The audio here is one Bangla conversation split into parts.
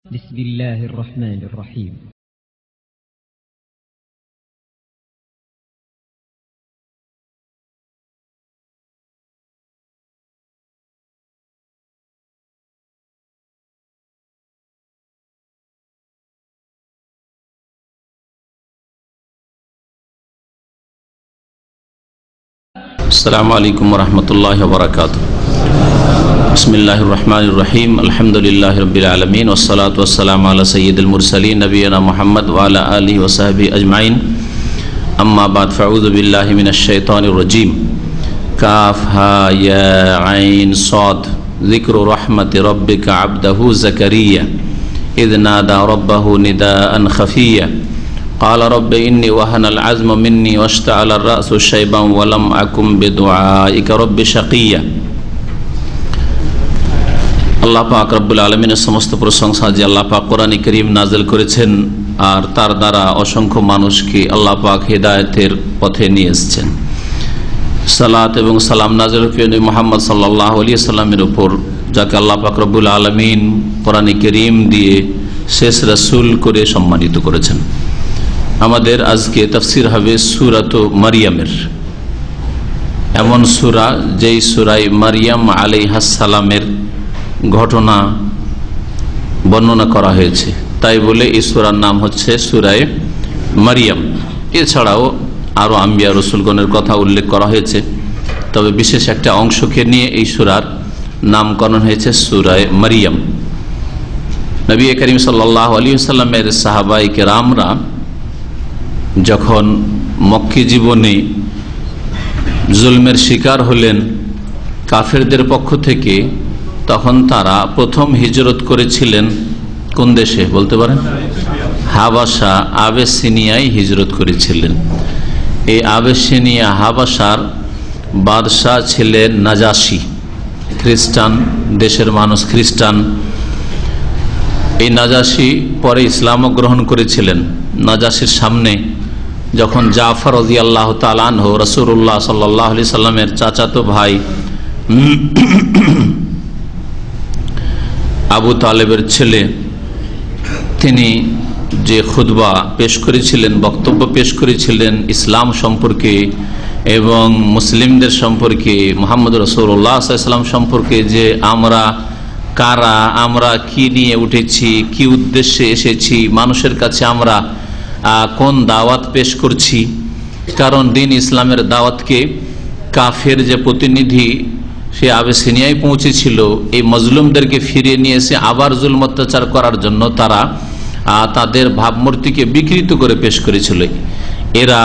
بسم الله الرحمن الرحيم السلام عليكم ورحمة الله وبركاته. بسم الله الرحمن الرحيم. الحمد لله رب العالمين والصلاة والسلام على سيد المرسلين نبينا محمد وعلى آله وصحبه أجمعين. أما بعد فأعوذ بالله من الشيطان الرجيم. كاف ها يا عين صاد ذكر رحمة ربك عبده زكريا إذ نادى ربه نداء خفيا قال رب إني وهن العزم مني واشتعل الرأس شيبا ولم أكن بدعائك رب شقيا. আল্লাহ পাক রব্বুল আলামিনের সমস্ত প্রশংসা যে আল্লাহ পাক কোরআনে কারীম নাযিল করেছেন আর তার দ্বারা অসংখ্য মানুষকে আল্লাহ পাক হেদায়েতের পথে নিয়ে এসেছেন। সালাত এবং সালাম নাযিল করেছেন মুহাম্মদ সাল্লাল্লাহু আলাইহি সাল্লামের উপর, যাকে আল্লাহ পাক রব্বুল আলামিন কোরআনে কারীম দিয়ে শেষ রাসূল করে সম্মানিত করেছেন। আমাদের আজকে তাফসীর হবে সূরাত মারইয়ামের, এমন সূরা যেই সূরায় মারইয়াম আলাইহাস সালামের ঘটনা বর্ণনা করা হয়েছে, তাই বলে এই সূরার নাম হচ্ছে সূরায়ে মারইয়াম। এছাড়াও আরো আম্বিয়া রাসূলগণের কথা উল্লেখ করা হয়েছে, তবে বিশেষ একটা অংশকে নিয়ে এই সূরার নামকরণ হয়েছে সূরায়ে মারইয়াম। নবী করিম সাল্লাল্লাহু আলাইহি ওয়াসাল্লামের সাহাবায়ে কেরামরা যখন মক্কি জীবনে জুলমের শিকার হলেন কাফেরদের পক্ষ থেকে, তখন তারা প্রথম হিজরত করেছিলেন কোন দেশে বলতে পারেন? হাবাসা, আবেসিনিয়ায় হিজরত করেছিলেন। এই আবেসিনিয়া হাবাসার বাদশাহ ছিলেন নাজাশী, খ্রিস্টান দেশের মানুষ, খ্রিস্টান। এই নাজাশী পরে ইসলামও গ্রহণ করেছিলেন। নাজাশীর সামনে যখন জাফর রাদিয়াল্লাহু তাআলা আনহু রাসূলুল্লাহ সাল্লাল্লাহু আলাইহি সাল্লামের চাচাতো ভাই আবু তালেবের ছেলে, তিনি যে খুতবা পেশ করেছিলেন, বক্তব্য পেশ করেছিলেন ইসলাম সম্পর্কে এবং মুসলিমদের সম্পর্কে, মুহাম্মদ রাসূলুল্লাহ সাল্লাল্লাহু আলাইহি ওয়াসাল্লাম সম্পর্কে, যে আমরা কারা, আমরা কি নিয়ে উঠেছি, কি উদ্দেশ্যে এসেছি, মানুষের কাছে আমরা কোন দাওয়াত পেশ করছি। কারণ দিন ইসলামের দাওয়াতকে কাফের যে প্রতিনিধি সে আবেসিনিয়ায় পৌঁছেছিল, এই মজলুমদেরকে ফিরিয়ে নিয়ে এসে আবার জুলম অত্যাচার করার জন্য তারা তাদের ভাবমূর্তিকে বিকৃত করে পেশ করেছিল। এরা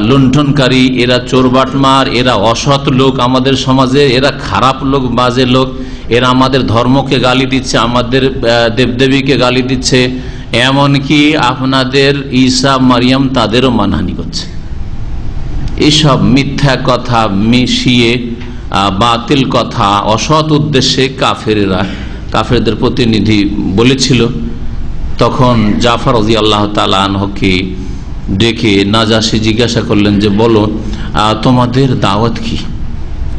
লুণ্ঠনকারী, এরা চোরবাটমার, এরা অসৎ লোক আমাদের সমাজে, এরা খারাপ লোক, বাজে লোক, এরা আমাদের ধর্মকে গালি দিচ্ছে, আমাদের দেবদেবীকে গালি দিচ্ছে, এমনকি আপনাদের ঈসা মারিয়াম তাদেরও মানহানি করছে। এইসব মিথ্যা কথা মিশিয়ে বাতিল কথা অসৎ উদ্দেশ্যে কাফেরদের প্রতিনিধি বলেছিল। তখন জাফর রাদিয়াল্লাহু তাআলা আনহুকে ডেকে নাজাশী জিজ্ঞাসা করলেন যে বলো তোমাদের দাওয়াত কি,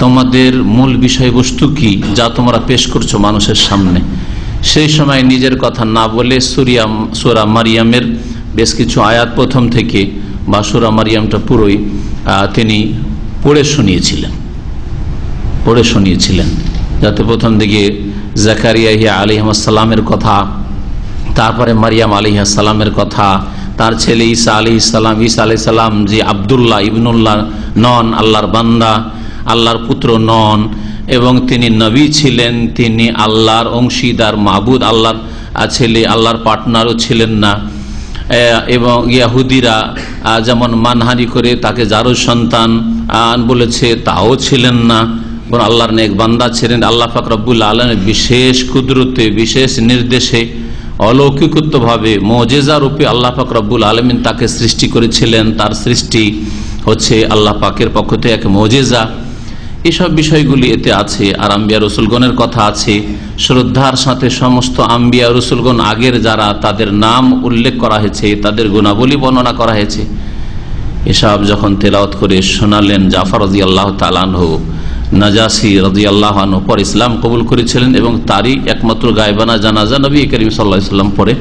তোমাদের মূল বিষয়বস্তু কি, যা তোমরা পেশ করছো মানুষের সামনে। সেই সময় নিজের কথা না বলে সূরা মারইয়ামের বেশ কিছু আয়াত প্রথম থেকে বা সূরা মারইয়ামটা পুরোই তিনি পড়ে শুনিয়েছিলেন, যাতে প্রথম দিকে জাকারিয়া আলাইহিস সালামের কথা, তারপরে মারইয়াম আলাইহিস সালামের কথা, তার ছেলে ঈসা আলাইহিস সালাম যে আব্দুল্লাহ ইবনুল্লাহ নন, আল্লাহর বান্দা, আল্লাহর পুত্র নন, এবং তিনি নবী ছিলেন, তিনি আল্লাহর অংশীদার, মাবুদ, আল্লাহর ছেলে, আল্লাহর পার্টনারও ছিলেন না। এবং ইয়াহুদিরা যেমন মানহানি করে তাকে জারুর সন্তান বলেছে, তাও ছিলেন না, আল্লাহর নেক বান্দা ছিলেন। আল্লাহ পাক রব্বুল আলামিন বিশেষ কুদরতে, বিশেষ নির্দেশে, অলৌকিকত্বভাবে, মুজিজা রূপে আল্লাহ পাক রব্বুল আলামিন তাকে সৃষ্টি করেছিলেন। তার সৃষ্টি হচ্ছে আল্লাহ পাকের পক্ষ থেকে এক মুজিজা। এসব বিষয়গুলি এতে আছে। আর আম্বিয়া রসুলগণের কথা আছে, শ্রদ্ধার সাথে সমস্ত আম্বিয়া রসুলগণ আগের যারা, তাদের নাম উল্লেখ করা হয়েছে, তাদের গুণাবলী বর্ণনা করা হয়েছে। এসব যখন তেলাওয়াত করে শোনালেন জাফর রাদিয়াল্লাহু তাআলা আনহু নাজাসী রাদিয়াল্লাহু আনহু পর ইসলাম কবুল করেছিলেন এবং তারই একমাত্র গায়বানা জানাজা নবী করিম সাল্লাল্লাহু আলাইহি ওয়াসাল্লাম পরে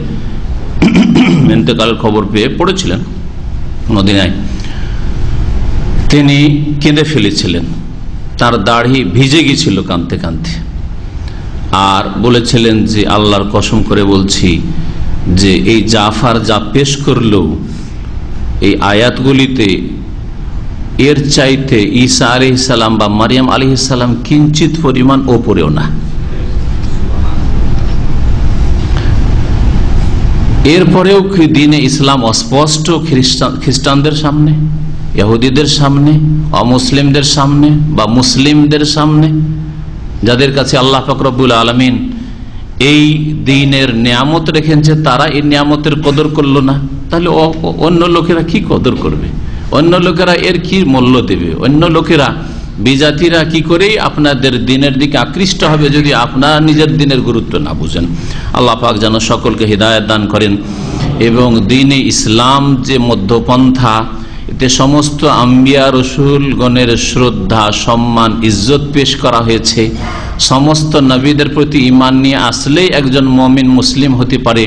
ইন্তেকালের খবর পেয়ে পড়েছিলেন মদিনায়। তিনি কেঁদে ফেলেছিলেন, তার দাড়ি ভিজে গিয়েছিল কাঁদতে কাঁদতে, আর বলেছিলেন যে আল্লাহর কসম করে বলছি যে এই জাফর যা পেশ করলো এই আয়াতগুলিতে এর চাইতে ঈসা আলাইহিস সালাম বা মারিয়াম আলাইহিস সালাম কিঞ্চিত পরিমাণ ওপরেও না। এরপরেও দ্বীনে ইসলাম অস্পষ্ট খ্রিস্টানদের সামনে, ইহুদিদের সামনে, অমুসলিমদের সামনে বা মুসলিমদের সামনে, যাদের কাছে আল্লাহ পাক রব্বুল আলামিন এই দ্বীনের নিয়ামত রেখেছে, তারা এই নিয়ামতের কদর করলো না, তাহলে অন্য লোকেরা কি কদর করবে? অন্য লোকেরা এর কি মূল্য দেবে? অন্য লোকেরা বিজাতিরা কি করে আপনাদের দ্বীনের দিকে আকৃষ্ট হবে যদি আপনারা নিজের দ্বীনের গুরুত্ব না বুঝেন? আল্লাহ পাক যেন সকলকে হিদায়াত দান করেন। এবং দ্বীনে ইসলাম যে মধ্যপন্থা, এতে সমস্ত আম্বিয়া রসুলগণের শ্রদ্ধা, সম্মান, ইজ্জত পেশ করা হয়েছে। সমস্ত নবীদের প্রতি ঈমান নিয়ে আসলেই একজন মুমিন মুসলিম হতে পারে,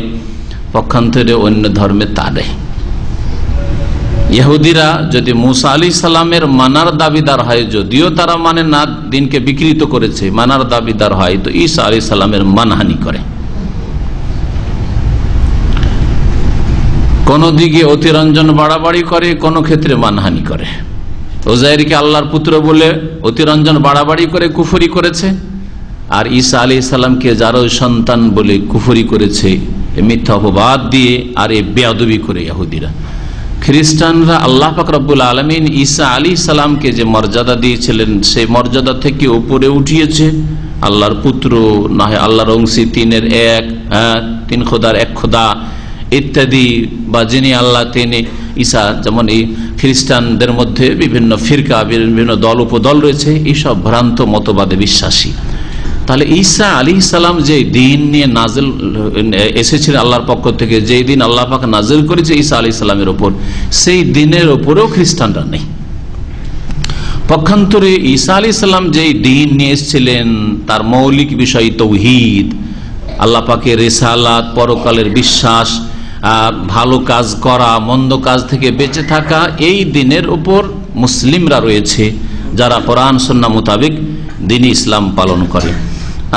পক্ষান্তরে অন্য ধর্মে তা নেই। ইহুদিরা যদি মুসা আলাইহিস সালামের মানার দাবিদার হয়, যদিও তারা মানে না, দিনকে বিকৃত করেছে, মানার দাবিদার হয়, তো ঈসা আলাইহিস সালামের মানহানি করে। কোন দিকে অতিরঞ্জন বাড়াবাড়ি করে, কোন ক্ষেত্রে মানহানি করে। উযাইরকে আল্লাহর পুত্র বলে অতিরঞ্জন বাড়াবাড়ি করে কুফরি করেছে, আর ঈসা আলাইহিস সালামকে যার সন্তান বলে কুফরি করেছে মিথ্যা অপবাদ দিয়ে, আর এ বেয়াদবি করে ইহুদিরা। খ্রিস্টানরা আল্লাহ পাক রব্বুল আলামিন ঈসা আলাইহিস সালামকে যে মর্যাদা দিয়েছিলেন সেই মর্যাদা থেকে উপরে উঠিয়েছে। আল্লাহর পুত্র, না হয় আল্লাহর অংশী, তিনের এক, তিন খোদার এক খোদা ইত্যাদি, বা যিনি আল্লাহ তিনি ঈসা। যেমন এই খ্রিস্টানদের মধ্যে বিভিন্ন ফিরকা, বিভিন্ন দল উপদল রয়েছে, এইসব ভ্রান্ত মতবাদে বিশ্বাসী। তাহলে ঈসা আলাইহিস সালাম যে দিন নিয়ে নাজিল এসেছিলেন আল্লাহর পক্ষ থেকে, যেই দিন আল্লাহ পাক নাজিল করেছে ঈসা আলাইহিস সালামের উপর, সেই দিনের উপরেও খ্রিস্টানরা নেই। পক্ষান্তরে ঈসা আলাইহিস সালাম যেই দিন নিয়ে এসেছিলেন তার মৌলিক বিষয় তাওহীদ, আল্লাহ পাকের রিসালাত, পরকালের বিশ্বাস, ভালো কাজ করা, মন্দ কাজ থেকে বেঁচে থাকা, এই দিনের উপর মুসলিমরা রয়েছে যারা কোরআন সুন্নাহ মোতাবেক দ্বীন ইসলাম পালন করে।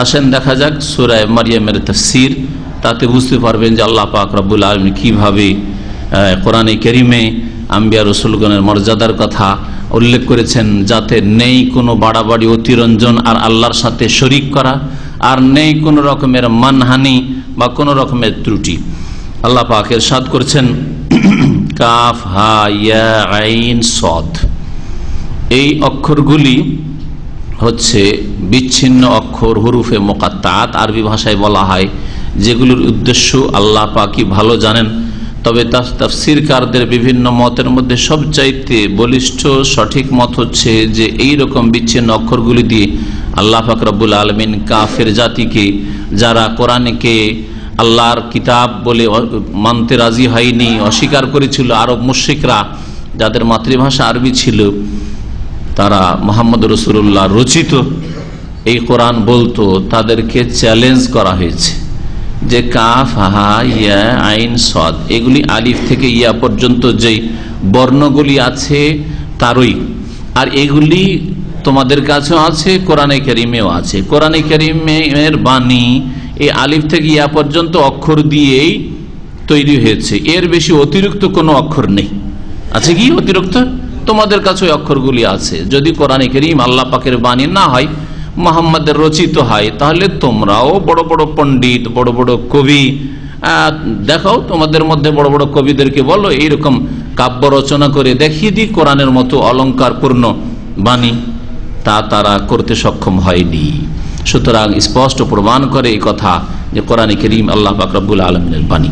আসেন দেখা যাক সূরা মারইয়ামের তাফসীর, তাতে বুঝতে পারবেন যে আল্লাহ পাক রব্বুল আলামিন কিভাবে কোরআনে কারীমে আম্বিয়া রাসূলগণের মর্যাদার কথা উল্লেখ করেছেন, যাতে নেই কোনো বাড়াবাড়ি, অতিরঞ্জন আর আল্লাহর সাথে শরীক করা, আর নেই কোনো রকমের মানহানি বা কোনো রকমের ত্রুটি। আল্লাহ পাক ইরশাদ করেছেন কাফ হা ইয়া আইন সদ, এই অক্ষরগুলি হচ্ছে বিচ্ছিন্ন অক্ষর, হুরুফে মুকাত্তাআত আরবি ভাষায় বলা হয়, যেগুলোর উদ্দেশ্য আল্লাহ পাকই ভালো জানেন। তবে তাফসীরকারদের বিভিন্ন মতের মধ্যে সবচাইতে বলিষ্ঠ সঠিক মত হচ্ছে যে এই রকম বিচ্ছিন্ন অক্ষরগুলি দিয়ে আল্লাহ পাক রব্বুল আলামিন কাফের জাতিকে, যারা কোরআনকে আল্লাহর কিতাব বলে মানতে রাজি হয়নি, অস্বীকার করেছিল, আরব মুশরিকরা যাদের মাতৃভাষা আরবি ছিল, তারা মুহাম্মদ রাসূলুল্লাহ রচিত এই কোরআন বলতো, তাদেরকে চ্যালেঞ্জ করা হয়েছে যে কাফ হা ইয়া আইন সদ, এগুলি আলিফ থেকে ইয়া পর্যন্ত যেই বর্ণগুলি আছে তারই, আর এগুলি তোমাদের কাছেও আছে, কোরআনে কারীমেও আছে। কোরআনে কারীমের বাণী এই আলিফ থেকে ইয়া পর্যন্ত অক্ষর দিয়েই তৈরি হয়েছে, এর বেশি অতিরিক্ত কোনো অক্ষর নেই। আছে কি অতিরিক্ত? তোমাদের কাছে ওই অক্ষরগুলি আছে। যদি কোরআনে কারীম আল্লাহ পাকের বাণী না হয়, মুহাম্মাদের রচিত হয়, তাহলে তোমরাও বড় বড় পণ্ডিত, বড় বড় কবি দেখাও, তোমাদের মধ্যে বড় বড় কবিদেরকে বলো এইরকম কাব্য রচনা করে দেখিয়ে দিই কোরআনের মতো অলঙ্কারপূর্ণ বাণী, তা তারা করতে সক্ষম হয়নি। সুতরাং স্পষ্ট প্রমাণ করে এই কথা যে কোরআনে কারীম আল্লাহ পাক রব্বুল আলামিনের বাণী।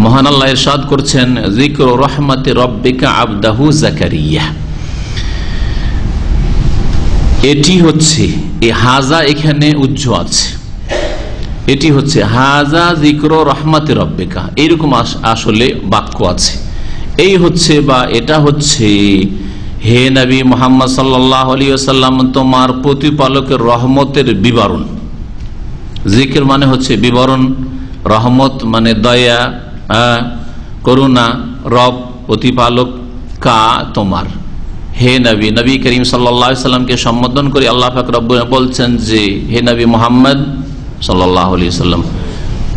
মহান আল্লাহ ইরশাদ করছেন যিকরু রাহমাতি রাব্বিকা আবদাহু যাকারিয়া, এটি হচ্ছে এই হাজা, এখানে উজ্জ আছে, এটি হচ্ছে হাজা যিকরু রাহমাতি রাব্বিকা, এইরকম আসলে বাক্য আছে। এই হচ্ছে বা এটা হচ্ছে হে নবী মুহাম্মদ সাল্লাল্লাহু আলাইহি ওয়াসাল্লাম, তোমার প্রতিপালকের রহমতের বিবরণ। জিকির মানে হচ্ছে বিবরণ, রহমত মানে দয়া, করুণা, রব প্রতিপালক কা তোমার। হে নবী, নবী করিম সাল্লাল্লাহু আলাইহি সাল্লামকে সম্বোধন করে আল্লাহ পাক রব্বুল বলছেন যে হে নবী মুহাম্মদ সাল্লাল্লাহু আলাইহি সাল্লাম,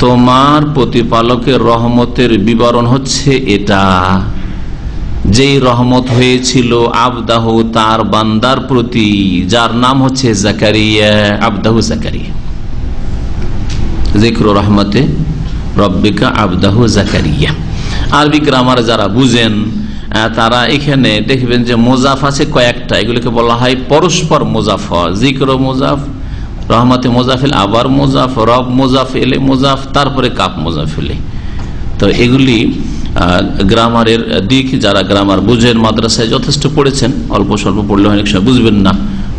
তোমার প্রতিপালকের রহমতের বিবরণ হচ্ছে এটা, যেই রহমত হয়েছিল আবদাহু তার বান্দার প্রতি, যার নাম হচ্ছে জাকারিয়া, আবদাহু জাকারিয়া। যিকরু রহমতে রব্বিকা আবদাহু জাকারিয়া। আরবি গ্রামার যারা বুঝেন তারা এখানে দেখবেন যে মোজাফ আছে কয়েকটা, এগুলোকে বলা হয় পরস্পর মোজাফ। যিকরু মোজাফ, রহমতে মোজাফিল, আবার মোজাফ, রব মোজাফ এলে মোজাফ, তারপরে কাপ মোজাফ এলে। তো এগুলি গ্রামারের দিক, যারা গ্রামার বুঝেন, মাদ্রাসায় যথেষ্ট পড়েছেন, অল্প স্বল্প পড়লে অনেক সময় বুঝবেন না।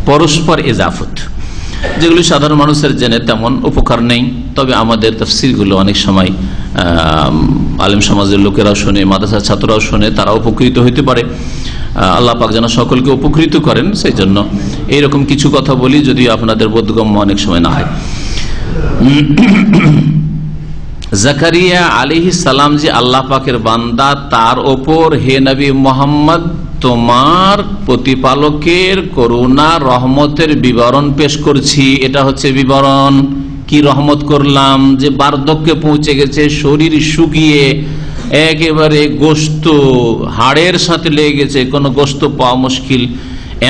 পরস্পর এজাফত, যেগুলি সাধারণ মানুষের জেনে তেমন উপকার নেই, তবে আমাদের তাফসীরগুলো অনেক সময় আলেম সমাজের লোকেরাও শোনে, মাদ্রাসার ছাত্ররাও শোনে, তারা উপকৃত হইতে পারে। আল্লাহ পাক যেন সকলকে উপকৃত করেন, সেই জন্য এইরকম কিছু কথা বলি, যদিও আপনাদের বোধগম্য অনেক সময় না হয়। জাকারিয়া আলাইহিস সালাম যে আল্লাহ পাকের বান্দা, তার ওপর হে নবী মুহাম্মদ তোমার প্রতিপালকের করুণা রহমতের বিবরণ পেশ করছি। এটা হচ্ছে বিবরণ। কি রহমত করলাম? যে বার্ধক্যে পৌঁছে গেছে, শরীর শুকিয়ে একেবারে গোস্ত হাড়ের সাথে লেগে গেছে, কোনো গোস্ত পাওয়া মুশকিল,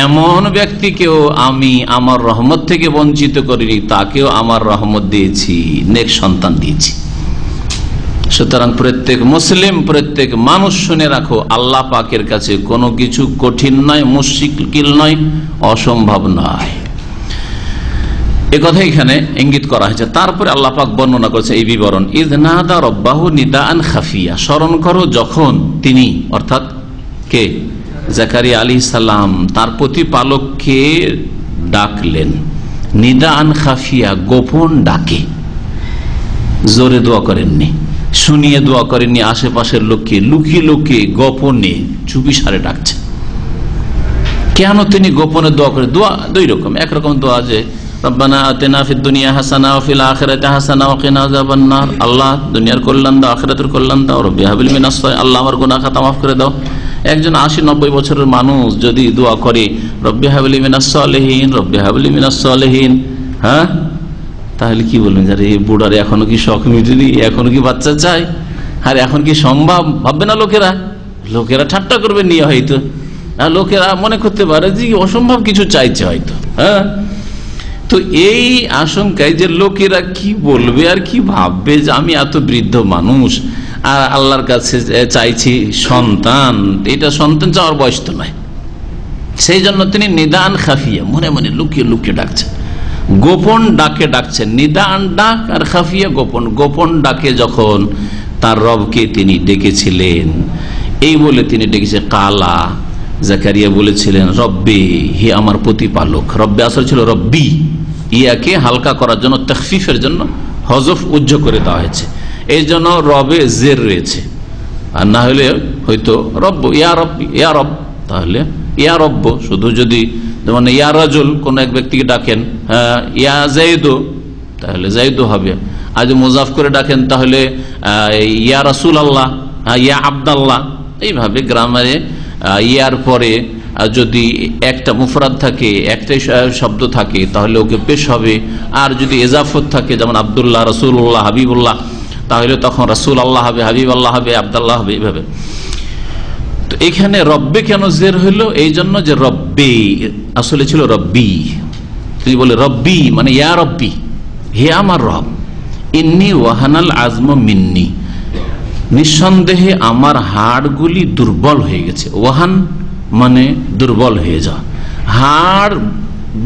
এমন ব্যক্তিকেও আমি আমার রহমত থেকে বঞ্চিত করিনি, তাকেও আমার রহমত দিয়েছি, নেক সন্তান দিয়েছি। সুতরাং প্রত্যেক মুসলিম, প্রত্যেক মানুষ শুনে রাখো, আল্লাহ পাকের কাছে কোনো কিছু কঠিন নয়, মুশকিল নয়, অসম্ভব নয়। এ কথা এখানে ইঙ্গিত করা হয়েছে। তারপরে আল্লাহ পাক বর্ণনা করেছে এই বিবরণ, ইয নাদা রাব্বাহু নিদাআন খাফিয়া। স্মরণ করো যখন তিনি, অর্থাৎ কে? জাকারিয়া আলাইহিস সালাম তার প্রতিপালককে ডাকলেন, নিদাআন খাফিয়া, গোপন ডাকে। জোরে দোয়া করেননি, শুনিয়ে দোয়া করেননি, আশেপাশের লোককে লুকিয়ে লুকিয়ে গোপনে চুপিসারে ডাকছে। কেন তিনি গোপনে দোয়া করে? দোয়া দুই রকম। একরকম দোয়া যে রব্বানা আতিনা ফিদ দুনিয়া হাসানা ওয়া ফিল আখিরাতি হাসানা ওয়া কিনা আযাবান নার, আল্লাহ দুনিয়ার কল্যাণ দাও, আখিরাতের কল্যাণ দাও, রব্বি হাবলি মিনাস সালিহিন, আল্লাহ আমার গুনাহ খাতা মাফ করে দাও। একজন 80-90 বছরের মানুষ যদি দোয়া করে রব্বি হাবলি মিনাস সালিহিন, রব্বি হাবলি মিনাস সালিহিন, হ্যাঁ, তাহলে কি বলবেন? আরে এই বুড়ারে এখনো কি শখ মিটেনি, এখনো কি বাচ্চা চাই, আর এখন কি সম্ভব? ভাববে না লোকেরা ঠাট্টা করবে নিয়ে, হয়তো লোকেরা মনে করতে পারে যে অসম্ভব কিছু চাইছে হয়তো। হ্যাঁ, তো এই আশঙ্কায় যে লোকেরা কি বলবে আর কি ভাববে, যে আমি এত বৃদ্ধ মানুষ আর আল্লাহর কাছে চাইছি সন্তান, এটা সন্তান চাওয়ার বয়স তো নয়। সেই জন্য তিনি নিদান খাফিয়া, মনে মনে লুকিয়ে লুকিয়ে ডাকছেন, গোপন ডাকে ডাকছেন। নিদান ডাক আর খাফিয়া গোপন। গোপন ডাকে যখন তার রবকে তিনি ডেকেছিলেন, এই বলে তিনি ডেকেছে কালা, জাকারিয়া বলেছিলেন রব্বি, হি আমার প্রতিপালক। রব্বে আসল ছিল রব্বি, ইয়াকে হালকা করার জন্য, তাখফিফের জন্য হজফ উজ্জ করে দেওয়া হয়েছে, এই জন্য রবে জের রয়েছে। আর না হলে হয়তো রব্ব, ইয়া রব, ইয়া রব, তাহলে ইয়া রব্ব শুধু যদি, যেমন ইয়া রাজুল, কোন এক ব্যক্তিকে ডাকেন, ইয়া জাইদু, তাহলে জাইদু হবে। আজ মুজাফ করে ডাকেন তাহলে ইয়া রাসূল আল্লাহ, ইয়া আব্দাল্লাহ। এইভাবে গ্রামারে ইয়ার পরে যদি একটা মুফরাদ থাকে, একটাই শব্দ থাকে, তাহলে ওকে পেশ হবে। আর যদি এজাফত থাকে, যেমন আব্দুল্লাহ, রাসূলুল্লাহ, হাবিবুল্লাহ, তাহলে তখন রাসূল আল্লাহ হবে, হাবিব আল্লাহ হবে, আব্দুল্লাহ হবে, এইভাবে। তো এখানে রব্বে কেন জের হইলো? এই জন্য যে রব্বে আসলে ছিল রব্বি। তুই বলে রব্বি মানে ইয়া রব্বি, হে আমার রব। ইন্নি ওয়াহানাল আজম মিন্নি, নিঃসন্দেহে আমার হাড়গুলি দুর্বল হয়ে গেছে। ওয়াহান মানে দুর্বল হয়ে যাওয়া, হাড়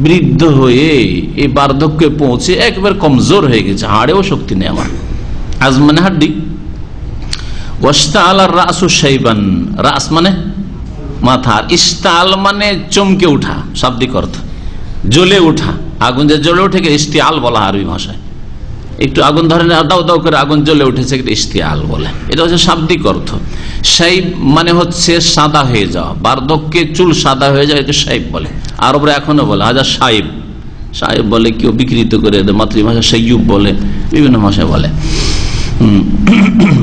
বৃদ্ধ হয়ে এই বার্ধক্যে পৌঁছে একবার কমজোর হয়ে গেছে, হাড়েও শক্তি নেই আমার। আজ মানে হাড্ডি। ওয়াস্তাআল রাসু শাইবান, রাস মানে মাথা, ইস্তাল মানে চমকে উঠা, শাব্দিক অর্থ জ্বলে উঠা। আগুন যে জ্বলে উঠে ইস্তিআল বলা আরবি ভাষায়। একটু আগুন ধরে দাও দাও করে আগুন জ্বলে উঠেছে, ইশতিয়াল বলে। এটা হচ্ছে শাব্দিক অর্থ। শাইব মানে হচ্ছে সাদা হয়ে যাওয়া, বার্ধক্যে চুল সাদা হয়ে যায়, এটা শাইব বলে। আরবরা এখনো বলে হাজার সাহেব, সাহেব বলে, কেউ বিকৃত করে মাতৃভাষা সাইয়ুব বলে, বিভিন্ন ভাষায় বলে।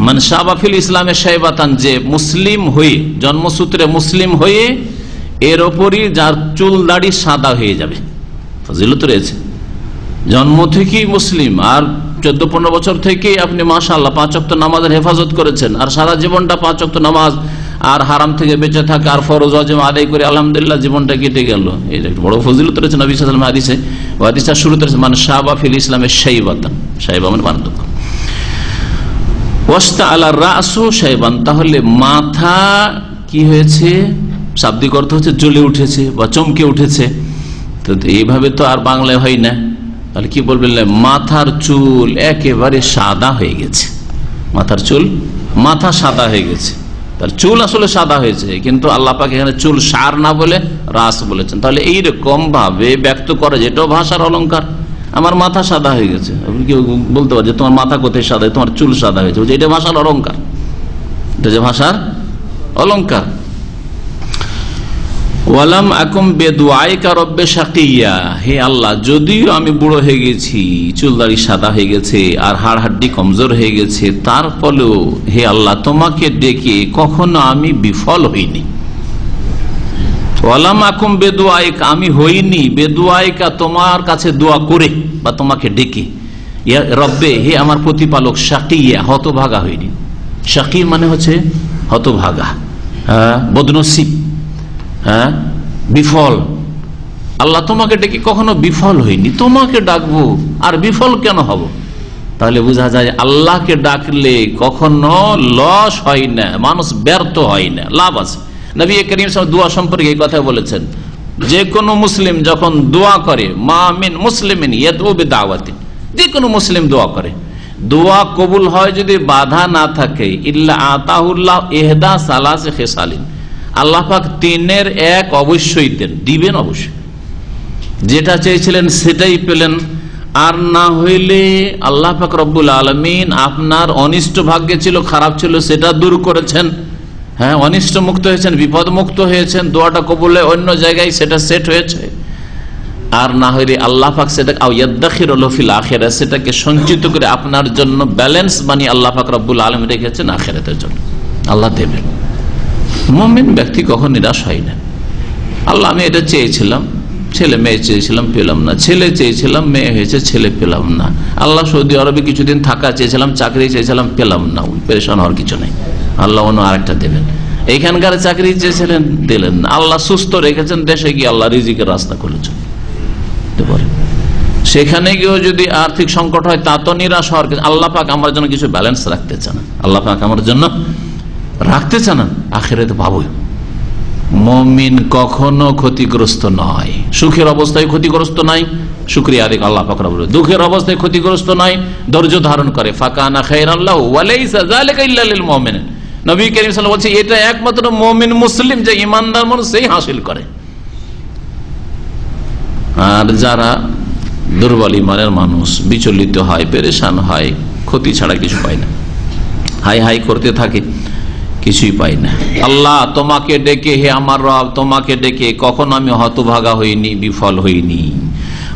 মানে শাবাফিল ইসলামে শাইবাতান, যে মুসলিম হয়ে, জন্মসূত্রে মুসলিম হয়ে এর ওপরই যার চুল দাড়ি সাদা হয়ে যাবে, ফজিলত রয়েছে। জন্ম থেকেই মুসলিম, আর 14-15 বছর থেকে আপনি মাশাআল্লাহ 5 ওয়াক্ত নামাজের হেফাজত করেছেন, আর সারা জীবনটা 5 ওয়াক্ত নামাজ আর হারাম থেকে বেঁচে থাকা আর ফরজ ওয়াজিব আদায় করে আলহামদুলিল্লাহ জীবনটা কেটে গেল। এটা একটা বড় ফজিলত রয়েছে নবী সাল্লাল্লাহু আলাইহি ওয়াসাল্লাম হাদিসে। হাদিসটা শুরুতে মানে শাবাফিল ইসলামে শাইবাতান, শাইবা মানে বার্ধক্য। ওয়াস্তা আলা রাসু শাইবান, তাহলে মাথা কি হয়েছে, শাব্দিক অর্থ হচ্ছে জ্বলে উঠেছে বা চমকে উঠেছে। তো এইভাবে তো আর বাংলায় হয় না, তাহলে কি বলবেন, মাথার চুল একেবারে সাদা হয়ে গেছে, মাথার চুল মাথা সাদা হয়ে গেছে। তার চুল আসলে সাদা হয়েছে, কিন্তু আল্লাহ পাক এখানে চুল সার না বলে রাস বলেছেন। তাহলে এইরকম ভাবে ব্যক্ত করে, যেটাও ভাষার অলংকার, আমার মাথা সাদা হয়ে গেছে। আপনি কেউ বলতে পারে যে তোমার মাথা কোথায় সাদা, তোমার চুল সাদা হয়েছে, এটা ভাষার অলংকার, এটা যে ভাষার অলংকার। ওয়ালাম আকুম বেদুআইকা রব্বে শাকিয়া, হে আল্লাহ, যদিও আমি বুড়ো হয়ে গেছি, চুলদাড়ি সাদা হয়ে গেছে আর হাড় হাড্ডি কমজোর হয়ে গেছে, তারপরেও হে আল্লাহ তোমাকে ডেকে কখনো আমি বিফল হইনি। ওয়ালাম আকুম বেদুআইকা, আমি হইনি বেদুআইকা তোমার কাছে দোয়া করে বা তোমাকে ডেকে, ইয়া রব্বে, হে আমার প্রতিপালক, শাকিয়া হতভাগা হইনি। শাকি মানে হচ্ছে হতভাগা, বদনসিব, হ্যাঁ, বিফল। আল্লাহ তোমাকে ডেকে কখনো বিফল হয়নি, তোমাকে ডাকবো আর বিফল কেন হব? তাহলে বোঝা যায় আল্লাহকে ডাকলে কখনো লস হয় না, মানুষ ব্যর্থ হয় না, লাভ আছে। নবী করিম সাল্লাল্লাহু আলাইহি ওয়াসাল্লাম দোয়া সম্পর্কে এই কথা বলেছেন, যে কোনো মুসলিম যখন দোয়া করে, মা মিন মুসলিমিন ইয়াদউ বিদাওয়াতি, যে কোনো মুসলিম দোয়া করে, দোয়া কবুল হয় যদি বাধা না থাকে, ইল্লা আতাহুল্লাহ ইহদা সালাসি খিসালিন, আল্লাহ পাক 3-এর 1 অবশ্যই দিবেন, অবশ্যই। যেটা চেয়েছিলেন সেটাই পেলেন, আর না হইলে আল্লাহ পাক রব্বুল আলামিন আপনার অনিষ্ট ভাগ্যে ছিল, খারাপ ছিল, সেটা দূর করেছেন। হ্যাঁ, অনিষ্ট মুক্ত হয়েছেন, বিপদ মুক্ত হয়েছেন, দোয়াটা কবুল হয়ে অন্য জায়গায় সেটা সেট হয়েছে। আর না হইলে আল্লাহ পাক সেটা ইয়াদখিরুহু ফিল আখিরাহ, সেটাকে সঞ্চিত করে আপনার জন্য ব্যালেন্স বানিয়ে আল্লাহ পাক রব্বুল আলামিন রেখেছেন আখিরাতের জন্য, আল্লাহ দেবেন। মুমিন ব্যক্তি কখন নিরাশ হয় না। আল্লাহ, আমি এটা চেয়েছিলাম, ছেলে মেয়ে চেয়েছিলাম, পেলাম না, ছেলে চেয়েছিলাম, মেয়ে হয়েছে, ছেলে পেলাম না। আল্লাহ, সৌদি আরবে কিছুদিন থাকা চেয়েছিলাম, চাকরি চেয়েছিলাম, পেলাম না, পেরেশান হওয়ার কিছু নেই, আল্লাহ অন্য আরেকটা দেবেন। এইখানকার চাকরি চেয়েছিলেন, দিলেন না, আল্লাহ সুস্থ রেখেছেন, দেশে গিয়ে আল্লাহ রিজিকের রাস্তা খুলেছেন। সেখানে গিয়েও যদি আর্থিক সংকট হয়, তা তো নিরাশ হওয়ার, আল্লাহ পাক আমার জন্য কিছু ব্যালেন্স রাখতে চান, আল্লাহ পাক আমার জন্য রাখতে চান, আখিরাতে পাবই। মুমিন কখনো ক্ষতিগ্রস্ত নয়, সুখের অবস্থায় ক্ষতিগ্রস্ত নাই, শুকরিয়া আদায় আল্লাহ পাক রব্বুল আলামিন। দুঃখের অবস্থায় ক্ষতিগ্রস্ত নয়, ধৈর্য ধারণ করে, ফাকানা খায়রান লাহু ওয়া লাইসা যালিকা ইল্লা লিল মুমিনিন। নবী করিম সাল্লাল্লাহু আলাইহি ওয়াসাল্লাম বলেন, এটা একমাত্র মুমিন মুসলিম, যে ঈমানদার মানুষ, সেই হাসিল করে। আর যারা দুর্বল ঈমানের মানুষ, বিচলিত হয়, পেরেশান হয়, ক্ষতি ছাড়া কিছু পায় না, হাই হাই করতে থাকে, কিছুই পাই না। আল্লাহ তোমাকে ডেকে, হে আমার রব, তোমাকে ডেকে কখনো আমি হতভাগা হইনি, বিফল হইনি।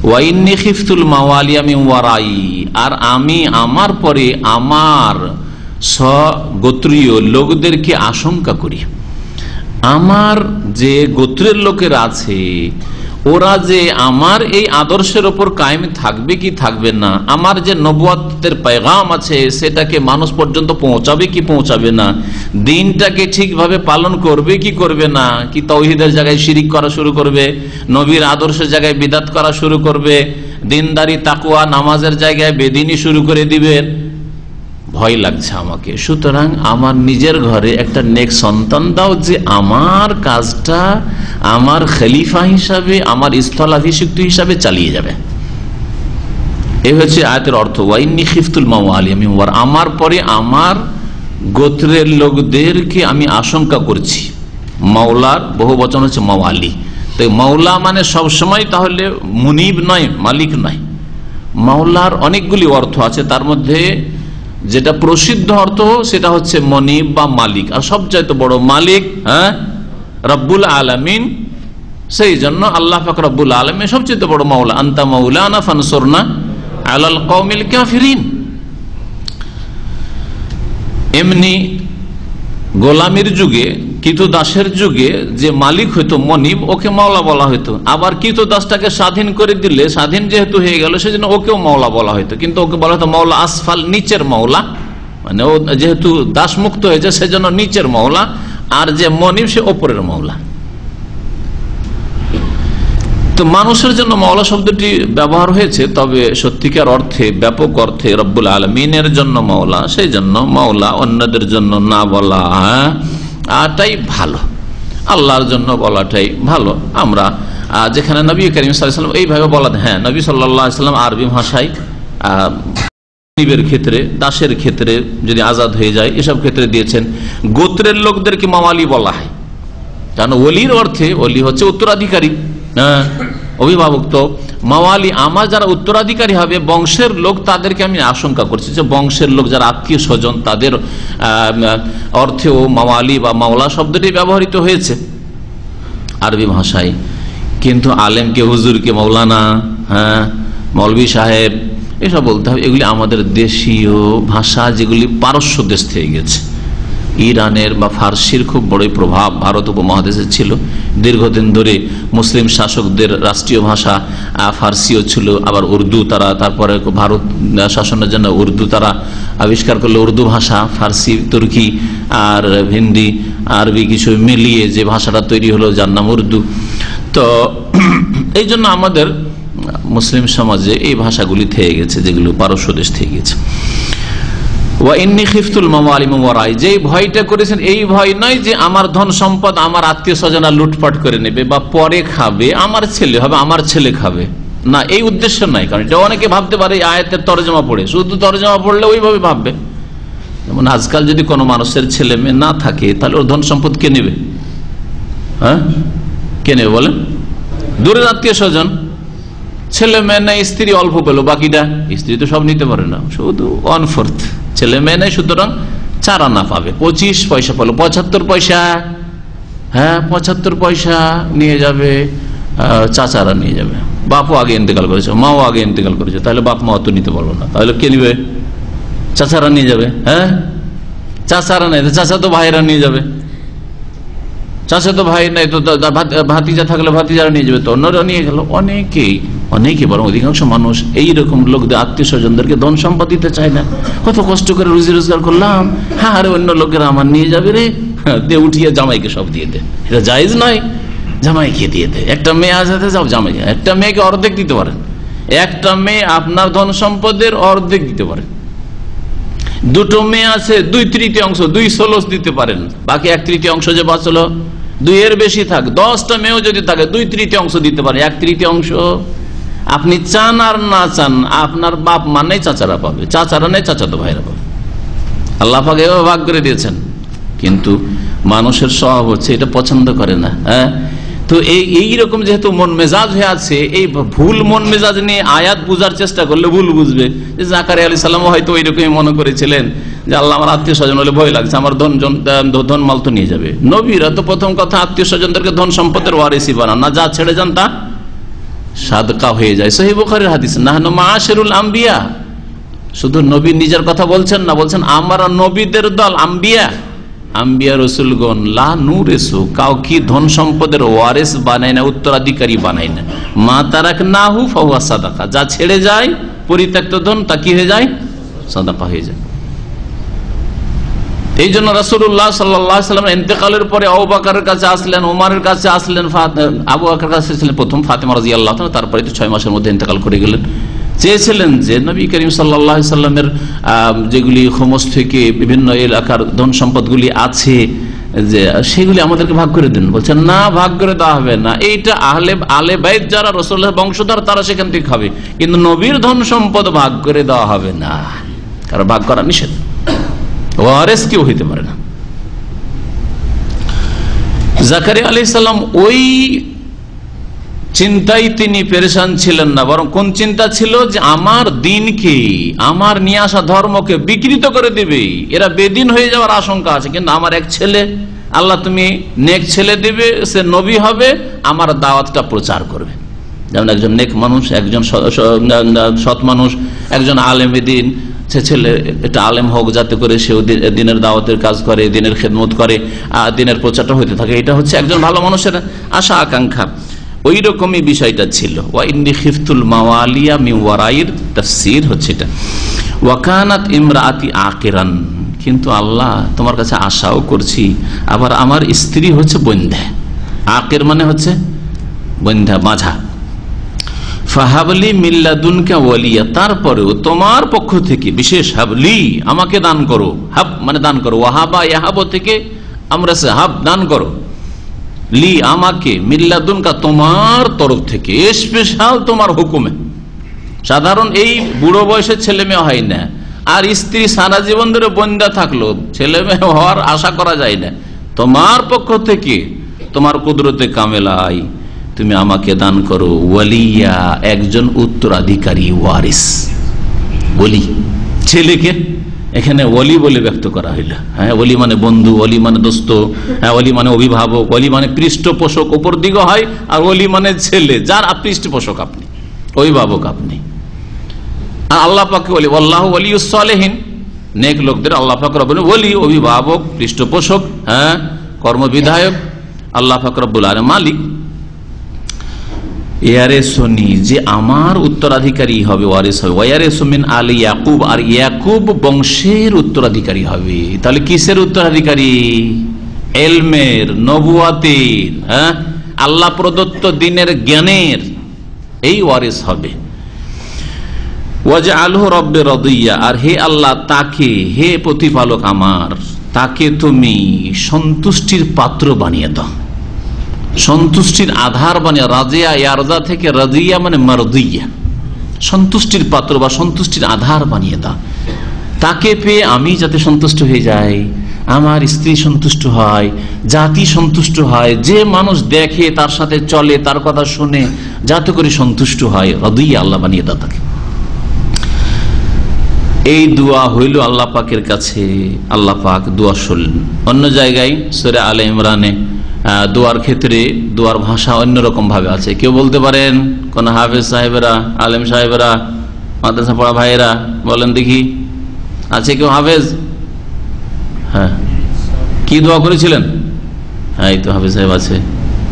ওয়াইন্নী খিফতুল মাওয়ালিয়া মিন ওয়ারাই, আর আমি আমার পরে আমার স্বগোত্রীয় লোকদেরকে আশঙ্কা করি। আমার যে গোত্রের লোকের আছে, ওরা যে আমার এই আদর্শের ওপর কায়েম থাকবে কি থাকবে না, আমার যে নবুয়তের পেগাম আছে সেটাকে মানুষ পর্যন্ত পৌঁছাবে কি পৌঁছাবে না, দিনটাকে ঠিকভাবে পালন করবে কি করবে না, কি তাওহীদের জায়গায় শিরিক করা শুরু করবে, নবীর আদর্শের জায়গায় বিদআত করা শুরু করবে, দিনদারি তাকওয়া নামাজের জায়গায় বেদিনী শুরু করে দিবে, ভয় লাগছে আমাকে। সুতরাং আমার নিজের ঘরে একটা নেক সন্তান দাও, যে আমার কাজটা আমার খলিফা হিসাবে, আমার স্থলাভিষিক্ত হিসাবে চালিয়ে যাবে। এই হচ্ছে আয়াতের অর্থ, ওয়াইন্নী খিফতুল মাওয়ালিয়া মিন ওয়ারা, আমার পরে আমার গোত্রের লোকদেরকে আমি আশঙ্কা করছি। মাওলার বহু বচন হচ্ছে মাওয়ালি। তো মাওলা মানে সবসময় তাহলে মুনিব নয়, মালিক নয়, মাওলার অনেকগুলি অর্থ আছে, তার মধ্যে যেটা প্রসিদ্ধ অর্থ সেটা হচ্ছে মনিব বা মালিক, আর সবচাইতে বড় মালিক রব্বুল আলামিন। সেই জন্য আল্লাহ পাক রব্বুল আলামিন সবচেয়ে বড় মাওলা। আনতা মাওলানা ফানসুরনা আলাল কওমিল কাফিরিন। এমনি গোলামির যুগে, কৃতদাসের যুগে যে মালিক হইতো মনিব, ওকে মাওলা বলা হইতো। আবার কৃতদাসটাকে স্বাধীন করে দিলে, স্বাধীন যেহেতু হয়ে গেল সেজন্য ওকেও মাওলা বলা হইতো, কিন্তু ওকে বলা হতো মাওলা আসফাল, নিচের মাওলা। মানে ও যেহেতু দাস মুক্ত হয়েছে সেজন্য নিচের মাওলা, আর যে মনিব সে ওপরের মাওলা। তো মানুষের জন্য মাওলা শব্দটি ব্যবহার হয়েছে, তবে সত্যিকার অর্থে, ব্যাপক অর্থে রব্বুল আলামিনের জন্য মাওলা, সেই জন্য মাওলা অন্যদের জন্য না বলা তাই ভালো, আল্লাহর জন্য বলাটাই ভালো। আমরা যেখানে নবী করিম সাল্লাল্লাহু আলাইহি ওয়াসাল্লাম এইভাবে বলা, হ্যাঁ নবী সাল্লাল্লাহু আলাইহি ওয়াসাল্লাম আরবি ভাষায় ক্ষেত্রে, দাসের ক্ষেত্রে যদি আজাদ হয়ে যায় এসব ক্ষেত্রে দিয়েছেন। গোত্রের লোকদেরকে মাওয়ালি বলা হয়, কারণ ওলির অর্থে, ওলি হচ্ছে উত্তরাধিকারী, অভিভাবক। তো মাওয়ালি আমার যারা উত্তরাধিকারী হবে, বংশের লোক, তাদেরকে আমি আশঙ্কা করছি যে বংশের লোক যারা আত্মীয় স্বজন, তাদের অর্থেও মাওয়ালি বা মাওলা শব্দটি ব্যবহৃত হয়েছে আরবি ভাষায়। কিন্তু আলেমকে, হুজুরকে মৌলানা, মৌলভী সাহেব এসব বলতে হবে। এগুলি আমাদের দেশীয় ভাষা, যেগুলি পারস্য দেশ থেকে গেছে। ইরানের বা ফার্সির খুব বড় প্রভাব ভারত উপমহাদেশে ছিল দীর্ঘদিন ধরে। মুসলিম শাসকদের রাষ্ট্রীয় ভাষা ফার্সিও ছিল, আবার উর্দু তারা, তারপরে ভারত শাসনের জন্য উর্দু তারা আবিষ্কার করলো, উর্দু ভাষা, ফার্সি, তুর্কি আর হিন্দি, আরবি কিছু মিলিয়ে যে ভাষাটা তৈরি হলো যার নাম উর্দু। তো এই জন্য আমাদের মুসলিম সমাজে এই ভাষাগুলি থেকে গেছে, যেগুলো পারস্য দেশ থেকে গেছে। যে ভয়টা করেছেন, এই ভয় নয় যে আমার ধন সম্পদ আমার আত্মীয় স্বজনা লুটপাট করে নেবে বা পরে খাবে, আমার ছেলে হবে, আমার ছেলে খাবে না, এই উদ্দেশ্য নাই। কারণ এটা অনেকে ভাবতে পারে আয়াতের তরজমা পড়ে, শুধু তরজমা পড়লে ওইভাবে ভাববে। যেমন আজকাল যদি কোনো মানুষের ছেলে মেয়ে না থাকে, তাহলে ওর ধন সম্পদ কে নেবে? কে নেবে বলেন? দূরের আত্মীয় স্বজন। ছেলে মেয়ে নেই, স্ত্রী অল্প পেলো, বাকিটা স্ত্রী তো সব নিতে পারে না, শুধু 1/4 ছেলে মেয়ে নেই, সুতরাং 4 আনা পাবে, 25 পয়সা পেলো, 75 পয়সা, 75 পয়সা নিয়ে যাবে, চাচারা নিয়ে যাবে। বাপও আগে ইন্তেকাল করেছে, মাও আগে ইন্তেকাল করেছে, তাহলে বাপ মা তো নিতে পারবো না, তাহলে কে নিবে? চাচারা নিয়ে যাবে। চাচারা নেই, চাচা তো ভাইরা নিয়ে যাবে, চাচা তো ভাই নাই, তো ভাতিজা থাকলে ভাতিজারা নিয়ে যাবে, তো অন্যরা নিয়ে গেল। অনেকে বরং অধিকাংশ মানুষ এইরকম লোকদের, আত্মীয় স্বজনদেরকে ধন সম্পদ দিতে চায় না। কত কষ্ট করে রুজি রোজগার করলাম, আরে অন্য লোকেরা আমার নিয়ে যাবে রে, দিয়ে উঠিয়ে জামাইকে সব দিয়ে দে। এটা জায়েজ নয়, জামাইকে দিয়ে দে। একটা মেয়ে আসাতে যাও, জামাই, একটা মেয়েকে অর্ধেক দিতে পারেন, একটা মেয়ে আপনার ধন সম্পদের অর্ধেক দিতে পারেন। 2 মেয়ে আছে, 2/3 2/16 দিতে পারেন, বাকি 1/3 যে বাঁচলো, 2 এর বেশি থাক, 10টা মেয়েও যদি থাকে 2/3 দিতে পারে। 1/3 আপনি চান আর না চান, আপনার বাপ মানে চাচারা পাবে, চাচারা নেই চাচাতো ভাইরা পাবে। আল্লাহ পাক এভাবে ভাগ করে দিয়েছেন, কিন্তু মানুষের স্বভাব হচ্ছে এটা পছন্দ করে না। তো এইরকম যেহেতু মন মেজাজ হয়ে আছে, এই ভুল মন মেজাজ নিয়ে আয়াত বুঝার চেষ্টা করলে ভুল বুঝবে। জাকারিয়া আলাইহিস সালাম হয়তো ওইরকমই মনে করেছিলেন যে আল্লাহ আমার আত্মীয় স্বজন হলে ভয় লাগছে, আমার ধন মাল তো নিয়ে যাবে। নবীরা তো প্রথম কথা আত্মীয় স্বজনদেরকে ধন সম্পদের ওয়ারিসি বানান না, যা ছেড়ে যান তা সাদকা হয়ে যায়। সহিহ বুখারীর হাদিস, নাহনু মাআশিরুল আম্বিয়া। শুধু নবী নিজের কথা বলছেন না, বলছেন আমরা নবীদের দল, আম্বিয়া রসুলগণ, লা নুরিসু, কাউকে ধন সম্পদের ওয়ারিস বানাই না, উত্তরাধিকারী বানাই না। মা তারাকনাহু ফাহুয়া সাদাকা, যা ছেড়ে যায় পরিত্যক্ত ধন তা কি হয়ে যায়? সাদাকা হয়ে যায়। এই জন্য রাসূলুল্লাহ সাল্লাল্লাহু আলাইহি ওয়াসাল্লাম ইন্তেকালের পরে আবু বকরের কাছে আসলেন, ওমরের কাছে আসলেন, আবু বকরের কাছে আসলেন প্রথম, ফাতেমা রাদিয়াল্লাহু তাআলা, তারপরে তো 6 মাসের মধ্যে ইন্তেকাল করে গেলেন। চেয়েছিলেন যে নবী করিম সাল্লাল্লাহু আলাইহি ওয়াসাল্লামের যেগুলি খোমস থেকে বিভিন্ন এলাকার ধন সম্পদগুলি আছে, যে সেগুলি আমাদেরকে ভাগ করে দিন। বলছেন না, ভাগ করে দেওয়া হবে না, এইটা আলে বাইত যারা রাসূলের বংশধর তারা সেখান থেকে খাবে, কিন্তু নবীর ধন সম্পদ ভাগ করে দেওয়া হবে না, কারণ ভাগ করা নিষেধ, ওয়ারিস কেউ হইতে পারে না। জাকারিয়া আলাইহিস সালাম ওই চিন্তাই তিনি পেরেশান ছিলেন না, বরং কোন চিন্তা ছিল যে আমার দিনকে, আমার নিয়ে আসা ধর্মকে বিকৃত করে দিবে, এরা বেদিন হয়ে যাওয়ার আশঙ্কা আছে। কিন্তু আমার এক ছেলে, আল্লাহ তুমি নেক ছেলে দিবে, সে নবী হবে, আমার দাওয়াতটা প্রচার করবে। যেমন একজন নেক মানুষ, একজন সৎ মানুষ, একজন আলেম দিন, সে ছেলে এটা আলেম হোক, যাতে করে সেও দিনের দাওয়াতের কাজ করে, দিনের খেদমত করে, দিনের প্রচারটা হইতে থাকে। এটা হচ্ছে একজন ভালো মানুষের আশা আকাঙ্ক্ষা। ওই রকমই বিষয়টা ছিল। ওয়া ইন্নী খিফতুল মাওয়ালিয়া মিন ওয়ারাইর তাফসীর হচ্ছে এটা। ওয়া কানাত ইমরাআতি আকিরান, কিন্তু আল্লাহ তোমার কাছে আশাও করছি, আবার আমার স্ত্রী হচ্ছে বন্ধ্যা। আকির মানে হচ্ছে বন্ধ্যা, মাঝা। ফাহাবলি মিল্লাদুনকা ওয়ালিয়া, তারপরেও তোমার পক্ষ থেকে বিশেষ হাবলি, আমাকে দান করো। হাব মানে দান করো, ওয়াহাবা ইয়াহাব থেকে আমরা সে হাব দান করো, লি আমাকে, মিল্লাদুনকা তোমার তরফ থেকে, স্পেশাল তোমার হুকুমে। সাধারণ এই বুড়ো বয়সের ছেলে মেয়ে হয় না, আর স্ত্রী সারা জীবন ধরে বন্ধ্যা থাকলো, ছেলে মেয়ে হওয়ার আশা করা যায় না। তোমার পক্ষ থেকে তোমার কুদরতে কামেলাই তুমি আমাকে দান করো ওয়ালিয়া, একজন উত্তরাধিকারী, ওয়ারিস। ওলি ছেলেকে এখানে ওলি বলে ব্যক্ত করা হইল। হ্যাঁ, ওলি মানে বন্ধু, ওলি মানে দোস্ত, হ্যাঁ, ওলি মানে অভিভাবক, ওলি মানে পৃষ্ঠপোষক, উপর দিকে হয়। আর ওলি মানে ছেলে, যার পৃষ্ঠপোষক আপনি, অভিভাবক আপনি। আর আল্লাহ পাককে বলি আল্লাহু ওয়ালিয়ুস সালিহিন, নেক লোকদের আল্লাহ পাক রব্বুল ওলি, অভিভাবক, পৃষ্ঠপোষক, হ্যাঁ, কর্মবিধায়ক আল্লাহ পাক রব্বুল আলামিন মালিক। ইয়ারেসুনি, যে আমার উত্তরাধিকারী হবে, ওয়ারিস হবে। ওয়ারিসু মিন আলি ইয়াকুব, আর ইয়াকুব বংশের উত্তরাধিকারী হবে। তাহলে কিসের উত্তরাধিকারী? ইলমের, নবুয়াতের, হ্যাঁ, আল্লাহ প্রদত্ত দিনের জ্ঞানের, এই ওয়ারিস হবে। ওয়াজআলহু রাব্বি রাদিয়া, আর হে আল্লাহ তাকে, হে প্রতিপালক আমার, তাকে তুমি সন্তুষ্টির পাত্র বানিয়ে দাও, সন্তুষ্টির আধার বানিয়ে। রাজিয়া, ইয়ারজা থেকে রাজিয়া মানে মারদিয়া, সন্তুষ্টির পাত্র বা সন্তুষ্টির আধার বানিয়ে দাও। তাকে পেয়ে আমি যাতে সন্তুষ্ট হয়ে যাই, আমার স্ত্রী সন্তুষ্ট হয়, জাতি সন্তুষ্ট হয়, যে মানুষ দেখে, তার সাথে চলে, তার কথা শুনে, যাতে করে সন্তুষ্ট হয়, রাদিয়া আল্লাহ বানিয়ে দাও তাকে। এই দোয়া হইল আল্লাহ পাকের কাছে। আল্লাহ পাক দোয়া শুনলেন। অন্য জায়গায় সূরা আলে ইমরানে দোয়ার ক্ষেত্রে দোয়ার ভাষা অন্যরকম ভাবে আছে। কেউ বলতে পারেন, কোন হাফেজ সাহেবেরা, আলেম সাহেবেরা, মাদ্রাসা পড়া ভাইয়েরা বলেন দেখি, আছে কেউ হাফেজ? হ্যাঁ, কি দোয়া করেছিলেন? হ্যাঁ, এই তো হাফেজ সাহেব আছে।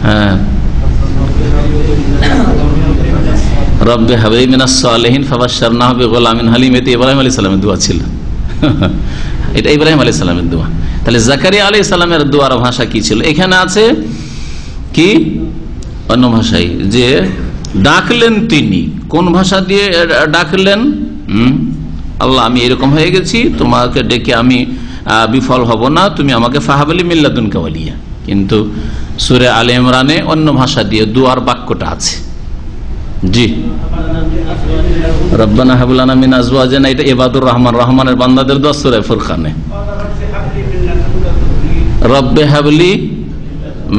হ্যাঁ, রব্বে হাবলি মিনাস সালিহিন ফাবাশশারনাহু বিগুলামিন হালিম, এতে ইব্রাহিম আলাইহিস সালামের দোয়া ছিল। এটা ইব্রাহিম আলাইহিস সালামের দোয়া। তাহলে জাকারিয়া আলাইহিস সালামের দোয়ার ভাষা কি ছিল? এখানে আছে কি অন্য ভাষায়, যে ডাকলেন তিনি, কোন ভাষা দিয়ে ডাকলেন? আল্লাহ, আমি এরকম হয়ে গেছি, তোমাকে ডেকে আমি বিফল হব না, তুমি আমাকে ফাহাবলি মিল্লাদুনকা ওয়ালিয়া। কিন্তু সূরা আলে ইমরানে অন্য ভাষা দিয়ে দোয়ার বাক্যটা আছে। জি, রব্বানা হাব লানা মিন আজওয়াজিনা, এটা ইবাদুর রহমান, রহমানের বান্দাদের দোয়া সূরা ফুরকানে। রব্বে হাবলি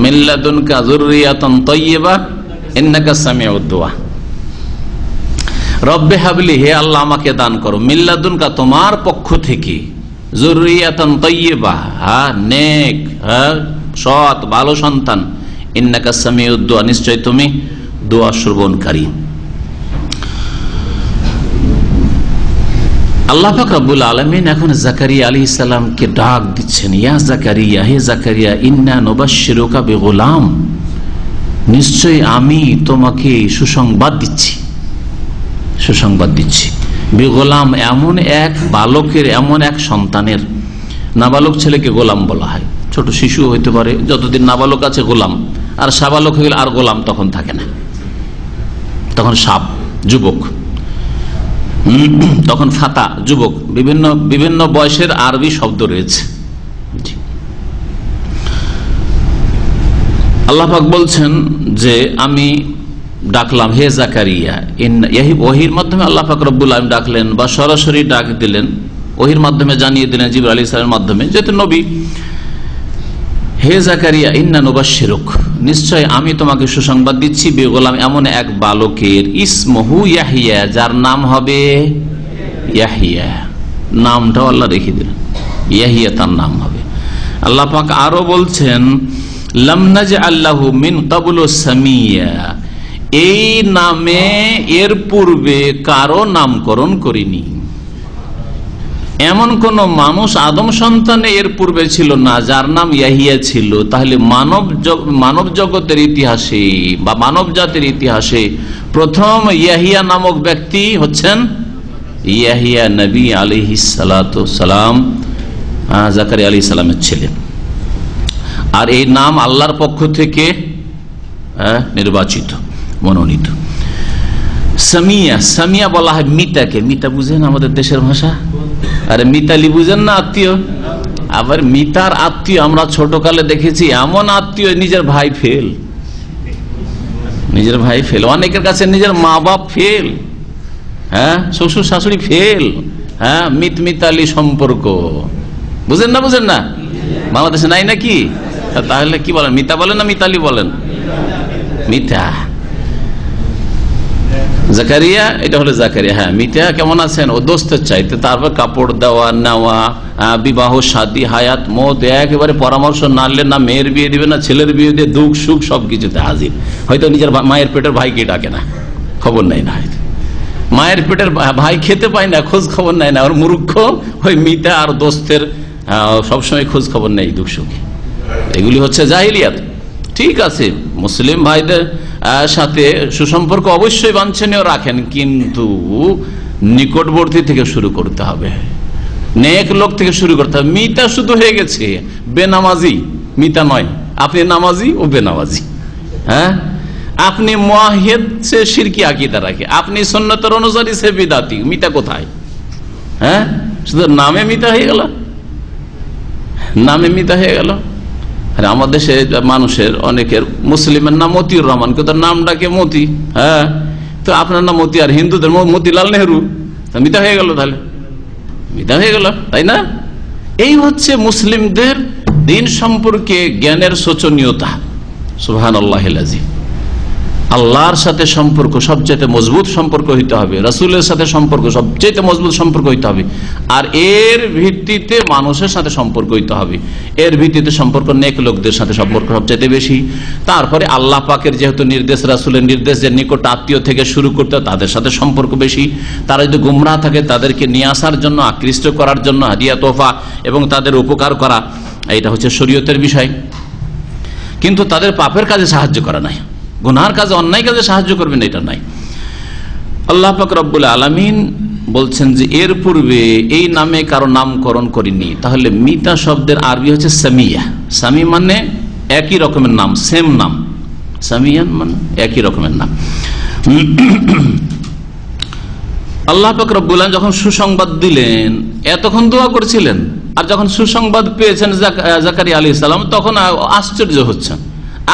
মিন লাদুনকা যুররিয়াতান তাইয়্যিবা ইন্নাকা সামিউদ দুআ। রব্বে হাবলি, হে আল্লাহ আমাকে দান করো, মিন লাদুনকা তোমার পক্ষ থেকে, যুররিয়াতান তাইয়্যিবা, হ্যাঁ, নেক, হ্যাঁ, সৎ, ভালো সন্তান, ইন্নাকা সামিউদ দুআ, নিশ্চয় তুমি দোয়া শ্রবণকারী। আল্লাহ পাক রব্বুল আলামিন এখন জাকারিয়া আলাইহিস সালামকে ডাক দিচ্ছেন, ইয়া জাকারিয়া, হে জাকারিয়া, ইন্না নুবাশশিরুকা বিগুলাম, নিশ্চয় আমি তোমাকে সুসংবাদ দিচ্ছি, সুসংবাদ দিচ্ছি। বিগুলাম, এমন এক বালকের, এমন এক সন্তানের। নাবালক ছেলেকে গোলাম বলা হয়, ছোট শিশু হইতে পারে, যতদিন নাবালক আছে গোলাম, আর সাবালক হয়ে গেলে আর গোলাম তখন থাকে না, তখন সাব, যুবক, তখন ফাতা, যুবক। বিভিন্ন বিভিন্ন বয়সের আরবি শব্দ রয়েছে। আল্লাহ পাক বলছেন যে আমি ডাকলাম, হে জাকারিয়া। ওহির মাধ্যমে আল্লাহ পাক রব্বুল আলামিন ডাকলেন, বা সরাসরি ডাক দিলেন, ওহির মাধ্যমে জানিয়ে দিলেন জিবরাইল আলাইহিস সালামের মাধ্যমে, যেহেতু নবী। হে জাকারিয়া ইন্না নুবাশশিরুক, নিশ্চয় আমি তোমাকে সুসংবাদ দিচ্ছি, বিগোলাম এমন এক বালকের, ইসমহু ইয়াহিয়া, যার নাম হবে ইয়াহিয়া। নামটাও আল্লাহ রেখে দিলেন, ইয়াহিয়া তার নাম হবে। আল্লাহ পাক আরো বলছেন লাম নাজআল লাহু মিন ক্বাবলু সামিয়া, এই নামে এর পূর্বে কারো নামকরণ করিনি। এমন কোন মানুষ আদম সন্তানে এর পূর্বে ছিল না যার নাম ইয়াহিয়া ছিল। তাহলে মানব জগতের ইতিহাসে বা মানব জাতির ইতিহাসে প্রথম ইয়াহিয়া নামক ব্যক্তি হচ্ছেন ইয়াহিয়া নবী আলাইহিস সালাতু সালাম, জাকারিয়া আলাইহিস সালামের ছেলে। আর এই নাম আল্লাহর পক্ষ থেকে নির্বাচিত, মনোনীত। সামিয়া, সামিয়া বলা হয় মিতাকে। মিতা বুঝেন আমাদের দেশের ভাষা? আরে মিতালি বুঝেন না, আত্মীয়। আবার মিতার আত্মীয় আমরা ছোটকালে দেখেছি, এমন আত্মীয় নিজের ভাই ফেল, নিজের ভাই ফেল, অনেকের কাছে নিজের মা বাপ ফেল, হ্যাঁ, শ্বশুর শাশুড়ি ফেল, হ্যাঁ, মিতালি সম্পর্ক বুঝেন না? বুঝেন না? বাংলাদেশে নাই নাকি? তাহলে কি বলেন, মিতা বলেন না মিতালি বলেন? মিতা। জাকারিয়া, এটা হলো জাকারিয়া। হ্যাঁ, মিতা কেমন আছেন? ও দোস্তের চাইতে, তারপর কাপড় দেওয়া নেওয়া, বিবাহ শাদী হায়াত মত একেবারে পরামর্শ না নিলে না মেয়ের বিয়ে দিবে না ছেলের বিয়ে দিয়ে, দুঃখ সুখ সবকিছুতে হাজির। হয়তো নিজের মায়ের পেটের ভাইকে ডাকে না, খবর নেই না, হয়তো মায়ের পেটের ভাই খেতে পায় না, খোঁজ খবর নেয় না। ওর মূর্খ ওই মিতা আর দোস্তের সবসময় খোঁজ খবর নেই দুঃখ সুখে। এগুলি হচ্ছে জাহিলিয়াত। ঠিক আছে, মুসলিম ভাইদের সাথে সুসম্পর্ক অবশ্যই বাঞ্ছনীয় রাখেন, কিন্তু নিকটবর্তী থেকে শুরু করতে হবে, নেক লোক থেকে শুরু করতে হবে। মিতা শুধু হয়ে গেছে বেনামাজি, মিতা নয়। আপনি নামাজি ও বেনামাজি, হ্যাঁ, আপনি মুয়াহিদ সে শিরকি আকীদা রাখে, আপনি সুন্নতের অনুসারী সে বিদাতি। মিতা কোথায়? হ্যাঁ, শুধু নামে মিতা হয়ে গেল, নামে মিতা হয়ে গেল। আমার দেশে মানুষের অনেকের, মুসলিমের নাম মতিউর রহমান, কিন্তু নামটাকে মতি। হ্যাঁ, তো আপনার নাম মতি, আর হিন্দুদের মতিলাল নেহরু, মিতা হয়ে গেল, তাহলে মিতা হয়ে গেল, তাই না? এই হচ্ছে মুসলিমদের দিন সম্পর্কে জ্ঞানের শোচনীয়তা। সুবহানাল্লাহিল আযীম। আল্লাহর সাথে সম্পর্ক সবচেয়ে মজবুত সম্পর্ক হইতে হবে, রাসূলের সাথে সম্পর্ক সবচেয়ে মজবুত সম্পর্ক হইতে হবে, আর এর ভিত্তিতে মানুষের সাথে সম্পর্ক হইতে হবে। এর ভিত্তিতে সম্পর্ক নেক লোকদের সাথে সম্পর্ক সবচেয়ে বেশি। তারপরে আল্লাহ পাকের যেহেতু নির্দেশ, রাসূলের নির্দেশ যে নিকট আত্মীয় থেকে শুরু করতে, তাদের সাথে সম্পর্ক বেশি। তারা যদি গুমরাহ থাকে তাদেরকে নিয়ে আসার জন্য, আকৃষ্ট করার জন্য হাদিয়া তোহফা এবং তাদের উপকার করা, এটা হচ্ছে শরীয়তের বিষয়। কিন্তু তাদের পাপের কাজে সাহায্য করা নাই, গুনার কাজে, অন্যায় কাজে সাহায্য করবেন, এটা নাই। আল্লাহ পাক রব্বুল আলামিন বলছেন যে এর পূর্বে এই নামে কারো নামকরণ করিনি। তাহলে মিতা শব্দের আরবি হচ্ছে সামিয়া। সামি মানে একই রকমের নাম, সেম নাম। সামিয়ান মানে একই রকমের নাম। আল্লাহ পাক রব্বুল আলামিন যখন সুসংবাদ দিলেন, এতক্ষণ দোয়া করছিলেন, আর যখন সুসংবাদ পেয়েছেন জাকারিয়া আলাইহিস সালাম, তখন আশ্চর্য হচ্ছেন।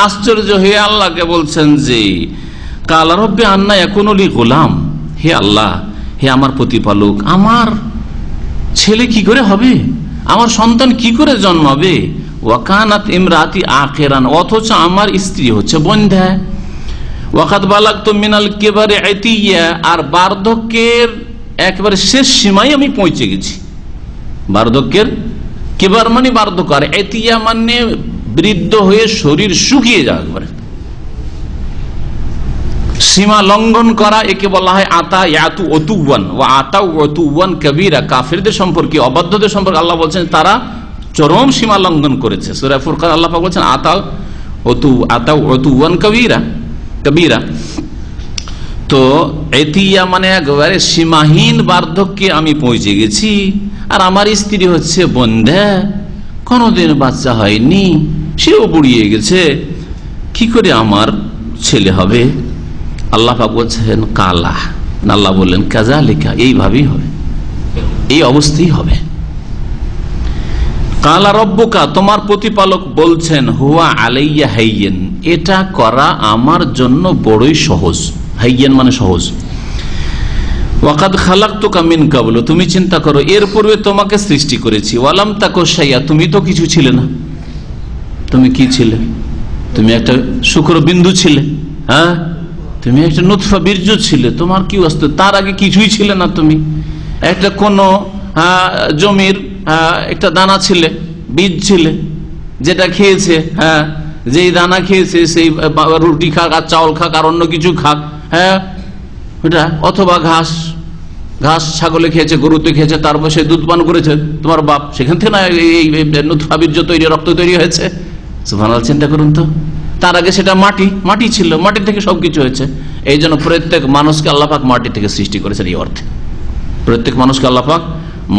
আশ্চর্য হয়ে আল্লাহকে বলছেন যে কালা রব্বি আন্না ইয়াকুনু লি গোলাম, হে আল্লাহ, হে আমার প্রতিপালক, আমার ছেলে কি করে হবে, আমার সন্তান কি করে জন্মাবে? ওয়াকানাত ইমরাতি আখিরান, অথচ আমার স্ত্রী হচ্ছে বন্ধ্যা। ওয়াকাদ বালাগতু মিনাল কিবারি ইতিয়া, আর বার্ধক্যের একেবারে শেষ সীমায় আমি পৌঁছে গেছি। বার্ধক্যের, কিবার মানে বার্ধক্য, আর ইতিয়া মানে বৃদ্ধ হয়ে শরীর শুকিয়ে যাওয়া, একবারে সীমা লঙ্ঘন করা, একে বলা হয় আতা ইয়াতু ওতুওয়ান ওয়া আতাউ ওতুওয়ান কবীরা। কাফিরদের সম্পর্কে, অবাধ্যদের সম্পর্কে আল্লাহ বলছেন তারা চরম সীমা লঙ্ঘন করেছে। সূরা ফুরকান আল্লাহ পাক বলছেন আতাউ ওতুওয়ান কবীরা। তো ইতিয়া মানে একবারে সীমাহীন বার্ধক্যে আমি পৌঁছে গেছি, আর আমার স্ত্রী হচ্ছে বন্ধ্যা, কোনদিন বাচ্চা হয়নি, সেও বুড়িয়ে গেছে, কি করে আমার ছেলে হবে? আল্লাহ পাক বলছেন কালা, আল্লাহ বললেন কাযালিকা, এইভাবেই হবে, এই অবস্থাই হবে। কালা রব্বুকা, তোমার প্রতিপালক বলছেন হুয়া আলাইয়া হাইয়্যিন, এটা করা আমার জন্য বড়ই সহজ। হাইয়্যিন মানে সহজ। ওয়াকাদ খালাকতুকা মিন ক্বাবলু, তুমি চিন্তা করো এর পূর্বে তোমাকে সৃষ্টি করেছি। ওয়ালাম তাকু শাইআ, তুমি তো কিছু ছিলে না, তুমি কি ছিলে? তুমি একটা শুক্রবিন্দু ছিলে, হ্যাঁ, তুমি একটা নুতফা বীর্য ছিলে, তোমার কি অস্তিত্ব? তার আগে কিছুই ছিলে না, তুমি একটা কোন জমির একটা দানা ছিলে, বীজ ছিলে, যেটা খেয়েছে, হ্যাঁ, যেই দানা খেয়েছে সেই রুটি খাক আর চাউল খাক আর অন্য কিছু খাক, হ্যাঁ, ওটা অথবা ঘাস ছাগলে খেয়েছে, গরুতে খেয়েছে, তারপর সে দুধ পান করেছে তোমার বাপ, সেখান থেকে না এই নুতফা বীর্য তৈরি, রক্ত তৈরি হয়েছে। সুবহানাল্লাহ, চিন্তা করুন তো। তার আগে সেটা মাটি ছিল, মাটি থেকে সবকিছু হয়েছে। এই জন্য প্রত্যেক মানুষকে আল্লাহ পাক মাটি থেকে সৃষ্টি করেছেন। এই অর্থে প্রত্যেক মানুষকে আল্লাহ পাক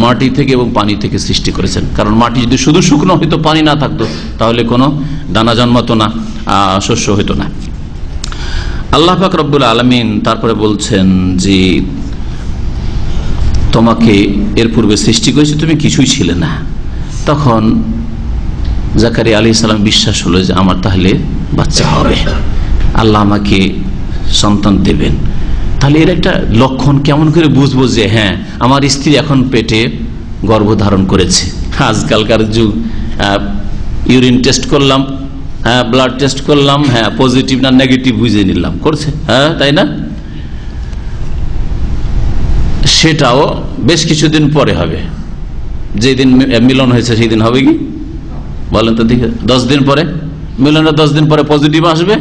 মাটি থেকে এবং পানি থেকে সৃষ্টি করেছেন। কারণ মাটি যদি শুধু শুকনো হইতো, পানি না থাকতো, তাহলে কোনো দানা জন্মাতো না, শস্য হইতো না। আল্লাহ পাক রব্বুল আলামিন তারপরে বলছেন যে তোমাকে এর পূর্বে সৃষ্টি করেছে, তুমি কিছুই ছিলে না। তখন জাকারিয়া আলাইহিস সালাম বিশ্বাস হলো যে আমার তাহলে বাচ্চা হবে, আল্লাহ আমাকে সন্তান দেবেন। তাহলে এর একটা লক্ষণ কেমন করে বুঝবো যে হ্যাঁ আমার স্ত্রী এখন পেটে গর্ভধারণ করেছে? আজকালকার যুগ, ইউরিন টেস্ট করলাম, হ্যাঁ, ব্লাড টেস্ট করলাম, হ্যাঁ, পজিটিভ না নেগেটিভ বুঝে নিলাম, করছে, হ্যাঁ, তাই না? সেটাও বেশ কিছুদিন পরে হবে। যেদিন মিলন হয়েছে সেই দিন হবে কি বলেন তো দেখে? 10 দিন পরে মিলনের 10 দিন পরে পজিটিভ আসবে।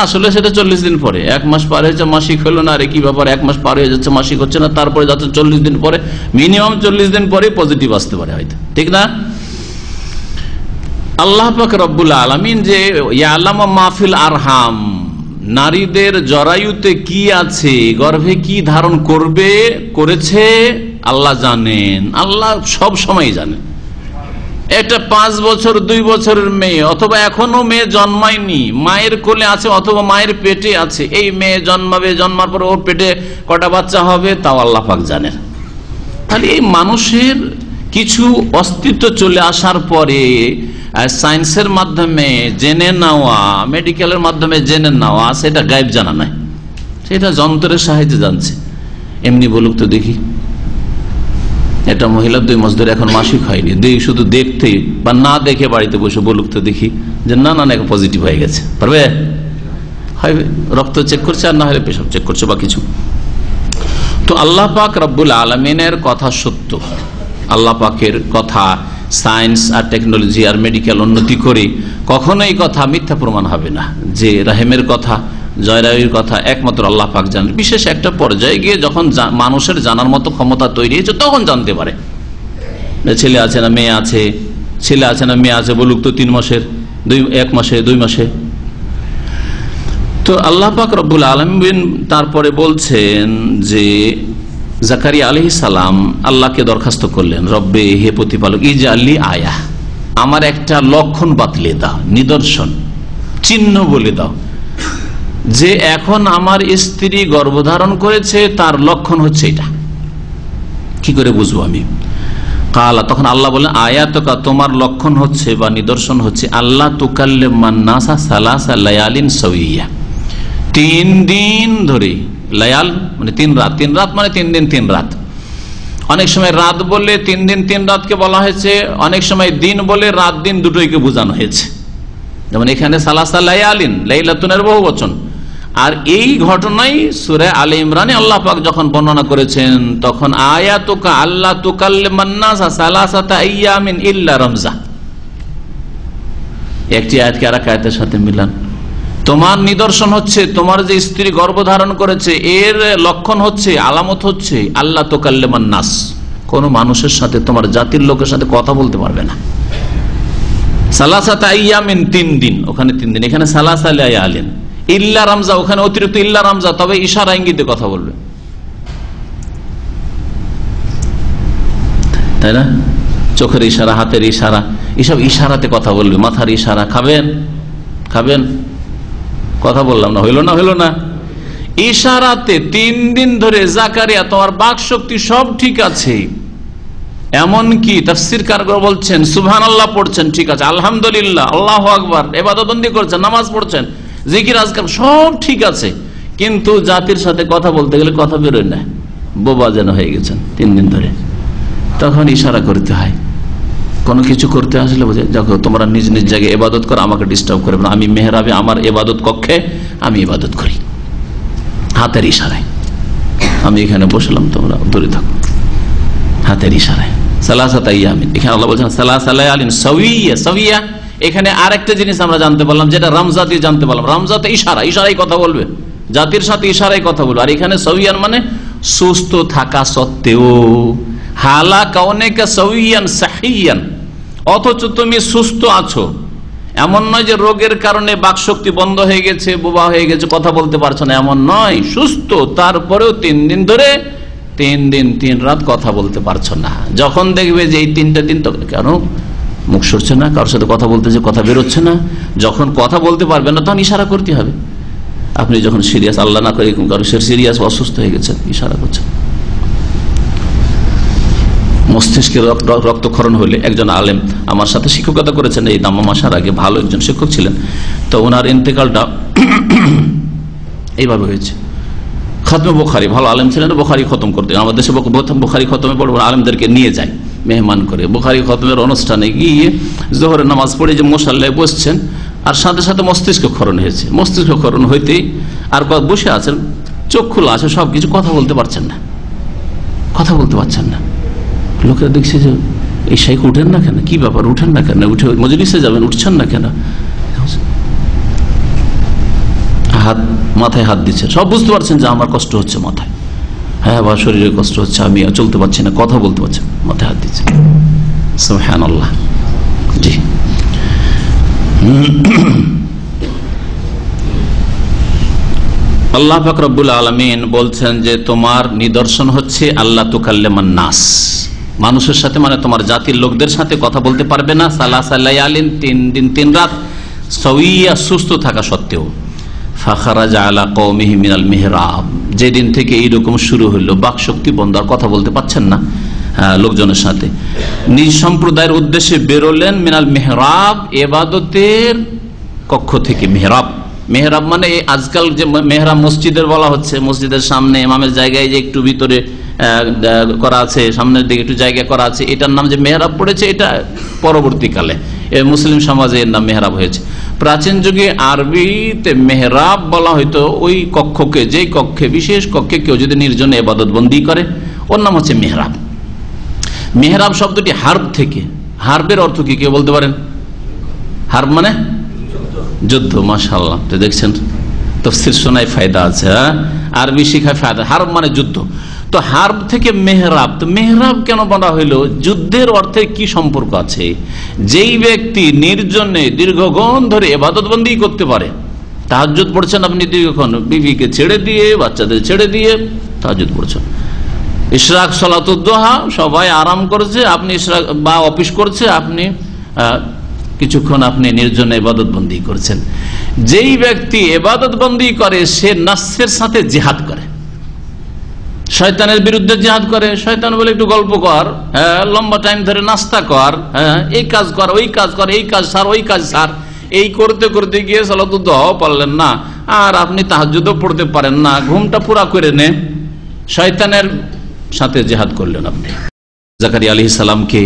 আসলে সেটা 40 দিন পরে। 1 মাস পার হয়েছে, মাসিক হলো না, আরে কি ব্যাপার, 1 মাস পার হয়ে যাচ্ছে, মাসিক হচ্ছে না, তারপরে যাচ্ছে 40 দিন পরে, মিনিমাম 40 দিন পরে পজিটিভ আসতে পারে হয়তো, ঠিক না? আল্লাহ পাক রব্বুল আলামিন যে ইয়ালামু মাহফিল আরহাম, নারীদের জরায়ুতে কি আছে, গর্ভে কি ধারণ করেছে আল্লাহ জানেন। আল্লাহ সব সময় জানেন। একটা 5 বছর 2 বছরের মেয়ে, অথবা এখনো মেয়ে জন্মায়নি, মায়ের কোলে আছে অথবা মায়ের পেটে আছে, এই মেয়ে জন্মাবে, জন্মার পর ওর পেটে কটা বাচ্চা হবে তাও আল্লাহ পাক জানেন। তাহলে এই মানুষের কিছু অস্তিত্ব চলে আসার পরে সায়েন্সের মাধ্যমে জেনে নেওয়া, মেডিকেলের মাধ্যমে জেনে নেওয়া, সেটা গায়েব জানা নাই, সেটা যন্ত্রের সাহায্যে জানছে। এমনি বলুক তো দেখি, এটা মহিলা 2 মাস ধরে এখন মাসিক হয়নি, শুধু দেখতেই বা না দেখে বাড়িতে বসে বলুক তো দেখি যে না না পজিটিভ হয়ে গেছে, পারবে? হবে, রক্ত চেক করছে আর না হলে পেশাব চেক করছে বা কিছু। তো আল্লাহ পাক রব্বুল আলামিনের কথা সত্য, আল্লাহ পাকের কথা সায়েন্স আর টেকনোলজি আর মেডিকেল উন্নতি করে কখনো এই কথা মিথ্যা প্রমাণ হবে না। যে রাহেমের কথা, জয়রাবির কথা একমাত্র আল্লাহ পাক জানেন। বিশেষ একটা পর্যায়ে গিয়ে যখন মানুষের জানার মতো ক্ষমতা তৈরি হয়েছে তখন জানতে পারে। ছেলে আছে না মেয়ে আছে, ছেলে আছে না মেয়ে আছে বলুক তো 3 মাসের, 1 মাসে, 2 মাসে। তো আল্লাহ পাক রব্বুল আলামিন তারপরে বলছেন যে জাকারিয়া আলাইহিস সালাম আল্লাহকে দরখাস্ত করলেন, রব্বে, হে প্রতিপালক, ইজআলি আয়া, আমার একটা লক্ষণ বাতলে দাও, নিদর্শন, চিহ্ন বলে দাও যে এখন আমার স্ত্রী গর্ভধারণ করেছে, তার লক্ষণ হচ্ছে এটা, কি করে বুঝবো আমি? কালা, তখন আল্লাহ বলেন, আয়াতুকা, তোমার লক্ষণ হচ্ছে বা নিদর্শন হচ্ছে, আল্লাহ তুকাল্লিমান নাসা সালাসা লায়ালিন সাওয়িয়া, 3 দিন ধরে, লায়াল মানে 3 রাত, 3 রাত মানে 3 দিন 3 রাত। অনেক সময় রাত বলে 3 দিন 3 রাতকে বলা হয়েছে, অনেক সময় দিন বলে রাত দিন দুটোইকে বোঝানো হয়েছে। যেমন এখানে সালাসা লায়ালিন, লাইলাতুনের বহু বচন। আর এই ঘটনাই সূরা আলে ইমরানে আল্লাহ পাক যখন বর্ণনা করেছেন তখন আয়াতুকা আল্লাহ তুকাল্লিমান নাসা সালাসাতা আইয়ামিন ইল্লা রমজান, একটি আয়াতকে আরেক আয়াতের সাথে মিলান। তোমার নিদর্শন হচ্ছে, তোমার যে স্ত্রী গর্ভধারণ করেছে এর লক্ষণ হচ্ছে, আলামত হচ্ছে, আল্লাহ তুকাল্লিমান নাস, কোন মানুষের সাথে, তোমার জাতির লোকের সাথে কথা বলতে পারবে না। সালাসাতা আইয়ামিন, 3 দিন, ওখানে 3 দিন, এখানে সালাসা লায়ালিন, ইল্লা রমজা, ওখানে অতিরিক্ত ইল্লা রমজা, তবে ইশারা ইঙ্গিতে কথা বলবে, তাই না? চোখের ইশারা, হাতের ইশারা, এসব ইশারাতে কথা বলবে, মাথার ইশারা, খাবেন খাবেন, কথা বললাম না, হইল না, ইশারাতে 3 দিন ধরে জাকারিয়া তোমার বাক শক্তি সব ঠিক আছে, এমনকি তাফসীরকার বলছেন সুবহানাল্লাহ পড়ছেন, ঠিক আছে, আলহামদুলিল্লাহ, আল্লাহু আকবার, ইবাদতবন্দি করছেন, নামাজ পড়ছেন, জিকির আজকার সব ঠিক আছে, কিন্তু জাতির সাথে কথা বলতে গেলে কথা বেরোয় না, বোবা যেন হয়ে গেছেন 3 দিন ধরে। তখন ইশারা করতে হয়, কোনো কিছু করতে আসলে বোঝে দেখো তোমরা নিজ নিজ জায়গায় ইবাদত করো, আমাকে ডিস্টার্ব করবে না, আমি মেহরাবে আমার ইবাদত কক্ষে আমি ইবাদত করি, হাতের ইশারায় আমি এখানে বসলাম, তোমরা দূরে থাকো, হাতের ইশারায়। সালাসাতা ইয়ামিন, এখানে আল্লাহ বলছেন সালাসা লায়ালিন সাওয়িয়া। সাওয়িয়া এখানে আরেকটা জিনিস আমরা জানতে পারলাম, যেটা রমজা দিয়ে জানতে পারলাম। রমজাতে ইশারা, ইশারায় কথা বলবে, জাতির সাথে ইশারায় কথা বলবে। আর এখানে সাওয়িয়ান মানে সুস্থ থাকা সত্ত্বেও, হালা কাউনেকা সাওয়িয়ান সাহিয়ান, অথচ তুমি সুস্থ আছো, এমন নয় যে রোগের কারণে বাকশক্তি বন্ধ হয়ে গেছে, বোবা হয়ে গেছে, কথা বলতে পারছো না, এমন নয়, সুস্থ, তারপরেও 3 দিন ধরে 3 দিন 3 রাত কথা বলতে পারছো না। যখন দেখবে যে এই 3টা দিন তো কেন মুখ সরছে না, কারোর সাথে কথা বলতে যে কথা বেরোচ্ছে না, যখন কথা বলতে পারবে না তখন ইশারা করতে হবে। আপনি যখন সিরিয়াস, আল্লাহ না করে কারো সিরিয়াস অসুস্থ হয়ে গেছেন, ইশারা করছেন। মস্তিষ্কে রক্তক্ষরণ হলে, একজন আলেম আমার সাথে শিক্ষকতা করেছেন এই দাম্মাম আসার আগে, ভালো একজন শিক্ষক ছিলেন, তো ওনার ইন্তেকালটা এইভাবে হয়েছে। খতমে বুখারী, ভালো আলেম ছিলেন, বুখারী খতম করতেন। আমাদের দেশে বুখারী খতমে বড় বড় আলেমদেরকে নিয়ে যায় মেহমান করে। বুখারী খতমের অনুষ্ঠানে গিয়ে জোহরের নামাজ পড়ে যে মুসাল্লায় বসছেন, আর সাথে সাথে মস্তিষ্ক ক্ষরণ হয়েছে। মস্তিষ্ক ক্ষরণ হইতেই আর বসে আছেন, চোখ খোলা আছে, সবকিছু, কথা বলতে পারছেন না, কথা বলতে পারছেন না। লোকেরা দেখছে যে এই শাইখ উঠেন না কেন, কি ব্যাপার, উঠেন না কেন, উঠে মজলিসে যাবেন, উঠছেন না কেন, হাত মাথায় হাত দিচ্ছে, সব বুঝতে পারছেন যে আমার কষ্ট হচ্ছে মাথায়, হ্যাঁ বা শরীরে কষ্ট হচ্ছে, আমি চলতে পারছি না, কথা বলতে পারছি, মাথায় হাত দিচ্ছে। সুবহানাল্লাহ। জি, আল্লাহ পাক রব্বুল আলামিন বলছেন যে তোমার নিদর্শন হচ্ছে আল্লাহ তুকাল্লিমান নাস, মানুষের সাথে মানে তোমার জাতির লোকদের সাথে কথা বলতে পারবে না, সালাসা লায়ালিন 3 দিন 3 রাত, সাওয়িয়া সুস্থ থাকা সত্ত্বেও। ফাখারাজা আলা কওমিহি মিনাল মিহরাব, যেদিন থেকে এইরকম শুরু হলো, বাকশক্তি বন্ধ, আর কথা বলতে পাচ্ছেন না লোকজনের সাথে, নিজ সম্প্রদায়ের উদ্দেশ্যে বেরোলেন। মিনাল মিহরাব, ইবাদতের কক্ষ থেকে। মিহরাব, মেহরাব মানে আজকাল যে মেহরাব মসজিদের বলা হচ্ছে, মসজিদের সামনে ইমামের জায়গায় যে একটু ভিতরে করা আছে, সামনের দিকে একটু জায়গা করা আছে, এটার নাম যে মেহরাব পড়েছে, এটা পরবর্তীকালে মুসলিম সমাজে এর নাম মেহরাব হয়েছে। প্রাচীন যুগে আরবিতে মেহরাব বলা হয়তো ওই কক্ষকে, যেই কক্ষে, বিশেষ কক্ষে কেউ যদি নির্জনে ইবাদত বন্দি করে, ওর নাম হচ্ছে মেহরাব। মেহরাব শব্দটি হার্ব থেকে, হার্বের অর্থ কি কেউ বলতে পারেন? হার্ব মানে যুদ্ধ। মাশাআল্লাহ, তো দেখছেন তাফসীর শোনায় ফায়দা আছে, আরবি শিখায় ফায়দা। হার্ব মানে যুদ্ধ, তো হার্ব থেকে মেহরাব। তো মেহরাব কেন বলা হইল? যুদ্ধের অর্থে কি সম্পর্ক আছে? যেই ব্যক্তি নির্জনে দীর্ঘক্ষণ ধরে ইবাদতবন্দি করতে পারে, তাহাজ্জুদ পড়ছেন আপনি দীর্ঘক্ষণ, বিবিকে ছেড়ে দিয়ে, বাচ্চাদের ছেড়ে দিয়ে তাহাজ্জুদ পড়ছেন। ইশরাক সালাতুদ দুহা, সবাই আরাম করছে, আপনি ইশরাক বা অফিস করছে, আপনি কিছুক্ষণ আপনি নির্জনে ইবাদতবন্দি করছেন। যেই ব্যক্তি ইবাদতবন্দি করে, সে নাফসের সাথে জিহাদ করে, শয়তানের বিরুদ্ধে জিহাদ করে। শয়তান বলে একটু গল্প কর, হ্যাঁ, লম্বা টাইম ধরে নাস্তা কর, হ্যাঁ, এই কাজ কর, ওই কাজ কর, এই কাজ সার, ওই কাজ সার, এই করতে করতে গিয়ে সালাতুদ দুহাও পারলেন না, আর আপনি তাহাজ্জুদও পড়তে পারেন না, ঘুমটা পুরা করে নে, শয়তানের সাথে জিহাদ করলেন আপনি। জাকারিয়া আলাইহিস সালামকে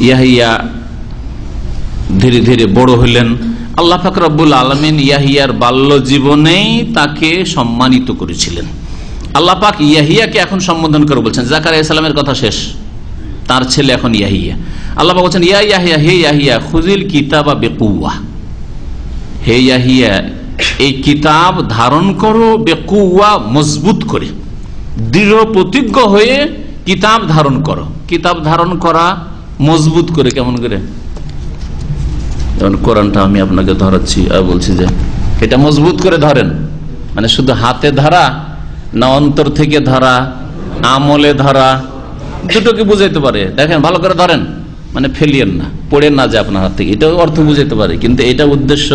ইয়াহিয়া ধীরে ধীরে বড় হলেন। আল্লাহ পাক রব্বুল আলামিন ইয়াহিয়ার বাল্য জীবনেই তাকে সম্মানিত করেছিলেন। আল্লাহ পাক ইয়াহিয়াকে এখন সম্বোধন করে বলছেন, জাকারিয়া আলাইহিস সালামের কথা শেষ, তার ছেলে এখন ইয়াহিয়া। আল্লাহ পাক বলছেন, ইয়া ইয়াহিয়া, হে ইয়াহিয়া, খুযিল কিতাবা বিকুওয়া, হে ইয়াহিয়া, এই কিতাব ধারণ করো, বিকুওয়া, মজবুত করে, দৃঢ় প্রতিজ্ঞ হয়ে কিতাব ধারণ করো। কিতাব ধারণ করা মজবুত করে, কেমন করে? যেমন কোরআনটা আমি আপনাকে ধরাচ্ছি আর বলছি যে এটা মজবুত করে ধরেন, মানে শুধু হাতে ধরা না অন্তর থেকে ধরা, আমলে ধরা, দুটোকে বুঝাইতে পারে। দেখেন ভালো করে ধরেন, মানে ফেলিয়েন না, পড়ে না যায় আপনার হাত থেকে, এটাও অর্থ বুঝাইতে পারে, কিন্তু এটা উদ্দেশ্য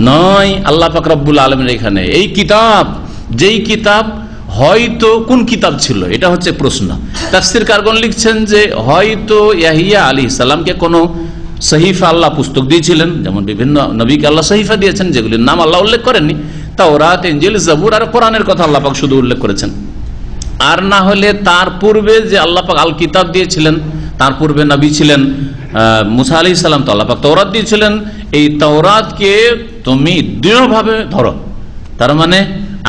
নয় আল্লাহ পাক রব্বুল আলামিনের এখানে। এই কিতাব, যেই কিতাব, হয়তো কোন কিতাব ছিল, এটা হচ্ছে প্রশ্ন। তাফসীরকারগণ লিখছেন যে হয়তো ইয়াহিয়া আলাইহিস সালামকে কোনো সহিফা, আল্লাহ পুস্তক দিয়েছিলেন, যেমন বিভিন্ন নবীকে আল্লাহ সহিফা দিয়েছেন যেগুলির নাম আল্লাহ উল্লেখ করেননি, তাওরাত, ইনজিল, জাবুর আর কোরআনের কথা আল্লাহ পাক শুধু উল্লেখ করেছেন। আর না হলে তার পূর্বে যে আল্লাহ পাক আল কিতাব দিয়েছিলেন, তার পূর্বে নবী ছিলেন, মুসা আলাইহিস সালাম তো আল্লাহ পাক তাওরাত দিয়েছিলেন, এই তাওরাতকে তুমি দৃঢ়ভাবে ধরো। তার মানে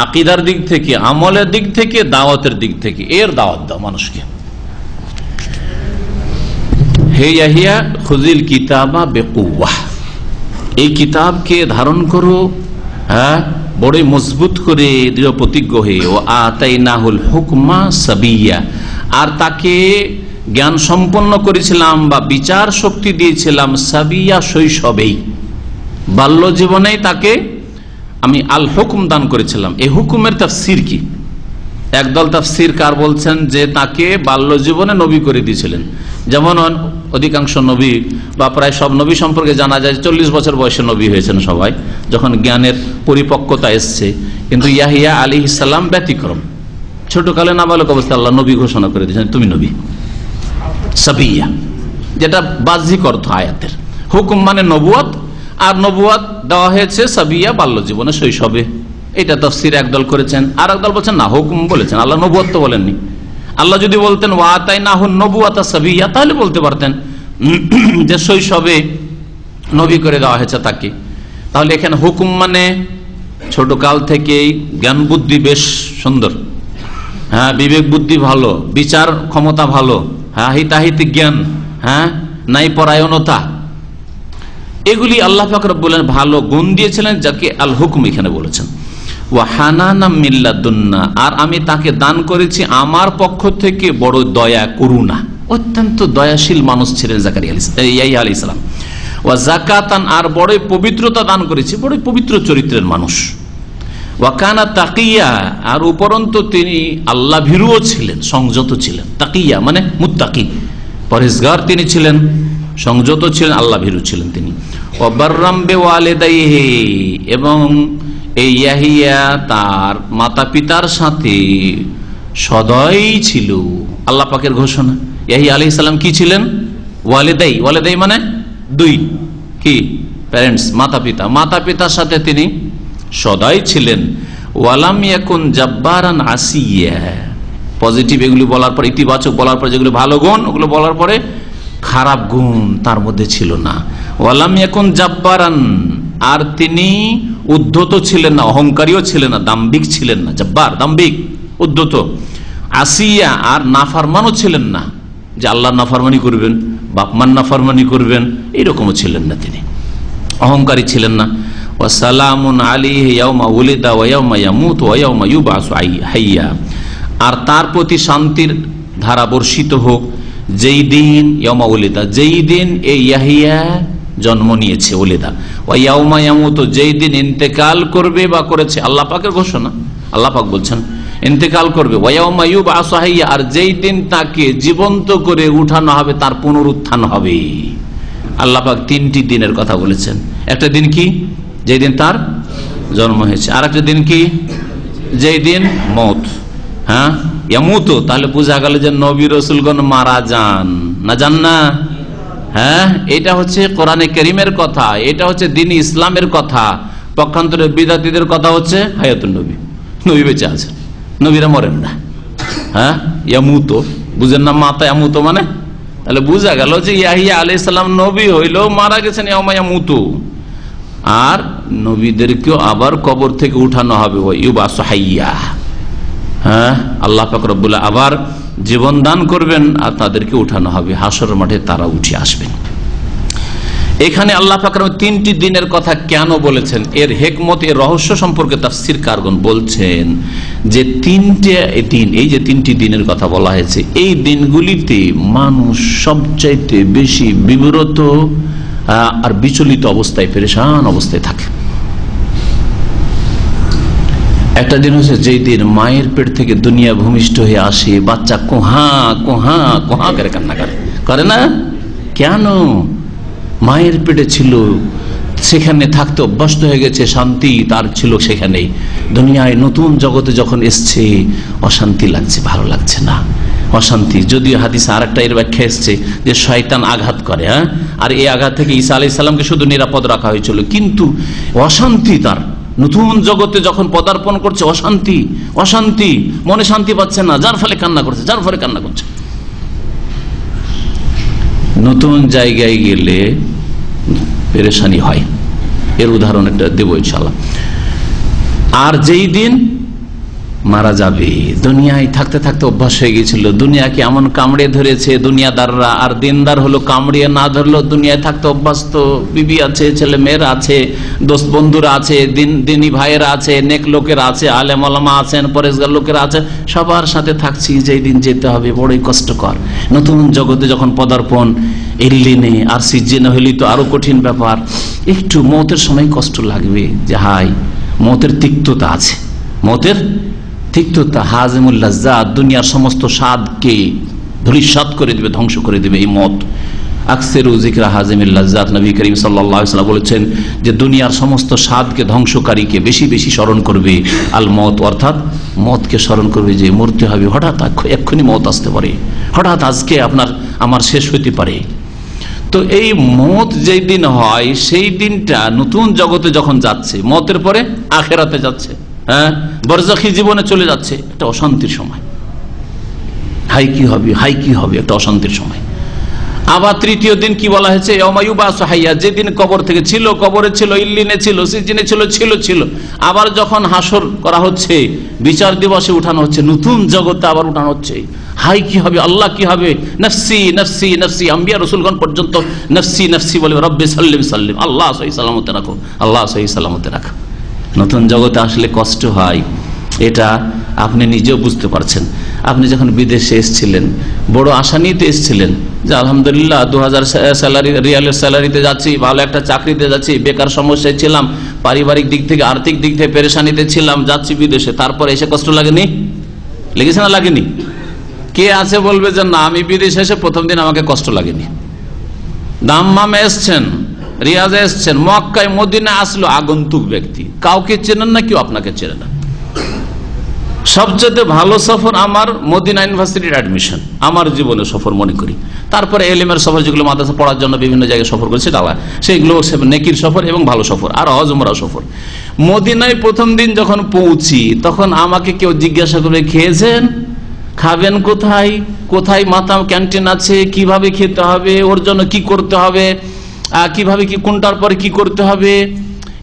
আকীদার দিক থেকে, আমলের দিক থেকে, দাওয়াতের দিক থেকে এর দাওয়াত দাও মানুষকে। হে ইয়াহিয়া খুযিল কিতাবা বিকুওয়াহ, এই কিতাবকে ধারণ করো, হ্যাঁ, বড় মজবুত করে, দৃঢ় প্রতিজ্ঞ হয়ে। ও আতাইনাহুল হুকমা সাবিয়্যা, আর তাকে জ্ঞান সম্পন্ন করেছিলাম বা বিচার শক্তি দিয়েছিলাম সাবিয়া, শৈশবেই, বাল্য জীবনেই তাকে আমি আল হুকুম দান করেছিলাম। এই হুকুমের তাফসীর কি? একদল তাফসীরকার বলছেন যে তাকে বাল্য জীবনে নবী করে দিয়েছিলেন। যেমন অধিকাংশ নবী বা প্রায় সব নবী সম্পর্কে জানা যায় 40 বছর বয়সে নবী হয়েছেন সবাই, যখন জ্ঞানের পরিপক্কতা এসছে। কিন্তু ইয়াহিয়া আলাইহিস সালাম ব্যতিক্রম, ছোটকালে নাবালক অবস্থায় আল্লাহ নবী ঘোষণা করে দিয়েছেন, তুমি নবী সাবিয়া, যেটা বাহ্যিক অর্থ আয়াতের। হুকুম মানে নবুয়ত, আর নবুয়ত দেওয়া হয়েছে সাবিয়া, বাল্য জীবনে, শৈশবে। এটা তাফসীর একদল করেছেন। আর একদল বলছেন না, হুকুম বলেছেন, আল্লাহ নবুয়ত তো বলেননি। আল্লাহ যদি বলতেন ওয়া আতাইনাহুন নবুওয়াতা সাবিয়া, তাহলে বলতে পারতেন যে শৈশবে নবী করে দেওয়া হয়েছে তাকে। তাহলে এখানে হুকুম মানে ছোটকাল থেকেই জ্ঞান বুদ্ধি বেশ সুন্দর, হ্যাঁ, বিবেক বুদ্ধি ভালো, বিচার ক্ষমতা ভালো, হ্যাঁ, হিতাহিতি জ্ঞান, হ্যাঁ, নাই পরায়ণতা, এগুলি আল্লাহ পাক রব্বুল আলামিন ভালো গুণ দিয়েছিলেন, যাকে আল হুকুম এখানে বলেছেন। ওয়া হানানা মিন লাদুন্না, আর আমি তাকে দান করেছি আমার পক্ষ থেকে বড় দয়া, করুণা, অত্যন্ত দয়াশীল মানুষ ছিলেন ইয়াহিয়া আলাইহিস সালাম। ওয়া যাকাতান, আর বড় পবিত্রতা দান করেছি, বড় পবিত্র চরিত্রের মানুষ। ওয়া কানা তাকিয়া, আর উপরন্তু তিনি আল্লাহ ভীরুও ছিলেন, সংযত ছিলেন। তাকিয়া মানে মুত্তাকি, পরহেজগার তিনি ছিলেন, সংযত ছিলেন, আল্লাহ ভীরু ছিলেন তিনি। ওয়া বাররাম বিওয়ালিদাইহি, এবং এই ইয়াহিয়া তার মাতা পিতার সাথে সদয় ছিল। আল্লাহ পাকের ঘোষণা, ইয়াহিয়া আলাইহিস সালাম কি ছিলেন? ওয়ালিদাই, ওয়ালিদাই মানে দুই, কি প্যারেন্টস, মাতা পিতা, মাতা পিতার সাথে তিনি সদয় ছিলেন। ওয়ালাম ইয়াকুন জাব্বারান আসিয়া, পজিটিভ এগুলি বলার পর, ইতিবাচক বলার পর, যেগুলো ভালো গুণ ওগুলো বলার পরে খারাপ গুণ তার মধ্যে ছিল না। ওয়ালাম ইয়াকুন জাব্বারান, আর তিনি উদ্ধত ছিলেন না, অহংকারীও ছিলেন না, দাম্ভিক ছিলেন না। জব্বার দাম্ভিক, উদ্ধত। আসিয়া, আর নাফরমানও ছিলেন না, যে আল্লাহর নাফরমানি করবেন, বাপমার নাফরমানি করবেন, এইরকমও ছিলেন না, তিনি অহংকারী ছিলেন না। ওয়া সালামুন আলাইহি ইয়াউমা উলিদা ওয়া ইয়াউমা ইয়ামুতু ওয়া ইয়াউমা ইউবআসু হাইয়া, আর তার প্রতি শান্তির ধারা বর্ষিত হোক যেই দিন, ইয়াউমা উলিদা, যেই দিন এই ইয়াহিয়া জন্ম নিয়েছে, ওলিদা, ওয়া ইয়াউমা ইয়ামুতু, যেই দিন ইন্তেকাল করবে বা করেছে, আল্লাহ পাকের ঘোষণা, আল্লাহ পাক বলছেন ইন্তেকাল করবে। ওয়া ইয়াউমা ইউবআসু হাইয়া, আর যেই দিন তাকে জীবন্ত করে উঠানো হবে, তার পুনরুত্থান হবে। আল্লাহ পাক 3টি দিনের কথা বলেছেন। একটা দিন কি? যেই দিন তার জন্ম হয়েছে। আর একটা দিন কি? যেই দিন মওত, হ্যাঁ, ইয়ামুতু, তাহলে বোঝা গেল যে নবী রাসূলগণ মারা যান, না যান না? হ্যাঁ, এটা হচ্ছে কোরআনে কারীমের কথা, এটা হচ্ছে দ্বীন ইসলামের কথা। পক্ষান্তরে বিদাতীদের কথা হচ্ছে হায়াতুন নবী, নবী বেঁচে আছেন, নবীরা মরেন না। হ্যাঁ, ইয়ামুতু, বুঝেন না? মাতা ইয়ামুতু মানে, তাহলে বোঝা গেল যে ইয়াহিয়া আলাইহিস সালাম নবী হইলেও মারা গেছেন ইয়াউমা ইয়ামুতু, আর নবীদেরকেও আবার কবর থেকে উঠানো হবে, ওয়া ইউবআসু হাইয়া। হ্যাঁ, আল্লাহ পাক রব্বুল আবার জীবন দান করবেন আর তাদেরকে উঠানো হবে, হাসরের মাঠে তারা উঠে আসবেন। এখানে আল্লাহ পাক 3টি দিনের কথা কেন বলেছেন, এর হিকমত, এর রহস্য সম্পর্কে তাফসীরকারগণ বলছেন যে 3টে দিন, এই যে 3টি দিনের কথা বলা হয়েছে, এই দিনগুলিতে মানুষ সবচাইতে বেশি বিব্রত আর বিচলিত অবস্থায়, পেরেশান অবস্থায় থাকে। একটা দিন হচ্ছে যেই দিন মায়ের পেট থেকে দুনিয়া ভূমিষ্ঠ হয়ে আসে, বাচ্চা কোহা কোহা কোহা করে কান্না করে না? কেন? মায়ের পেটে ছিল, সেখানে থাকতে অভ্যস্ত হয়ে গেছে, শান্তি তার ছিল সেখানেই। দুনিয়ায় নতুন জগতে যখন এসছে অশান্তি লাগছে, ভালো লাগছে না, অশান্তি। যদিও হাদিসে আরেকটা এর ব্যাখ্যা এসছে যে শয়তান আঘাত করে, হ্যাঁ, আর এই আঘাত থেকে ঈসা আলাইহিস সালামকে শুধু নিরাপদ রাখা হয়েছিল, কিন্তু অশান্তি তার, নতুন জগতে যখন পদার্পণ করছে, অশান্তি, অশান্তি, মনে শান্তি পাচ্ছে না, যার ফলে কান্না করছে, যার ফলে কান্না করছে। নতুন জায়গায় গেলে পেরেশানি হয়, এর উদাহরণ একটা দেবো ইনশাআল্লাহ। আর যেই দিন মারা যাবে, দুনিয়ায় থাকতে থাকতে অভ্যাস হয়ে গেছিল, দুনিয়াকে এমন কামড়ে ধরেছে দুনিয়াদাররা, আর দিনদার হলো কামড়িয়ে না ধরলো, দুনিয়ায় থাকতে অভ্যাস, তো বিবি আছে, ছেলে মেয়েরা আছে, দোস্ত বন্ধুরা আছে, দিনী ভাইয়েরা আছে, নেক লোকেরা আছে, আলেম ওলামা আছেন, পরেশগার লোকেরা আছে, সবার সাথে থাকছি, যেই দিন যেতে হবে বড়ই কষ্টকর। নতুন জগতে যখন পদার্পণ, ইল্লিনে আর সিজ্জিনে হইলে তো আরো কঠিন ব্যাপার। একটু মৌতের সময় কষ্ট লাগবে, যে হাই মৌতের তিক্ততা আছে, মৌতের তিক্ততা, হাজিমুল লাজ্জাত, দুনিয়ার সমস্ত স্বাদকে ধূলিসাৎ করে দিবে, ধ্বংস করে দিবে এই মত। আকসিরু যিকরা হাজিমুল লাজ্জাত, নবী করিম সাল্লাল্লাহু আলাইহি ওয়াসাল্লাম বলেছেন যে দুনিয়ার সমস্ত স্বাদকে ধ্বংসকারীকে বেশি বেশি স্মরণ করবে আল মত, অর্থাৎ মতকে স্মরণ করবে, যে মরতে হবে, হঠাৎ এক্ষুনি মত আসতে পারে, হঠাৎ আজকে আমার শেষ হইতে পারে। তো এই মত যেই দিন হয়, সেই দিনটা নতুন জগতে যখন যাচ্ছে, মতের পরে আখিরাতে যাচ্ছে, হ্যাঁ, বরজাখী জীবনে চলে যাচ্ছে, একটা অশান্তির সময়, হাই কি হবে, হাই কি হবে, একটা অশান্তির সময়। আবার তৃতীয় দিন কি বলা হয়েছে, ইয়াউমা ইউবাসু হাইয়া, যেদিন কবর থেকে ছিল, কবরে ছিল, ইল্লিনে ছিল, সিজিনে ছিল, আবার যখন হাসর করা হচ্ছে, বিচার দিবসে উঠানো হচ্ছে, নতুন জগতে আবার উঠানো হচ্ছে, হাই কি হবে, আল্লাহ কি হবে, নফসি নফসি নফসি, আম্বিয়া রসুলগণ পর্যন্ত নফসি নফসি বলে, রব্বি সাল্লিম সাল্লিম, আল্লাহ সহি সালামতে রাখো, আল্লাহ সহি সালামতে রাখো। নতুন জগতে আসলে কষ্ট হয়, এটা আপনি নিজেও বুঝতে পারছেন। আপনি যখন বিদেশে এসেছিলেন, বড় আশা নিয়ে তো এসেছিলেন, যে আলহামদুলিল্লাহ 2000 স্যালারি, রিয়ালের স্যালারিতে যাচ্ছি, ভালো একটা চাকরিতে যাচ্ছি, বেকার সমস্যায় ছিলাম, পারিবারিক দিক থেকে আর্থিক দিক থেকে পেরেশানিতে ছিলাম, যাচ্ছি বিদেশে, তারপরে এসে কষ্ট লাগেনি? লেগেছে না লাগেনি? কে আছে বলবে যে না, আমি বিদেশে এসে প্রথম দিন আমাকে কষ্ট লাগেনি। দাম্মামে এসছেন, রিয়াজে এসছেন, মক্কায় মদিনা আসলো আগন্তুক ব্যক্তি, কাউকে চেনেন না, কেউ আপনাকে চেনে না। সবচেয়ে ভালো সফর আমার মদিনা ইউনিভার্সিটির অ্যাডমিশন, আমার জীবনে সফর মনে করি। তারপরে এলিমের সফর, যেগুলো মাদ্রাসা পড়ার জন্য বিভিন্ন জায়গায় সফর করেছে, সেগুলো নেকির সফর এবং ভালো সফর, আর হজ উমরা সফর। মদিনায় প্রথম দিন যখন পৌঁছি, তখন আমাকে কেউ জিজ্ঞাসা করে, খেয়েছেন, খাবেন কোথায়, কোথায় মাতাম ক্যান্টিন আছে, কিভাবে খেতে হবে, ওর জন্য কি করতে হবে, কিভাবে কি, কোনটার পরে কি করতে হবে,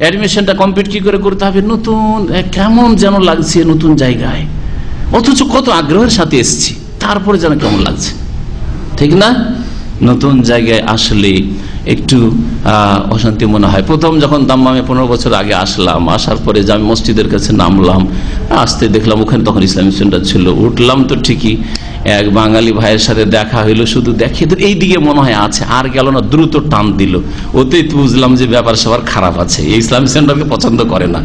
অ্যাডমিশনটা কমপ্লিট কি করে করতে হবে। নতুন কেমন যেন লাগছে নতুন জায়গায়, অথচ কত আগ্রহের সাথে এসেছি, তারপরে যেন কেমন লাগছে, ঠিক না? নতুন জায়গায় আসলে একটু অশান্তি মনে হয়। প্রথম যখন দাম্মামে 15 বছর আগে আসলাম, আসার পরে জামি মসজিদের কাছে নামলাম, আসতে দেখলাম ওখানে তখন ইসলামিক সেন্টার ছিল, উঠলাম তো ঠিকই, এক বাঙালি ভাইয়ের সাথে দেখা হইলো, শুধু দেখে এই দিকে মনে হয় আছে, আর গেল না, দ্রুত টান দিল, ওতেই বুঝলাম যে ব্যাপার সবার খারাপ আছে, এই ইসলামিক সেন্টারকে পছন্দ করে না।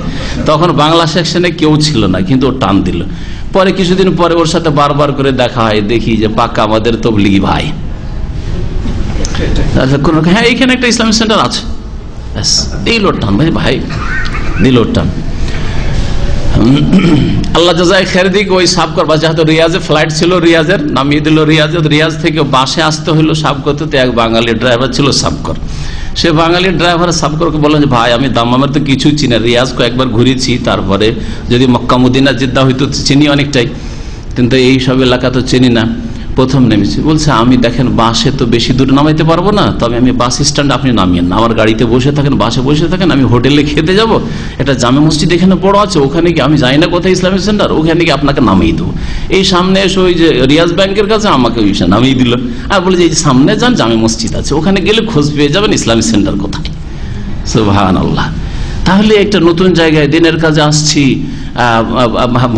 তখন বাংলা সেকশনে কেউ ছিল না, কিন্তু ও টান দিল। পরে কিছুদিন পরে ওর সাথে বারবার করে দেখা হয়, দেখি যে পাক্কা আমাদের তবলিগি ভাই। হ্যাঁ, এইখানে একটা ইসলামিক সেন্টার আছে, এই লোটান ভাই, দিল টান। আল্লাহ জাযায়ে খের দিক, ওই সাবকর বাস, যেহেতু রিয়াজে ফ্লাইট ছিল, রিয়াজের নামিয়ে দিল রিয়াজে, রিয়াজ থেকে বাসে আসতে হইলো সাবকতে, তো এক বাঙালি ড্রাইভার ছিল সাবকর, সে বাঙালি ড্রাইভার সাবকরকে বললেন যে ভাই, আমি দাম্মামের তো কিছুই চিনি, রিয়াজ কয়েকবার ঘুরেছি, তারপরে যদি মক্কা মদিনা জিদ্দা হইতো চিনি অনেকটাই, কিন্তু এই সব এলাকা তো চিনি না, প্রথম নেমেছি। বলছে আমি দেখেন বাসে তো বেশি দূর নামাইতে পারবো না, তবে আমি বাস স্ট্যান্ডে আপনি নামিয়েন না, আমার গাড়িতে বসে থাকেন, বাসে বসে থাকেন, আমি হোটেলে খেতে যাব, এটা জামে মসজিদ এখানে বড় আছে, ওখানে কি আমি যাই না কোথায় ইসলামিক সেন্টার, ওখানে কি আপনাকে নামিয়ে দেবো। এই সামনে এসে ওই যে রিয়াজ ব্যাংকের কাছে আমাকে ওই নামিয়ে দিল, আর বলে যে এই সামনে যান, জামে মসজিদ আছে, ওখানে গেলে খোঁজ পেয়ে যাবেন ইসলামিক সেন্টার কোথায়। সুবহানাল্লাহ। তাহলে একটা নতুন জায়গায় দিনের কাজে আসছি,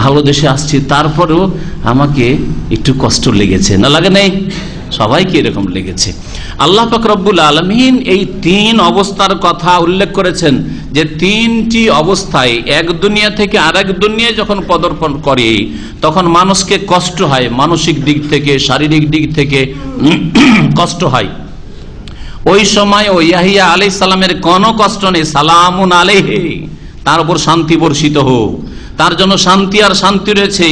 ভালো দেশে আসছি, তারপরেও আমাকে একটু কষ্ট লেগেছে, না লাগে নাই? সবাইকে এরকম লেগেছে। আল্লাহ পাক রব্বুল আলামিন এই 3 অবস্থার কথা উল্লেখ করেছেন, যে 3টি অবস্থায় এক দুনিয়া থেকে আরেক দুনিয়ায় যখন পদার্পণ করে, তখন মানুষকে কষ্ট হয়, মানসিক দিক থেকে, শারীরিক দিক থেকে কষ্ট হয়। ওই সময় ও ইয়াহিয়া আলাইহিস সালামের কোনো কষ্ট নেই, সালামুন আলাইহি, তার উপর শান্তি বর্ষিত হোক, তার জন্য শান্তি আর শান্তি রয়েছে,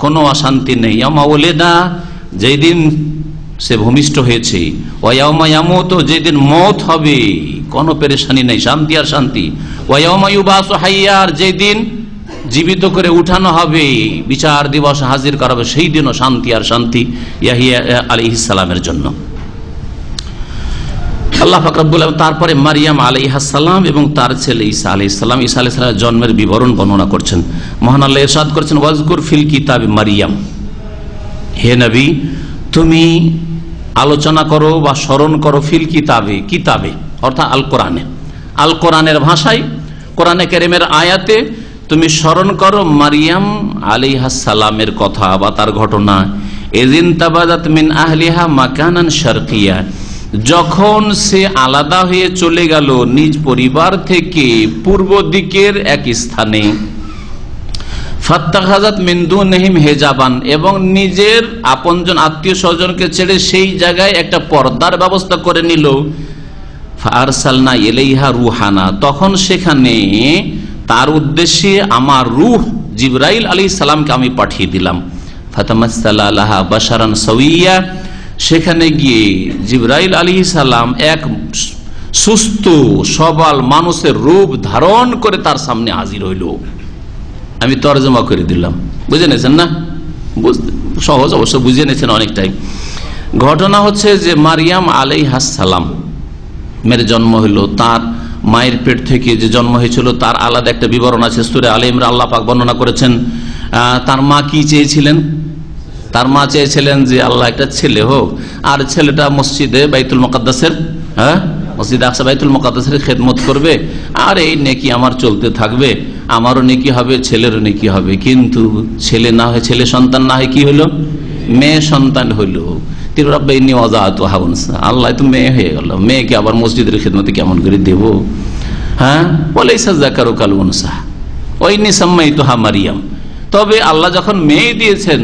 কোনো অশান্তি নেই। ইয়াউমা ওয়ালিদা, যেই দিন সে ভূমিষ্ঠ হয়েছে, ওয়া ইয়াউমা ইয়ামুত, যেদিন মওত হবে, কোনো পেরেশানি নেই, শান্তি আর শান্তি। ওয়া ইয়াউমা ইউবাসু হাইয়া, যেই দিন জীবিত করে উঠানো হবে, বিচার দিবস হাজির করা হবে, সেই দিনও শান্তি আর শান্তি ইয়াহিয়া আলাইহিস সালামের জন্য। আল্লাহ পাক রব্বুল আলামিন তারপরে মারিয়াম আলাইহিস সালাম এবং তার ছেলে ঈসা আলাইহিস সালাম, ঈসা আলাইহিস সালামের জন্মের বিবরণ বর্ণনা করছেন। মহান আল্লাহ ইরশাদ করেছেন, ওয়াজকুর ফিল কিতাবি মারিয়াম, হে নবী তুমি আলোচনা করো বা স্মরণ করো ফিল কিতাবে, কিতাবে অর্থাৎ আল কোরআনে, আল কোরআনের ভাষায়, কোরআনে কারীমের আয়াতে তুমি স্মরণ করো মারিয়াম আলাইহিস সালামের কথা বা তার ঘটনা। এযিন তাবাদাত মিন আহলিহা মাকানান শারকিয়া, যখন সে আলাদা হয়ে চলে গেল নিজ পরিবার থেকে পূর্ব দিকের এক স্থানে। ফাত্তাখাযাত মিন দুনিহিম হিজাবান, এবং নিজের আপনজন আত্মীয় স্বজনকে ছেড়ে সেই জায়গায় একটা পর্দার ব্যবস্থা করে নিল। ফারসালনা ইলাইহা রুহানা, তখন সেখানে তার উদ্দেশ্যে আমার রূহ জিবরাইল আলাইহিস সালামকে আমি পাঠিয়ে দিলাম। ফাতামাসসালা লাহা বাশারান সাওয়িয়া, সেখানে গিয়ে জিবরাইল আলাইহিস সালাম এক সুস্থ সবল মানুষের রূপ ধারণ করে তার সামনে হাজির হইল। আমি তরজমা করে দিলাম, বুঝে নিয়েছেন না? সহজ অবশ্য বুঝে নিয়েছেন অনেকটাই। ঘটনা হচ্ছে যে মারিয়াম আলাইহিস সালাম মেয়ের জন্ম হইল, তার মায়ের পেট থেকে যে জন্ম হয়েছিল তার আলাদা একটা বিবরণ আছে সূরা আলে ইমরান, আল্লাহ পাক বর্ণনা করেছেন। তার মা কি চেয়েছিলেন? তার মা চেয়েছিলেন যে আল্লাহ একটা ছেলে হোক, আর ছেলেটা মসজিদে বাইতুল মুকাদ্দাসের, মসজিদে আকসা বাইতুল মুকাদ্দাসের খেদমত করবে, আর এই নেকি আমার চলতে থাকবে, আমারও নেকি হবে, ছেলেরও নেকি হবে। কিন্তু ছেলে না হয়, ছেলে সন্তান না হয় কি হলো? মেয়ে সন্তান হইল। আল্লাহ তো মেয়ে হয়ে গেল, মেয়েকে আবার মসজিদের খেদমতে কেমন করে দেব? হ্যাঁ, বলে মারিয়াম। তবে আল্লাহ যখন মেয়ে দিয়েছেন,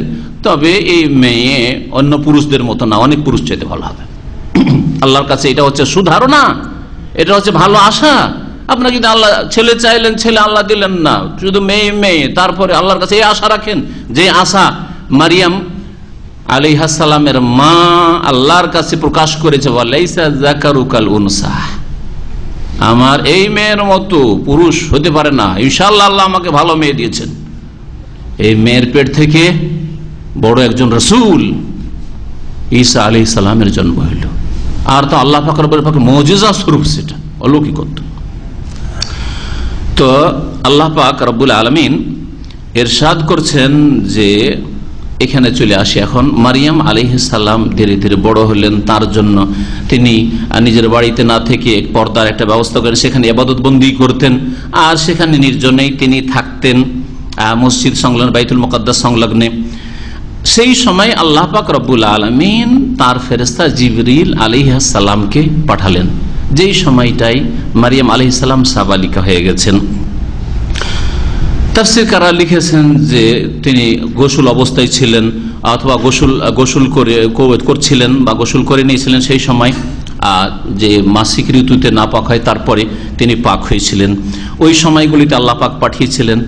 তবে এই মেয়ে অন্য পুরুষদের মতো না, অনেক পুরুষ চাইতে ভালো হবে আল্লাহর কাছে। এটা হচ্ছে সুধারণা, এটা হচ্ছে ভালো আশা। আপনার যদি আল্লাহ ছেলে চাইলেন, ছেলে আল্লাহ দিলেন না, শুধু মেয়ে মেয়ে, তারপরে আল্লাহর কাছে এই আশা রাখেন, যে আশা মারিয়াম আলাইহিস সালামের মা আল্লাহর কাছে প্রকাশ করেছে, ওয়ালাইসা যাকারু কাল উনসা, আমার এই মেয়ের মতো পুরুষ হতে পারে না, ইনশাআল্লাহ আল্লাহ আমাকে ভালো মেয়ে দিয়েছেন। এই মেয়ের পেট থেকে বড় একজন রাসূল ঈসা আলাইহিস সালামের জন্ম হইল। আর তো আল্লাহ পাক রব্বুল পাক মুজিজা স্বরূপ, সেটা অলৌকিকত্ব। তো আল্লাহ পাক রব্বুল আলামিন ইরশাদ করছেন যে এখানে চলে আসি এখন। মারিয়াম আলাইহিস সালাম ধীরে ধীরে বড় হলেন, তার জন্য তিনি নিজের বাড়িতে না থেকে পর্দার একটা ব্যবস্থা করেন, সেখানে ইবাদত বন্দি করতেন, আর সেখানে নির্জনেই তিনি থাকতেন মসজিদ সংলগ্ন, বাইতুল মুকাদ্দাস সংলগ্নে। সেই সময় আল্লাহ পাক রব্বুল আলামিন তার ফেরেশতা জিবরিল আলাইহিস সালামকে পাঠালেন, যেই সময়টাই মারিয়াম আলাইহিস সালাম সাবালিকা হয়ে গেছেন। তাফসীরকাররা লিখেছেন যে তিনি গোসল অবস্থায় ছিলেন, অথবা গোসল করছিলেন বা গোসল করে নিয়েছিলেন সেই সময়, যে মাসিক ঋতুতে না পাক হয় তারপরে তিনি পাক হয়েছিলেন। ওই সময়গুলিতে আল্লাহ পাক পাঠিয়েছিলেন।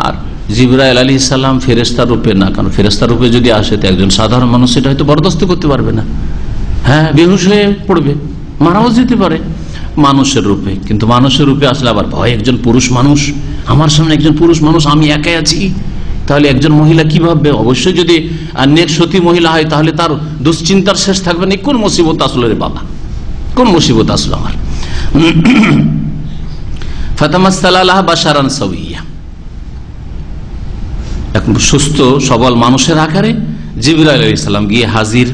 আর জিবরাইল আলাইহিস সালাম ফেরেশতা রূপে না, কারণ ফেরেশতা রূপে যদি আসে তো একজন সাধারণ মানুষ সেটা হয়তো বরদাস্ত করতে পারবে না, হ্যাঁ, বেহুশ হয়ে পড়বে, মারাও যেতে পারে। মানুষের রূপে, কিন্তু মানুষের রূপে আসলে আবার ভয়, একজন পুরুষ মানুষ, আমার সামনে একজন পুরুষ মানুষ, আমি একাই আছি, তাহলে একজন মহিলা কি ভাববে? অবশ্যই যদি নেক সতী মহিলা হয় তাহলে তার দুশ্চিন্তার শেষ থাকবে না। কোন মুসিবত আসলো রে বাবা, কোন মুসিবত আসলো আমার। ফাতামাসসালা লাহা বাশারান সাওয়িয়া, এক সুস্থ সবল মানুষের আকারে জিবরাইল আলাইহিস সালাম গিয়ে হাজির।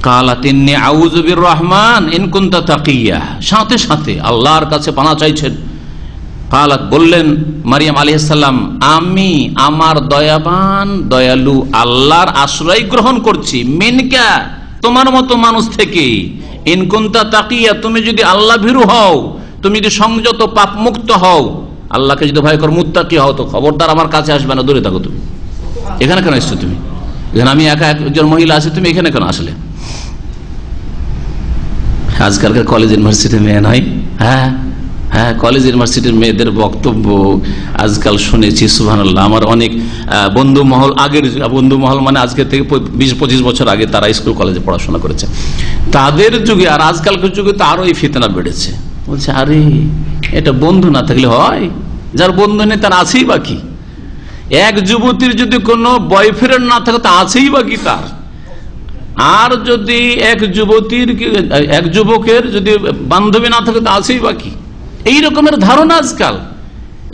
কালাতিন্নি আউযু বিররহমান ইন কুনতা তাকিয়া, সাথে সাথে আল্লাহর কাছে পানা চাইছেন। কালাত, বললেন মারিয়াম আলাইহিস সালাম, আমি আমার দয়াবান দয়ালু আল্লাহর আশ্রয় গ্রহণ করছি, মিনকা, তোমার মতো মানুষ থেকে, ইন কুনতা তাকিয়া, তুমি যদি আল্লাহ ভীরু হও, তুমি যদি সংযত পাপ মুক্ত হও, আল্লাহকে যদি ভয় করো, মুত্তাকি হও, তো খবরদার আমার কাছে আসবে না, দূরে থাকো। তুমি এখানে কেন এসছো? তুমি এখানে, আমি একা একজন মহিলা আছি, তুমি এখানে কেন আসলে? আজকালকার কলেজ ইউনিভার্সিটির মেয়ে নয়, হ্যাঁ হ্যাঁ, কলেজ ইউনিভার্সিটির মেয়েদের বক্তব্য আজকাল শুনেছি, সুবহানাল্লাহ। আমার অনেক বন্ধু মহল, আগের বন্ধু মহল মানে আজকে থেকে 20-25 বছর আগে তারা স্কুল কলেজে পড়াশোনা করেছে, তাদের যুগে আর আজকালকার যুগে তো আরো এই ফিতনা বেড়েছে। বলছে, আরে এটা বন্ধু না থাকলে হয়, যার বন্ধু নেই তার আছেই বাকি। এক যুবতীর যদি কোনো বয়ফ্রেন্ড না থাকে তা আছেই বাকি তার। আর যদি এক যুবকের যদি বান্ধবী না থাকে তো আছেই বাকি, এই রকমের ধারণা আজকাল।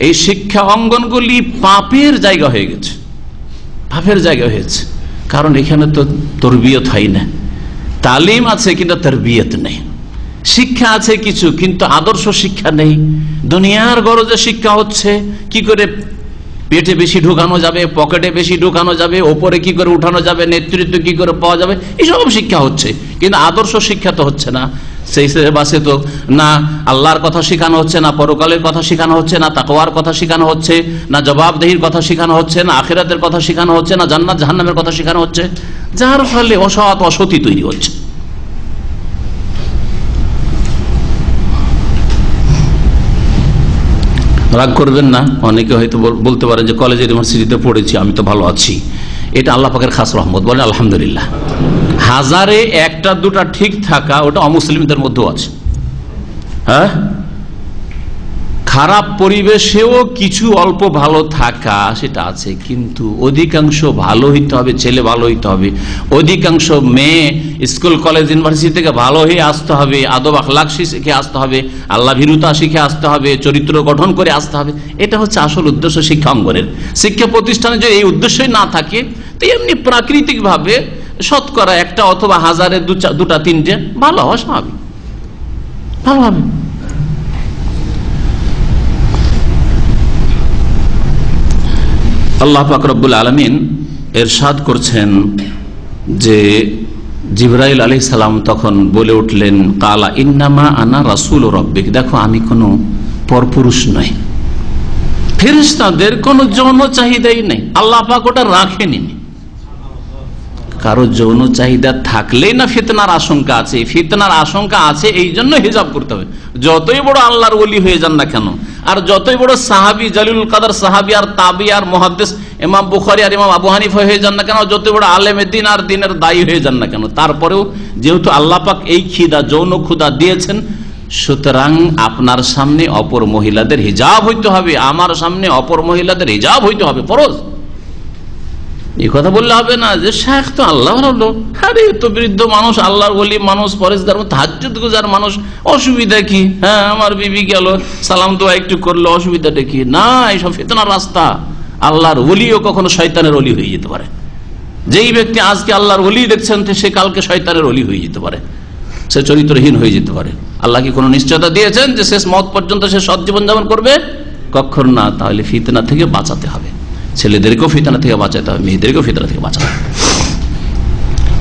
এই শিক্ষা অঙ্গনগুলি পাপের জায়গা হয়ে গেছে, পাপের জায়গা হয়েছে। কারণ এখানে তো তরবিয়ত হয় না, তালিম আছে কিন্তু তরবিয়ত নেই। শিক্ষা আছে কিছু, কিন্তু আদর্শ শিক্ষা নেই। দুনিয়ার গরজে শিক্ষা হচ্ছে, কি করে পেটে বেশি ঢুকানো যাবে, পকেটে বেশি ঢুকানো যাবে, ওপরে কি করে উঠানো যাবে, নেতৃত্ব কি করে পাওয়া যাবে, এইসব শিক্ষা হচ্ছে। কিন্তু আদর্শ শিক্ষা তো হচ্ছে না। সেই বাসে তো না আল্লাহর কথা শেখানো হচ্ছে, না পরকালের কথা শেখানো হচ্ছে, না তাকওয়ার কথা শেখানো হচ্ছে, না জবাবদেহির কথা শেখানো হচ্ছে, না আখিরাতের কথা শেখানো হচ্ছে, না জান্নাত জাহান্নামের কথা শেখানো হচ্ছে, যার ফলে অসৎ অসতি তৈরি হচ্ছে। রাগ করবেন না, অনেকে হয়তো বলতে পারেন যে কলেজ ইউনিভার্সিটিতে পড়েছি, আমি তো ভালো আছি। এটা আল্লাহ পাকের খাস রহমত, বলেন আলহামদুলিল্লাহ। হাজারে একটা দুটা ঠিক থাকা ওটা অমুসলিমদের মধ্যেও আছে। হ্যাঁ, খারাপ পরিবেশেও কিছু অল্প ভালো থাকা সেটা আছে, কিন্তু অধিকাংশ ভালো হইতে হবে, ছেলে ভালো হইতে হবে, অধিকাংশ মেয়ে স্কুল কলেজ ইউনিভার্সিটি থেকে ভালো হয়ে আসতে হবে, আদব আখলাক শিখে আসতে হবে, আল্লাহ ভীরুতা শিখে আসতে হবে, চরিত্র গঠন করে আসতে হবে। এটা হচ্ছে আসল উদ্দেশ্য শিক্ষা অঙ্গনের। শিক্ষা প্রতিষ্ঠানে যদি এই উদ্দেশ্যই না থাকে, তো এমনি প্রাকৃতিক ভাবে শতকরা একটা অথবা হাজারে দুটা তিনটে ভালো হওয়া স্বাভাবিক, ভালো হবে। আল্লাহ পাক রব্বুল আলামিন ইরশাদ করছেন যে জিবরাইল আলাইহিস সালাম তখন বলে উঠলেন, কালা ইন্নামা আনা রাসূল রাব্বিক, দেখো আমি কোনো পরপুরুষ নই। ফেরেশতাদের কোনো যৌন চাহিদাই নেই, আল্লাহ পাক ওটা রাখেনি। কারো যৌন চাহিদা থাকলেই না ফিতনার আশঙ্কা আছে। ফিতনার আশঙ্কা আছে, এই জন্য হিজাব করতে হবে। যতই বড় আল্লাহর ওলি হয়ে যান না কেন, আর যতই বড় সাহাবী জালিলুল কাদর সাহাবী আর তাবি আর মুহাদ্দিস ইমাম বুখারী আর ইমাম আবু হানিফা হয়ে যান না কেন, যতই বড় আলেমে দ্বীন আর দ্বীনের দায়ী হয়ে যান না কেন, তারপরেও যেহেতু আল্লাহ পাক এই খিদা যৌন ক্ষুধা দিয়েছেন, সুতরাং আপনার সামনে অপর মহিলাদের হিজাব হইতে হবে, আমার সামনে অপর মহিলাদের হিজাব হইতে হবে, ফরজ। এই কথা বললে হবে না যে শেখ তো আল্লাহর লোক, আরে তো বৃদ্ধ মানুষ, আল্লাহর ওলি মানুষ, পরেশগার তাহাজ্জুদ গুজার মানুষ, অসুবিধা কি? হ্যাঁ, আমার বিবি গেল সালাম দোয়া একটু করলো, অসুবিধাটা কি? না, এইসব ফিতনার রাস্তা। আল্লাহর ওলিও কখনো শয়তানের ওলি হয়ে যেতে পারে। যেই ব্যক্তি আজকে আল্লাহর ওলি দেখছেন, সে কালকে শয়তানের ওলি হয়ে যেতে পারে, সে চরিত্রহীন হয়ে যেতে পারে। আল্লাহ কি কোনো নিশ্চয়তা দিয়েছেন যে শেষ মত পর্যন্ত সে সৎ জীবন যাপন করবে? কখন না। তাহলে ফিতনা থেকে বাঁচাতে হবে, ছেলেদেরকেও ফিতনা থেকে বাঁচাতে হবে, মেয়েদেরকেও ফিতনা থেকে বাঁচাতে হবে।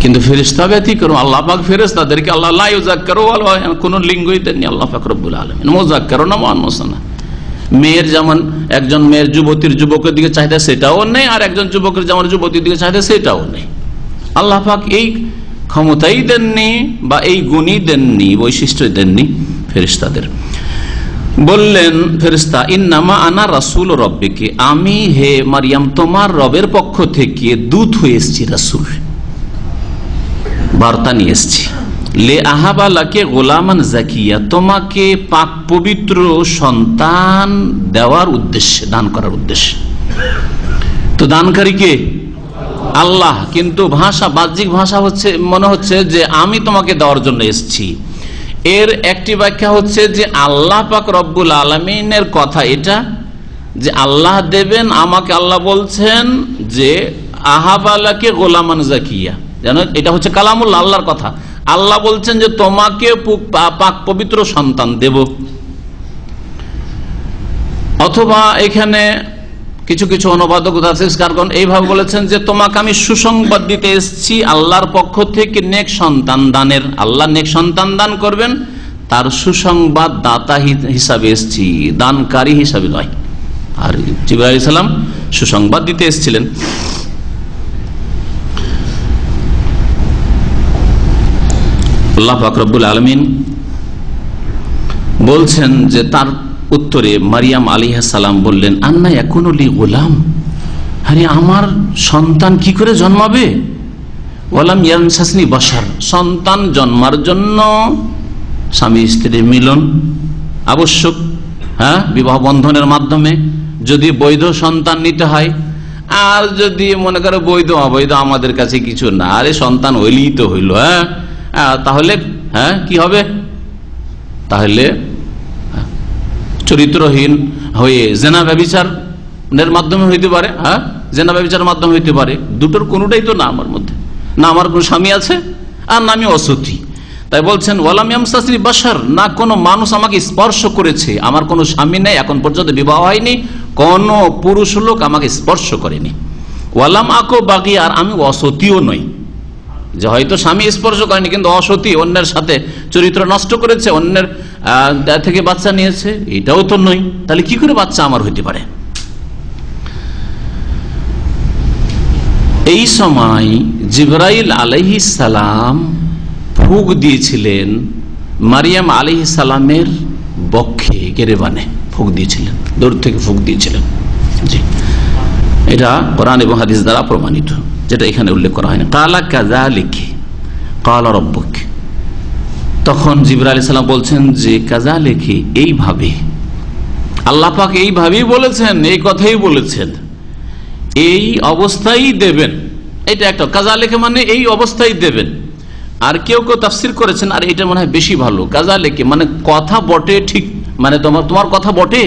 কিন্তু ফেরেশতা ব্যতিক্রম, আল্লাহ পাক ফেরেশতাদেরকে আল্লাহ লা ইউযাক্কিরু কোন লিঙ্গই দেননি আল্লাহ পাক রব্বুল আলামিন, মুযাক্কিরু না মুআন্নাস না। মেয়ের যেমন একজন মেয়ের যুবতীর যুবকের দিকে চাহিদা সেটাও নেই, আর একজন যুবকের যেমন যুবতীর দিকে চাহিদা সেটাও নেই। আল্লাহ পাক এই ক্ষমতাই দেননি বা এই গুণই দেননি, বৈশিষ্ট্য দেননি ফেরেশতাদের। বললেন ফেরেশতা, ইন্নামা আনা রাসূল রাব্বিকি, আমি হে মারিয়াম তোমার রবের পক্ষ থেকে দূত হয়ে এসেছি, রাসূল, বার্তা নিয়ে এসেছি। লে আহাবা লাকে গোলামান জাকিয়া, তোমাকে পাক পবিত্র সন্তান দেওয়ার উদ্দেশ্যে, দান করার উদ্দেশ্যে। তো দানকারী কে? আল্লাহ। কিন্তু ভাষা, বাহ্যিক ভাষা হচ্ছে, মনে হচ্ছে যে আমি তোমাকে দেওয়ার জন্য এসেছি। এর একটি ব্যাখ্যা হচ্ছে যে আল্লাহ পাক রব্বুল আলামিনের কথা এটা, যে আল্লাহ দেবেন আমাকে। আল্লাহ বলছেন যে আহাবালাকে গোলামান জাকিয়া, যেন এটা হচ্ছে কালামুল্লাহ, আল্লাহর কথা। আল্লাহ বলছেন যে তোমাকে পাক পবিত্র সন্তান দেব। অথবা এখানে কিছু কিছু অনুবাদক এইভাবে বলেছেন যে তোমাকে আমি সুসংবাদ দিতে এসেছি আল্লাহর পক্ষ থেকে নেক সন্তান দানের। আল্লাহ নেক সন্তান দান করবেন, তার সুসংবাদ দাতা হিসাবে এসেছি, দানকারী হিসাবে নয়। আর জিবরাইল আলাইহিস সালাম সুসংবাদ দিতে এসেছিলেন। আল্লাহ পাক রব্বুল আলামিন বলছেন যে তার উত্তরে মারিয়াম আলাইহিস সালাম বললেন, আন্না ইয়াকুনু লি গোলাম, আরে আমার সন্তান কি করে জন্মাবে? ওয়ালাম ইয়ামসাসনি বাশার, সন্তান জন্মার জন্য স্বামী স্ত্রীর মিলন আবশ্যক। হ্যাঁ, বিবাহ বন্ধনের মাধ্যমে যদি বৈধ সন্তান নিতে হয়, আর যদি মনে করে বৈধ অবৈধ আমাদের কাছে কিছু না, আরে সন্তান হইলেই তো হইল, তাহলে কি হবে? তাহলে চরিত্রহীন হয়ে জেনা ব্যভিচারের মাধ্যমে হইতে পারে, জেনা ব্যভিচারের মাধ্যমে হইতে পারে। দুটোর কোনোটাই তো না আমার মধ্যে, না আমার কোন স্বামী আছে আর না আমি অসতী। তাই বলছেন ওয়ালাম ইয়ামসাসনি বাশার, না কোনো মানুষ আমাকে স্পর্শ করেছে, আমার কোনো স্বামী নেই, এখন পর্যন্ত বিবাহ হয়নি, কোন পুরুষ লোক আমাকে স্পর্শ করেনি। ওয়ালাম আকো বাগী, আর আমি অসতীও নই, যে হয়তো স্বামী স্পর্শ করেনি কিন্তু অসতী, অন্যের সাথে চরিত্র নষ্ট করেছে, অন্যের থেকে বাচ্চা নিয়েছে, এটাও তো নই। তাহলে কি করে বাচ্চা আমার হইতে পারে? এই সময় জিবরাইল আলাইহিস সালাম ফুঁক দিয়েছিলেন মারিয়াম আলাইহিস সালামের বক্ষে, গেরেবানে ফুঁক দিয়েছিলেন, দূর থেকে ফুঁক দিয়েছিলেন। জি, এটা কোরআন এবং হাদিস দ্বারা প্রমাণিত, যেটা এখানে উল্লেখ করা হয়নি। কালা কাযালিকা ক্বালা রাব্বুক, তখন জিবরাইল আলাইহিস সালাম বলছেন যে কাযালিকা, এইভাবে আল্লাহ পাক এইভাবেই বলেছেন, এই কথাই বলেছেন, এই অবস্থায় দেবেন। এটা একটা কাযালিকা মানে এই অবস্থায় দেবেন। আর কেউ কেউ তাফসীর করেছেন, আর এটা মনে হয় বেশি ভালো, কাযালিকা মানে কথা বটে ঠিক, মানে তোমার কথা বটে,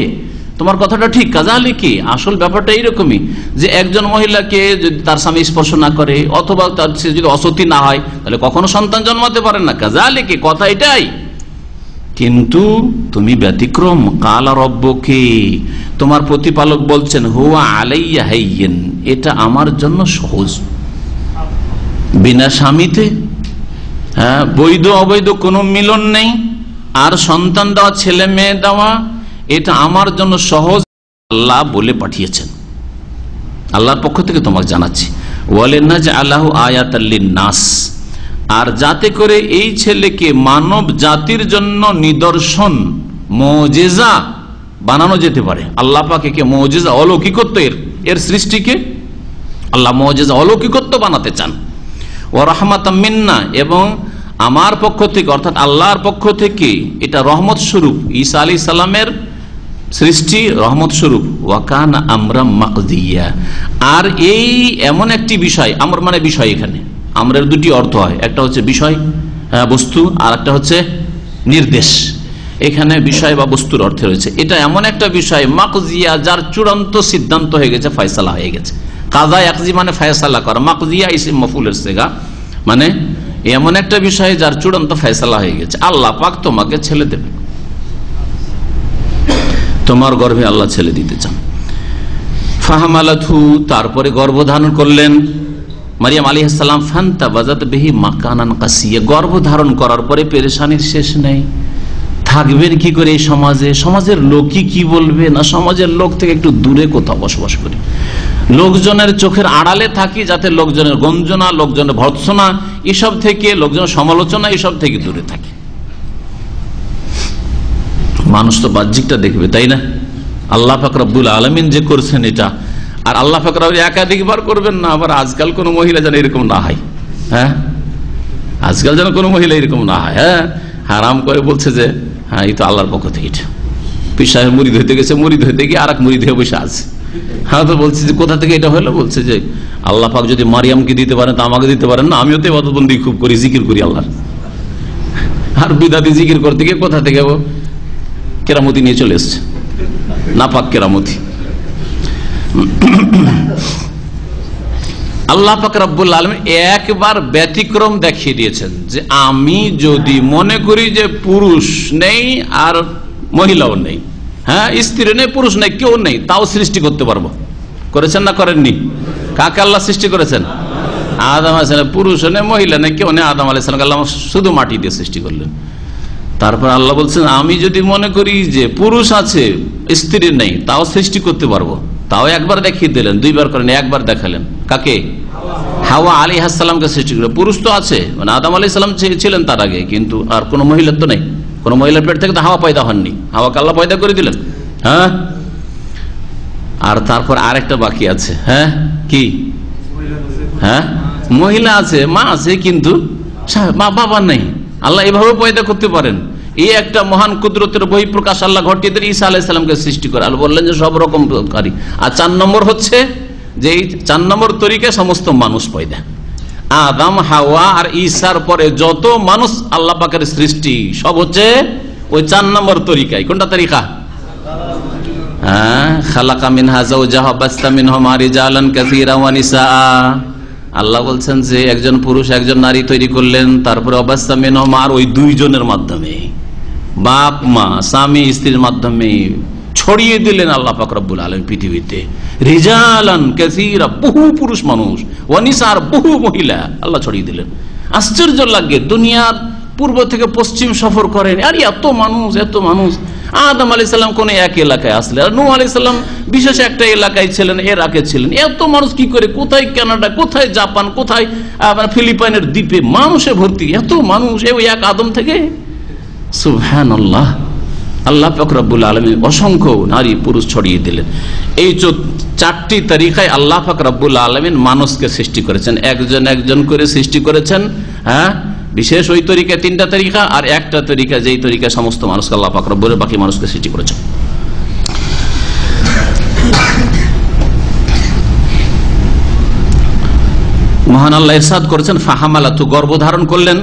তোমার কথাটা ঠিক। কাযালিকা আসল ব্যাপারটা এইরকমই যে একজন মহিলাকে যদি তার স্বামী স্পর্শ না করে অথবা তার সে যদি অসতী না হয় তাহলে কখনো সন্তান জন্মাতে পারে না। কাযালিকা কথা এটাই, কিন্তু তুমি ব্যতিক্রম। কালা রব্বুকে, তোমার প্রতিপালক বলছেন হুয়া আলাইয়া হাইয়িন, এটা আমার জন্য সহজ। বিনা স্বামীতে বৈধ অবৈধ কোনো মিলন নেই, আর সন্তান দেওয়া, ছেলে মেয়ে দেওয়া, এটা আমার জন্য সহজ। আল্লাহ বলে পাঠিয়েছেন, আল্লাহর পক্ষ থেকে তোমাকে জানাচ্ছি। ওয়ালিনাজআলাহু আয়াতাল লিন্নাস, আর যাতে করে এই ছেলেকে মানব জাতির জন্য নিদর্শন, মুজিজা বানানো যেতে পারে। আল্লাহ পাক একে মুজিজা, অলৌকিকত্ব, এর সৃষ্টিকে আল্লাহ মুজিজা, অলৌকিকত্ব বানাতে চান। ওয়া রাহমাতাম মিন্না, এবং আমার পক্ষ থেকে অর্থাৎ আল্লাহর পক্ষ থেকে এটা রহমত স্বরূপ। ঈসা আলাইহিস সালামের সৃষ্টি রহমত স্বরূপ। ওয়া কানা আমরাম মাকদিয়া, আর এই এমন একটি বিষয়, আমর মানে বিষয়, এখানে আমরের দুটি অর্থ হয়, একটা হচ্ছে বিষয় বস্তু, আর একটা হচ্ছে নির্দেশ। এখানে বিষয় বা বস্তুর অর্থে রয়েছে। এটা এমন একটা বিষয় মাকজিয়া, যার চূড়ান্ত সিদ্ধান্ত হয়ে গেছে, ফয়সালা হয়ে গেছে। কাজা ইয়াকজি মানে ফয়সালা করা, মাকজিয়া ইসম মফউলের সিগা, মানে এমন একটা বিষয় যার চূড়ান্ত ফয়সালা হয়ে গেছে। আল্লাহ পাক তোমাকে ছেলে দেবে, তোমার গর্ভে আল্লাহ ছেলে দিতে চান। ফাহামালাতহু, তারপরে গর্ভধারণ করলেন মারিয়াম আলাইহিস সালাম। ফান্তাবাযাত বিহি মাকানান কাসিয়া, গর্ভধারণ করার পরে পেরেশানির শেষ নেই। থাকবেন কি করে এই সমাজে, সমাজের লোকই কি বলবে, না সমাজের লোক থেকে একটু দূরে কোথাও বসবাস করি, লোকজনের চোখের আড়ালে থাকি, যাতে লোকজনের গঞ্জনা, লোকজনের ভর্ৎসনা, এসব থেকে, লোকজনের সমালোচনা, এসব থেকে দূরে থাকি। মানুষ তো বাহ্যিকটা দেখবে, তাই না? আল্লাহ পাক রব্বুল আলামিন যে করছেন এটা, আর আল্লাহ পাক একাধিকবার করবেন না। আবার আজকাল কোন মহিলা যেন এরকম না হয়, আজকাল যেন কোনো মহিলা এরকম না হয়, হারাম করে বলছে যে এই তো আল্লাহর পক্ষ থেকে এটা। পীর সাহেব মুরিদ হইতে গেছে, মুরিদ হইতে গিয়ে আর এক মুরিদ হয়ে বসে আছে। তো বলছে যে কোথা থেকে এটা হলো? বলছে যে আল্লাহ পাক যদি মারিয়ামকে দিতে পারেন তা আমাকে দিতে পারেন না, আমিও তো ইবাদতবন্দি খুব করি, জিকির করি আল্লাহর। আর বিদাতি জিকির করতে গিয়ে কোথা থেকে কেরামতি নিয়ে চলে এসছে, নাপাক কেরামতি। আল্লাহ পাক রব্বুল আলামিন একবার ব্যতিক্রম দেখিয়ে দিয়েছেন যে আমি যদি মনে করি যে পুরুষ নেই আর মহিলাও নেই, স্ত্রী নেই, পুরুষ নেই, কেউ নেই, তাও সৃষ্টি করতে পারবো। করেছেন না করেননি? কাকে আল্লাহ সৃষ্টি করেছেন? আদম আলাইহিস সালাম। পুরুষ নেই, মহিলা নেই, কেউ নেই, আদম আলাইহিস সালামকে আল্লাহ শুধু মাটি দিয়ে সৃষ্টি করলেন। তারপর আল্লাহ বলছেন আমি যদি মনে করি যে পুরুষ আছে স্ত্রী নেই, তাও সৃষ্টি করতে পারবো। তাও একবার দেখিয়ে দিলেন, দুইবার করেন, একবার দেখালেন। কাকে? হাওয়া আলাইহিস সালামকে সৃষ্টি করে। পুরুষ তো আছে, মানে আদম আলাইহিস সালাম ছিলেন তার আগে, কিন্তু আর কোনো মহিলার তো নেই। কোন মহিলার পেট থেকে তো হাওয়া পয়দা হননি, হাওয়াকে আল্লাহ পয়দা করে দিলেন। আর তারপর আরেকটা বাকি আছে, কি? মহিলা আছে, মা আছে, কিন্তু মা বাবা নেই। আল্লাহ এভাবে পয়দা করতে পারেন। এই একটা মহান কুদরতের বহিঃপ্রকাশ আল্লাহ ঘটিয়ে দিয়ে ঈসা আলাইহিস সালামকে সৃষ্টি করে। আল্লাহ বললেন যে সব রকম কারি। আর 4 নম্বর হচ্ছে যে এই 4 নম্বর তরিকায় সমস্ত মানুষ পয়দা। আদম, হাওয়া আর ঈসার পরে যত মানুষ আল্লাহ পাকের সৃষ্টি সব হচ্ছে ওই 4 নম্বর তরিকায়। কোনটা তরিকা? খালাকা মিনহা যাওজাহা বাসতা মিনহুমা রিজালান কাসীরা ওয়া নিসা। আল্লাহ বলছেন যে একজন পুরুষ একজন নারী তৈরি করলেন, তারপরে অবাসতা মিনহুমা আর ওই দুইজনের মাধ্যমে, বাপ মা স্বামী স্ত্রীর মাধ্যমে ছড়িয়ে দিলেন আল্লাহ পাক রব্বুল আলামিন পৃথিবীতে রিজালান কাসীরা, বহু পুরুষ মানুষ, ওয়া নিসা আর বহু মহিলা আল্লাহ ছড়িয়ে দিলেন। আশ্চর্য লাগে, দুনিয়ার পূর্ব থেকে পশ্চিম সফর করেন, আর এত মানুষ এত মানুষ। আদম আলাইহিস সালাম কোন এক এলাকায় আসলেন, আর নূহ আলাইহিস সালাম বিশেষ একটা এলাকায় ছিলেন, এর আগে ছিলেন। এত মানুষ কি করে, কোথায় কানাডা, কোথায় জাপান, কোথায় ফিলিপাইনের দ্বীপে মানুষে ভর্তি, এত মানুষ ওই এক আদম থেকে। সুবহানাল্লাহ, আল্লাহ পাক রব্বুল আলামিন অসংখ্য নারী পুরুষ ছড়িয়ে দিলেন। এই 4টি তরিকায় আল্লাহ পাক রব্বুল আলামিন মানুষকে সৃষ্টি করেছেন, একজন একজন করে সৃষ্টি করেছেন। বিশেষ ওই তরিকা 3টা তরিকা, আর একটা তরিকা যেই তরিকায় সমস্ত মানুষকে আল্লাহ পাক রব্বুল বাকি মানুষকে সৃষ্টি করেছেন। মহান আল্লাহ ইরশাদ করেছেন ফাহামালাতু, গর্ভধারণ করলেন,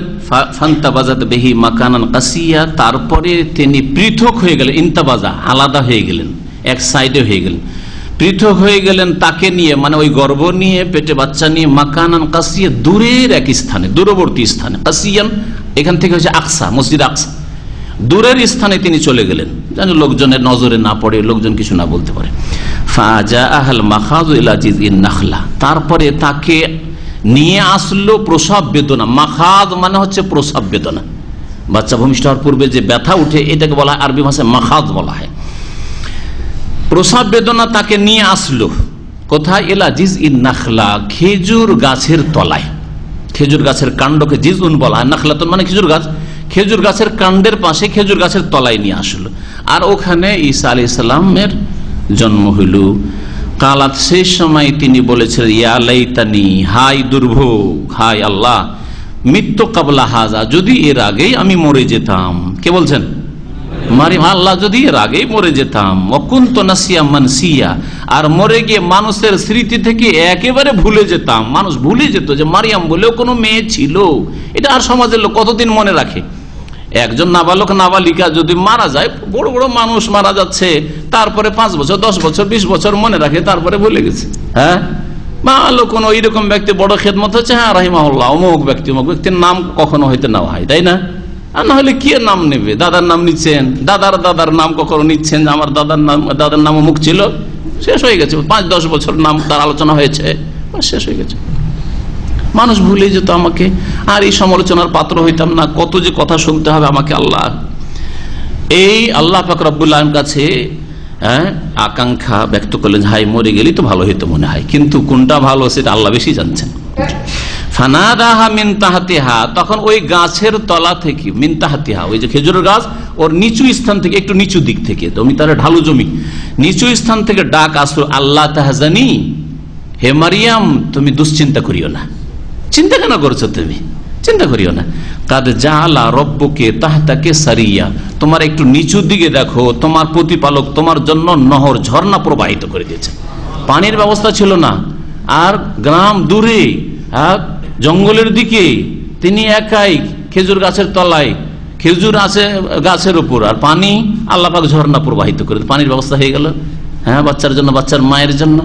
ফান্তাবাজাত বিহি মাকানান কাসিয়া, তারপরে তিনি পৃথক হয়ে গেলেন, ইন্তাবাজা আলাদা হয়ে গেলেন, এক সাইডে হয়ে গেলেন, পৃথক হয়ে গেলেন তাকে নিয়ে, মানে ওই গর্ভ নিয়ে, পেটে বাচ্চা নিয়ে, মাকানান কাসিয়া, দূরের এক স্থানে, দূরবর্তী স্থানে। কাসিয়ান এখান থেকে হচ্ছে আকসা, মসজিদ আকসা, দূরের স্থানে তিনি চলে গেলেন, যেন লোকজনের নজরে না পড়ে, লোকজন কিছু না বলতে পারে। ফাজা আহল মাখাযু ইলা জিযইন নাখলা, তারপরে তাকে নিয়ে আসলো প্রসব বেদনা। মাখাদ মানে হচ্ছে প্রসব বেদনা, বাচ্চা ভূমিষ্ঠ হওয়ার পূর্বে যে ব্যথা উঠে, এটাকে বলা হয় আরবি ভাষায় মাখাদ বলা হয়। প্রসব বেদনা তাকে নিয়ে আসলো কোথায়? ইলা জিযইন নাখলা, খেজুর গাছের তলায়। খেজুর গাছের কাণ্ডকে জিজউন বলা হয়, নাখলাতুন মানে খেজুর গাছ, খেজুর গাছের কাণ্ডের পাশে খেজুর গাছের তলায় নিয়ে আসলো। আর ওখানে ঈসা আলাইহিস সালামের জন্ম হইল। কালাত, সেই সময় তিনি বলেছিলেন ইয়া লাইতানি, হাই দুর্ভোগ, হাই আল্লাহ, মৃত্যু কাবলা হাজা, যদি এর আগেই আমি মরে যেতাম। কে বলছেন? মারিয়াম। আল্লাহ, যদি এর আগেই মরে যেতাম। ওয়াকুনতু নাসিয়া মানসিয়া, আর মরে গিয়ে মানুষের স্মৃতি থেকে একেবারে ভুলে যেতাম। মানুষ ভুলে যেত যে মারিয়াম বলেও কোনো মেয়ে ছিল। এটা আর সমাজের লোক কতদিন মনে রাখে? একজন নাবালক নাবালিকা যদি মারা যায়, বড় বড় মানুষ মারা যাচ্ছে, তারপরে 5 বছর 10 বছর 20 বছর মনে রাখে, তারপরে ভুলে গেছে। ভালো কোন এইরকম ব্যক্তি বড় খেদমত হচ্ছে, হ্যাঁ রাহিমাহুল্লাহ, অমুক ব্যক্তি, অমুক ব্যক্তির নাম কখনো হয়তো নেওয়া হয়, তাই না? আর না হলে কি নাম নেবে? দাদার নাম নিচ্ছেন, দাদার নাম কখনো নিচ্ছেন, আমার দাদার নাম অমুক ছিল, শেষ হয়ে গেছে। 5-10 বছর নাম তার আলোচনা হয়েছে, শেষ হয়ে গেছে। মানুষ ভুলে যেত আমাকে, আর এই সমালোচনার পাত্র হইতাম না। কত যে কথা শুনতে হবে আমাকে। আল্লাহ, এই আল্লাহ পাক রব্বুল আলামিনের কাছে আকাঙ্ক্ষা ব্যক্ত করলেন, হাই মরে গেলি তো ভালো হইতো মনে হয়, কিন্তু কোনটা ভালো সেটা আল্লাহ বেশি জানছেন। ফানাদাহা মিন তাহতিহা, তখন ওই গাছের তলা থেকে, মিন তাহতিহা ওই যে খেজুরের গাছ, ওর নিচু স্থান থেকে, একটু নিচু দিক থেকে, জমি তার ঢালু জমি, নিচু স্থান থেকে ডাক আসলো, আল্লাহ তাহজানি, হে মারিয়াম তুমি দুশ্চিন্তা করিও না। চিন্তা কেন করছো তুমি? চিন্তা করিও না। কাদ জাআলা রব্বুকে তাহতাকে সারিয়া, তোমার একটু নিচুর দিকে দেখো, তোমার প্রতিপালক তোমার জন্য নহর, ঝর্ণা প্রবাহিত করে দিয়েছে। পানির ব্যবস্থা ছিল না, আর গ্রাম দূরে, জঙ্গলের দিকে, তিনি একাই খেজুর গাছের তলায়, খেজুর আছে গাছের উপর, আর পানি আল্লাহ পাক ঝর্ণা প্রবাহিত করে, পানির ব্যবস্থা হয়ে গেল। বাচ্চার জন্য, বাচ্চার মায়ের জন্য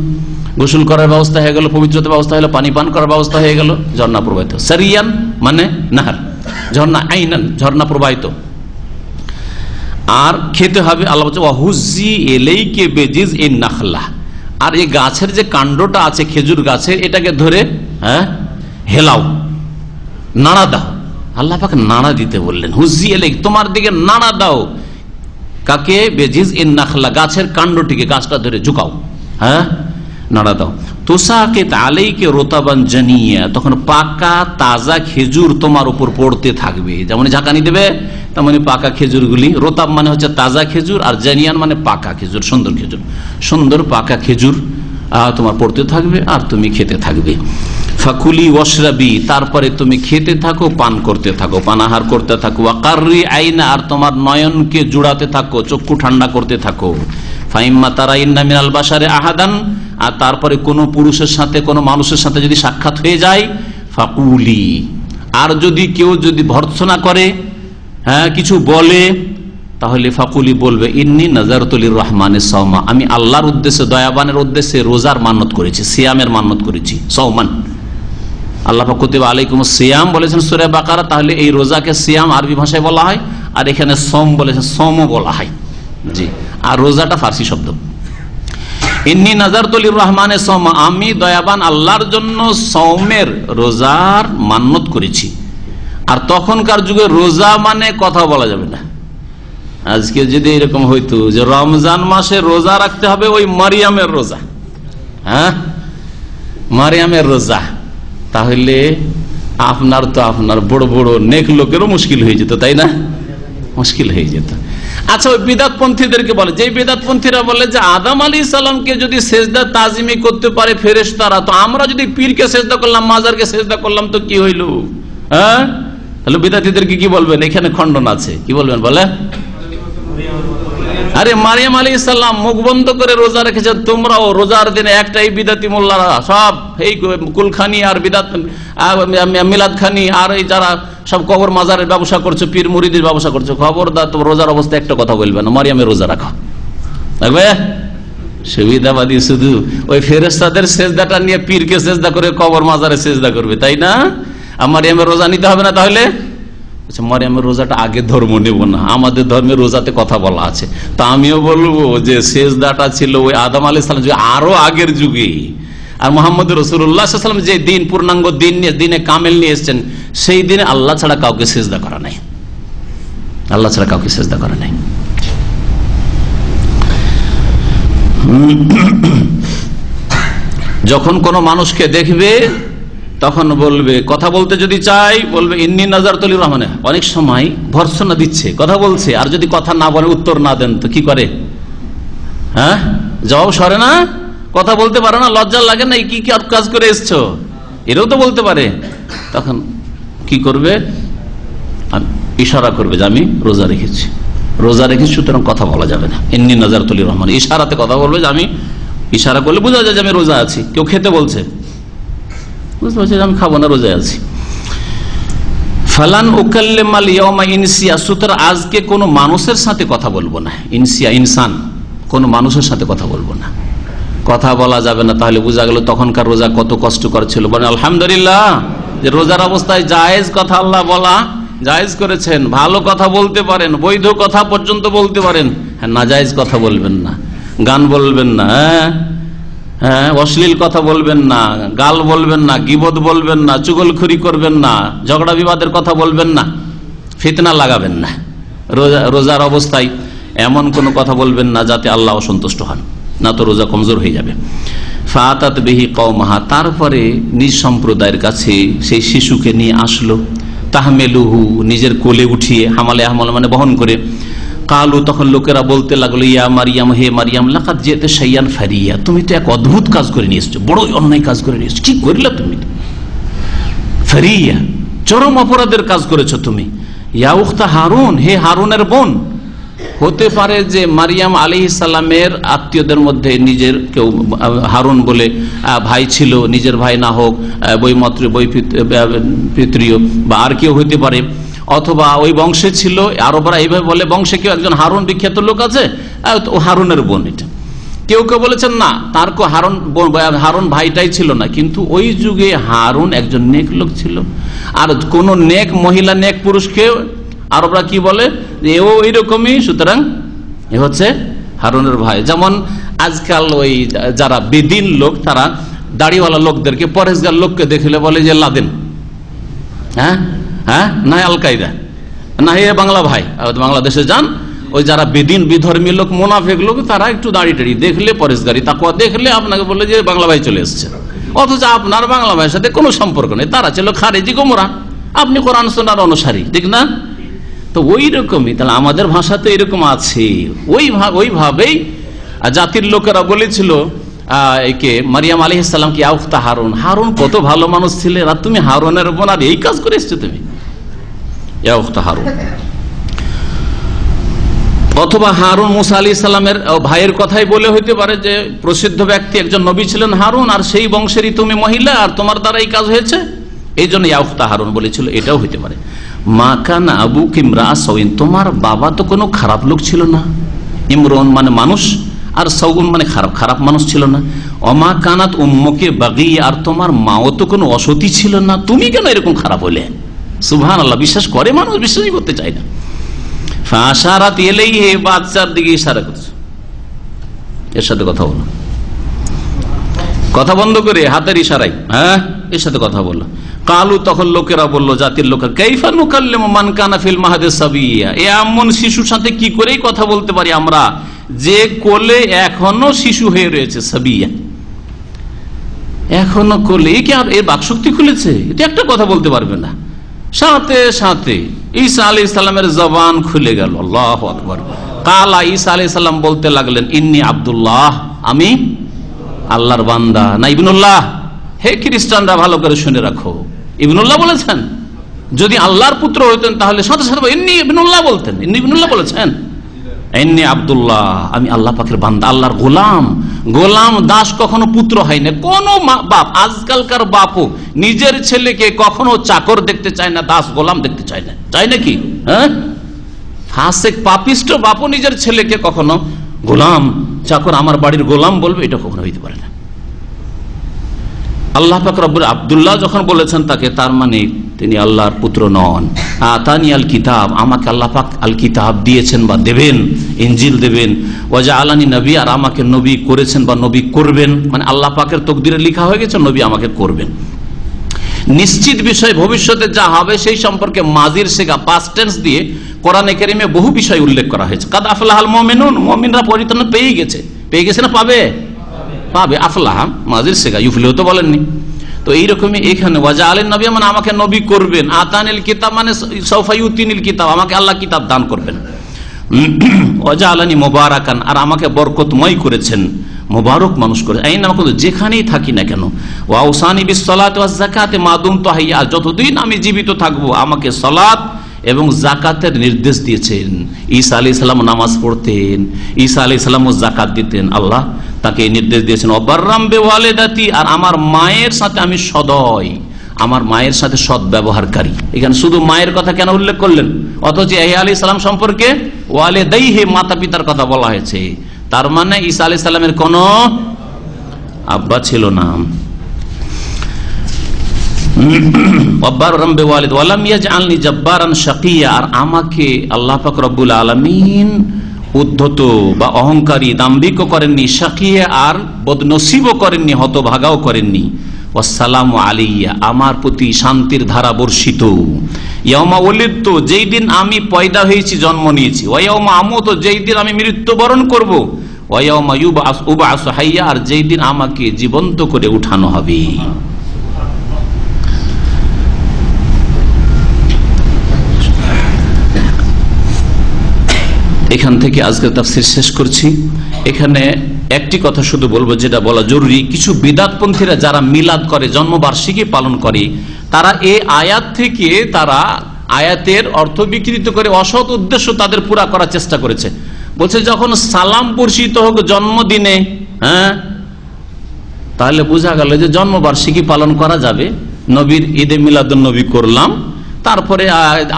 গোসল করার ব্যবস্থা হয়ে গেল, পবিত্রতার ব্যবস্থা হলো, পানি পান করার ব্যবস্থা হয়ে গেল, ঝর্ণা প্রবাহিত। সারিয়ান মানে নাহার, ঝর্ণা, আইনান ঝর্ণা প্রবাহিত। আর খেতে হবে, আল্লাহ বলছে ওয়াহুজি ইলাইকা বিজিজইন নাখলা, আর এই গাছের যে কাণ্ডটা আছে খেজুর গাছের, এটাকে ধরে হেলাও, নাড়া দাও। আল্লাহ পাক নাড়া দিতে বললেন, হুজি ইলাইক, তোমার দিকে নাড়া দাও। কাকে? বিজিজইন নাখলা, গাছের কাণ্ডটিকে, গাছটা ধরে ঝুকাও, নাড়া দাও। তুসাকিত আলাইকা রুতাবান জানিয়া, তখন পাকা তাজা খেজুর তোমার উপর পড়তে থাকবে। যেমন ঝাঁকানি দেবে, তেমনি পাকা খেজুরগুলি, রোতাব মানে হচ্ছে তাজা খেজুর, আর জানিয়ান মানে পাকা খেজুর, সুন্দর খেজুর, সুন্দর পাকা খেজুর তোমার পড়তে থাকবে, আর তুমি খেতে থাকবে। ফাকুলি ওয়াশরাবি, তারপরে তুমি খেতে থাকো, পান করতে থাকো, পানাহার করতে থাকো। ওয়াকাররি আইনা, আর তোমার নয়নকে জুড়াতে থাকো, চক্ষু ঠান্ডা করতে থাকো। ফাইম্মা তারাইন্না মিনাল বাশারে আহাদান, আর তারপরে কোনো পুরুষের সাথে কোনো মানুষের সাথে যদি সাক্ষাৎ হয়ে যায় ফাকুলি, আর যদি কেউ যদি ভর্ৎসনা করে, হ্যাঁ কিছু বলে, তাহলে ফাকুলি বলবে ইন্নী নাযারতুলির রহমানের সাওমা, আমি আল্লাহর উদ্দেশ্যে দয়াবানের উদ্দেশ্যে রোজার মান্নত করেছি, সিয়ামের মান্নত করেছি। সওমান আল্লাহ পাক কুতিবা আলাইকুমুস সিয়াম বলেছেন সূরা বাকারা, তাহলে এই রোজাকে সিয়াম আরবি ভাষায় বলা হয়, আর এখানে সম বলেছেন সমও বলা হয়। জি, আর রোজাটা ফার্সি শব্দ। ইন্নী নাযারতুলির রহমানের সাওমা, আমি দয়াবান আল্লাহর জন্য সওমের রোজার মান্নত করেছি। আর তখনকার যুগে রোজা মানে কথা বলা যাবে না। আজকে যদি এরকম হইতো যে রমজান মাসে রোজা রাখতে হবে, ওই মারিয়ামের রোজা, হ্যাঁ মারিয়ামের রোজা, তাহলে আপনার বড় বড় নেক লোকেরও মুশকিল হয়ে যেত, তাই না? মুশকিল হয়ে যেত। আচ্ছা, ওই বিদআতপন্থীদেরকে বলে, যে বিদআতপন্থীরা বলে যে আদম আলাইহিস সালামকে যদি সেজদা তাজিমি করতে পারে ফেরেশতারা, তো আমরা যদি পীরকে সেজদা করলাম, মাজারকে সেজদা করলাম, তো কি হইল? হ্যাঁ, তাহলে বিদআতীদেরকে কি বলবেন? এখানে খণ্ডন আছে, কি বলবেন বলে? আরে মারিয়াম আলাইহিস সালাম মুখ বন্ধ করে রোজা রেখেছেন, তোমরাও রোজার দিনে একটাই বিদাতি মোল্লারা সব এই কুলখানি আর বিদাত মিলাদ খানি আর এই যারা সব কবর মাজারের ব্যবসা করছো, পীর মুরিদের ব্যবসা করছো, খবরদার তোমার রোজার অবস্থা একটা কথা বলবে না, মারিয়ামের রোজা রাখো। দেখবে সুবিধাবাদী শুধু ওই ফেরেশতাদের সেজদাটা নিয়ে পীরকে সেজদা করে কবর মাজারে সেজদা করবে, তাই না? আর মারিয়ামের রোজা নিতে হবে না তাহলে? আচ্ছা, মারিয়ামের রোজাটা আগে ধর্ম নেব না, আমাদের ধর্মের রোজাতে কথা বলা আছে। তা আমিও বলবো যে সেজদাটা ছিল ওই আদম আলাইহিস সালাম আরো আগের যুগে, আর মুহাম্মদ রাসূলুল্লাহ সাল্লাল্লাহু আলাইহি ওয়াসাল্লাম যে দিন পূর্ণাঙ্গ দিন নিয়ে দিনে কামেল নিয়ে এসেছেন, সেই দিনে আল্লাহ ছাড়া কাউকে সেজদা করা নাই, আল্লাহ ছাড়া কাউকে সেজদা করা নাই। যখন কোনো মানুষকে দেখবে তখন বলবে, কথা বলতে যদি চাই বলবে ইন্নী নাযারতুলির রহমানে। অনেক সময় ভর্ৎসনা দিচ্ছে, কথা বলছে, আর যদি কথা না বলে, উত্তর না দেন, তো কি করে? হ্যাঁ, জবাব সরে না, কথা বলতে পারে না, লজ্জা লাগে না, কি কাজ করে এসছো, এটাও তো বলতে পারে। তখন কি করবে? ইশারা করবে যে আমি রোজা রেখেছি, রোজা রেখেছি, সুতরাং কথা বলা যাবে না। ইন্নী নাযারতুলির রহমানে, ইশারাতে কথা বলবে যে আমি, ইশারা করলে বোঝা যায় যে আমি রোজা আছি। কেউ খেতে বলছে, বুঝতে পারছি আমি খাবো না, রোজায় আছি। ফালান উকাল্লিমাল ইয়াওমা ইনসিয়া, সুতরাং আজকে কোনো মানুষের সাথে কথা বলবো না। ইনসিয়া ইনসান, কোনো মানুষের সাথে কথা বলবো না, কথা বলা যাবে না। তাহলে বোঝা গেল তখনকার রোজা কত কষ্টকর ছিল। বলেন আলহামদুলিল্লাহ যে রোজার অবস্থায় জায়েজ কথা আল্লাহ বলা জায়েজ করেছেন। ভালো কথা বলতে পারেন, বৈধ কথা পর্যন্ত বলতে পারেন, হ্যাঁ নাজায়েজ কথা বলবেন না, গান বলবেন না, হ্যাঁ অশ্লীল কথা বলবেন না, গাল বলবেন না, গীবত বলবেন না, চুগলখুরি করবেন না, ঝগড়া বিবাদের কথা বলবেন না, ফিতনা লাগাবেন না। রোজার অবস্থায় এমন কোনো কথা বলবেন না যাতে আল্লাহ অসন্তুষ্ট হন, না তো রোজা কমজোর হয়ে যাবে। ফাতাত বিহি কওমাহা, তারপরে নিজ সম্প্রদায়ের কাছে সেই শিশুকে নিয়ে আসলো। তাহমেলুহু, নিজের কোলে উঠিয়ে, হামালে হামাল মানে বহন করে। কালু, তখন লোকেরা বলতে লাগলো ইয়া মারিয়াম, হে মারিয়াম, লাকাদ জি'তা শাইয়ান ফারিয়া, তুমি তো এক অদ্ভুত কাজ করে নিয়ে এসেছো, বড় অন্যায় কাজ করে নিয়ে এসেছো, কি করলে তুমি? ফারিয়া, চরম অপরাধের কাজ করেছো তুমি। ইয়া উখতা হারুন, হে হারুনের বোন। হতে পারে যে মারিয়াম আলাইহিস সালামের আত্মীয়দের মধ্যে নিজের কেউ হারুন বলে ভাই ছিল, নিজের ভাই না হোক পিতৃয় বা আর কেউ হইতে পারে, অথবা ওই বংশে ছিল। আরবরা এইভাবে বলে বংশে কেউ একজন হারুন বিখ্যাত লোক আছে, ও হারুনের বোন। এটা কেউ কেউ বলেছেন না, তার হারুন ভাইটাই ছিল না, কিন্তু ওই যুগে হারুন একজন নেক লোক ছিল। আর কোন নেক মহিলা নেক পুরুষকে আরবরা কি বলে, এও এইরকমই, সুতরাং এ হচ্ছে হারুনের ভাই। যেমন আজকাল ওই যারা বেদিন লোক, তারা দাড়িওয়ালা লোকদেরকে, পরেশগার লোককে দেখলে বলে যে লাদেন, হ্যাঁ হ্যাঁ, না আল কায়দা, না হে বাংলা ভাই। বাংলাদেশে যান, ওই যারা বেদিন বিধর্মী লোক, মুনাফিক লোক, তারা একটু দাড়ি টাড়ি দেখলে, পরেশগারি তাকওয়া দেখলে আপনাকে বলে যে বাংলা ভাই চলে এসছে, অথচ আপনার বাংলা ভাইয়ের সাথে কোনো সম্পর্ক নেই। তারা ছিল খারেজি গোমরা, আপনি কোরআন সুন্নাহর অনুসারী, ঠিক না? তো ওই রকমই তাহলে আমাদের ভাষাতে এরকম আছে। ওইভাবেই জাতির লোকেরা বলেছিল একে মারিয়াম আলাইহিস সালাম কি আউখতা হারুন, হারুন কত ভালো মানুষ ছিলেন, আর তুমি হারুনের বোন, আর এই কাজ করে এসছো তুমি, ইয়া উখতা হারুন। অথবা হারুন মুসা আলাইহিস সালামের ভাইয়ের কথাই বলে হইতে পারে যে প্রসিদ্ধ ব্যক্তি একজন নবী ছিলেন হারুন, আর সেই বংশেরই তুমি মহিলা, আর তোমার দ্বারা এই কাজ হয়েছে, এই জন্য ইয়া উখতা হারুন বলেছিল, এটাও হইতে পারে। মা কানা আবুকা ইমরা সাউইন, তোমার বাবা তো কোনো খারাপ লোক ছিল না। ইমরন মানে মানুষ, আর সাউন মানে খারাপ, খারাপ মানুষ ছিল না। অমা কানাত উম্মুকে বাগী, আর তোমার মাও তো কোনো অসতী ছিল না, তুমি কেন এরকম খারাপ হলে? সুবহানাল্লাহ, বিশ্বাস করে মানুষ, বিশ্বাসই করতে চায় না। ফাশারাত ইলাইহি, বাচ্চার দিকে ইশারা করছে, এর সাথে কথা বলো, কথা বন্ধ করে হাতের ইশারায়, হ্যাঁ এর সাথে কথা বলো। কালু, তখন লোকেরা বলল, জাতির লোকেরা, কাইফা নুকাল্লিমু মান কানা ফিল মাহদি সাবিয়্যা, এমন শিশুর সাথে কি করেই কথা বলতে পারি আমরা যে কোলে এখনো শিশু হয়ে রয়েছে, সাবিয়্যা এখনো কোলে, কি আর এর বাকশক্তি খুলেছে? এটা একটা কথা বলতে পারবে না। সাথে সাথে ঈসা আলাইহিস সালামের জবান খুলে গেল। আল্লাহু আকবার। কালা, ঈসা আলাইহিস সালাম বলতে লাগলেন, ইন্নী আব্দুল্লাহ, আমি আল্লাহর বান্দা। না ইবনুল্লাহ, হে খ্রিস্টানরা ভালো করে শুনে রাখো, ইবনুল্লাহ বলেছেন। যদি আল্লাহর পুত্র হইতেন তাহলে সাথে সাথে ইন্নী ইবনুল্লাহ বলতেন। ইন্নী ইবনুল্লাহ বলেছেন, ইন্নী আব্দুল্লাহ, আমি আল্লাহ পাকের বান্দা, আল্লাহর গোলাম। গোলাম দাস কখনো পুত্র হয় না। কোন বাপ, আজকালকার বাপও নিজের ছেলেকে কখনো চাকর দেখতে চায় না, দাস গোলাম দেখতে চায় না, চায় নাকি? হ্যাঁ, ফাসিক পাপিষ্ট বাপও নিজের ছেলেকে কখনো গোলাম, চাকর, আমার বাড়ির গোলাম বলবে, এটা কখনো হইতে পারে না। আল্লাহ পাক রব্বুল আব্দুল্লাহ যখন বলেছেন তাকে, তার মানে তিনি আল্লাহর পুত্র নন। আতানি আল কিতাব, আমাকে আল্লাহ পাক আল কিতাব দিয়েছেন বা দেবেন, ইনজিল দেবেন। ওয়াজা আলানি নবী, আর আমাকে নবী করেছেন বা নবী করবেন, মানে আল্লাহ পাকের তকদিরে লেখা হয়ে গেছে নবী আমাকে করবেন। নিশ্চিত বিষয়, ভবিষ্যতে যা হবে সেই সম্পর্কে মাজির সেগা, পাস্ট টেন্স দিয়ে কোরআনে কারিমে বহু বিষয় উল্লেখ করা হয়েছে। কাদ আফলাহাল মুমিনুন, মুমিনরা পরিত্রাণ পেয়ে গেছে, পেয়ে গেছে না পাবে? পাবে। আফলাহা মাজির সেগা, ইউফলিহ তো বলেননি। তো এইরকমই এখানে ওয়াজা আলেন নবী, মানে আমাকে নবী করবেন। আতানিল কিতাব মানে সাউফা ইউতিনিল কিতাব, আমাকে আল্লাহ কিতাব দান করবেন। ওয়াজা আলানি মুবারাকান, আর আমাকে বরকতময় করেছেন, মুবারক মানুষ করে, আইন আমাকে যেখানেই থাকি না কেন। ওয়াউসানি বিসসালাতি ওয়াজ যাকাতি মা দুমতু হাইয়া, যতদিন আমি জীবিত থাকবো আমাকে সালাত এবং যাকাতের নির্দেশ দিয়েছেন। ঈসা আলাইহিস সালাম নামাজ পড়তেন, ঈসা আলাইহিস সালামও যাকাত দিতেন, আল্লাহ তাকে নির্দেশ দিয়েছেন। ওয়াবাররাম বিওয়ালিদাতি, আর আমার মায়ের সাথে আমি সদয়, আমার মায়ের সাথে সৎ ব্যবহারকারী। এখানে শুধু মায়ের কথা কেন উল্লেখ করলেন, অথচ ইয়াহইয়া আলাইহিস সালাম সম্পর্কে ওয়ালিদাইহি, মাতা পিতার কথা বলা হয়েছে। তার মানে ঈসা আলাইহিস সালামের কোনো আব্বা ছিল না। আর আমাকে আল্লাহ পাক রব্বুল আলামিন উদ্ধত বা অহংকারী, দাম্ভিক করেননি, শাকিয়া আর বদনসিবও করেননি, হতভাগাও করেননি। ওয়াসসালামু আলাইয়া, আমার প্রতি শান্তির ধারা বর্ষিত। ইয়াউমা ওয়ালিদতু, যেই দিন আমি পয়দা হয়েছি, জন্ম নিয়েছি। ওয়া ইয়াউমা আমুতু, যেই দিন আমি মৃত্যুবরণ করব। ওয়া ইয়াউমা ইউবআসু হাইয়া, আর যেই দিন আমাকে জীবন্ত করে উঠানো হবে। এখান থেকে আজকে তাফসীর শেষ করছি। এখানে একটি কথা শুধু বলবো, যেটা বলা জরুরি, কিছু বিদআতপন্থীরা যারা মিলাদ করে, জন্মবার্ষিকী পালন করে, তারা এই আয়াত থেকে তারা আয়াতের অর্থ বিকৃত করে অসৎ উদ্দেশ্য তাদের পুরা করার চেষ্টা করেছে। বলছে যখন সালাম বর্ষিত হোক জন্মদিনে, হ্যাঁ, তাহলে বোঝা গেল যে জন্মবার্ষিকী পালন করা যাবে। নবীর ঈদে মিলাদুন নবী করলাম, তারপরে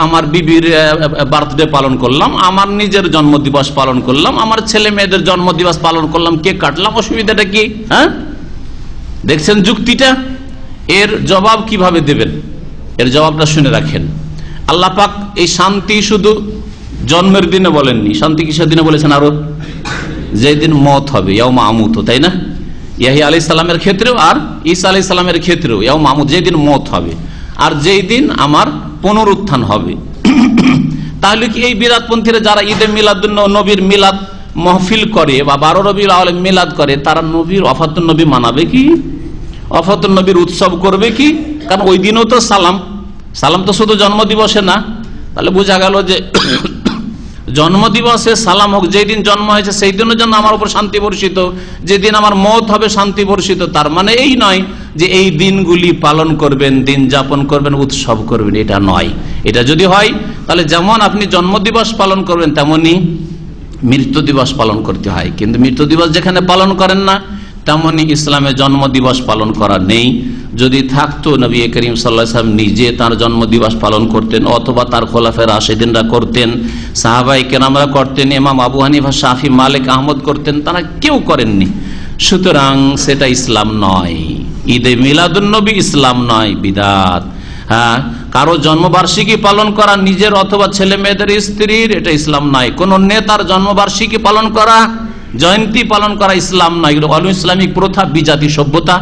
আমার বিবির বার্থডে পালন করলাম, আমার নিজের জন্মদিবস পালন করলাম, আমার ছেলে মেয়েদের জন্মদিবস পালন করলাম, কেক কাটলাম, অসুবিধাটা কি? হ্যাঁ, দেখছেন যুক্তিটা? এর জবাব কিভাবে দেবেন, এর জবাবটা শুনে রাখেন। আল্লাহ পাক এই শান্তি শুধু জন্মের দিনে বলেননি, শান্তি কিসের দিনে বলেছেন? আরো যেই দিন মত হবে, ইয়াউমা আমুতু, তাই না? ইয়াহইয়া আলাইহিস সালামের ক্ষেত্রেও আর ঈসা আলাইহিস সালামের ক্ষেত্রেও ইয়াউমা আমুতু, যেই দিন মত হবে, আর যেই দিন আমার পুনরুত্থান হবে। তাহলে কি এই বিদআতপন্থীরা যারা ঈদে মিলাদুন নবীর মিলাদ মাহফিল করে বা 12 রবিউল আউয়াল মিলাদ করে, তারা নবীর ওয়াফাতুন নবী মানাবে কি? ওয়াফাতুন নবীর উৎসব করবে কি? কারণ ওই দিনও তো সালাম তো শুধু জন্মদিবসে না। তাহলে বোঝা গেল যে জন্মদিবসে সালাম হোক, যেই দিন জন্ম হয়েছে সেই দিনের জন্য আমার উপর শান্তি বর্ষিত, যেদিন আমার মত হবে শান্তি বর্ষিত। তার মানে এই নয় যে এই দিনগুলি পালন করবেন, দিন যাপন করবেন, উৎসব করবেন, এটা নয়। এটা যদি হয় তাহলে যেমন আপনি জন্মদিবস পালন করবেন তেমনি মৃত্যু দিবস পালন করতে হয়, কিন্তু মৃত্যু দিবস যেখানে পালন করেন না তেমনি ইসলামে জন্ম দিবস পালন করা নেই। যদি থাকতো নবী করিম সাল্লাল্লাহু আলাইহি ওয়াসাল্লাম নিজে তার জন্ম দিবস পালন করতেন, অথবা তার খোলাফায়ে রাশিদিনরা করতেন, সাহাবায়ে কেরামরা করতেন, ইমাম আবু হানিফা, শাফি, মালিক, আহমদ করতেন, তারা কেউ করেননি। সুতরাং সেটা ইসলাম নয়। ঈদে মিলাদুন নবী ইসলাম নয়, বিদআত। হ্যাঁ, কারো জন্মবার্ষিকী পালন করা নিজের অথবা ছেলে মেয়েদের স্ত্রীর, এটা ইসলাম নয়। কোন নেতার জন্মবার্ষিকী পালন করা, জয়ন্তী পালন করা ইসলাম নয়। এগুলো অল ইসলামিক প্রথা, বিজাতি সভ্যতা,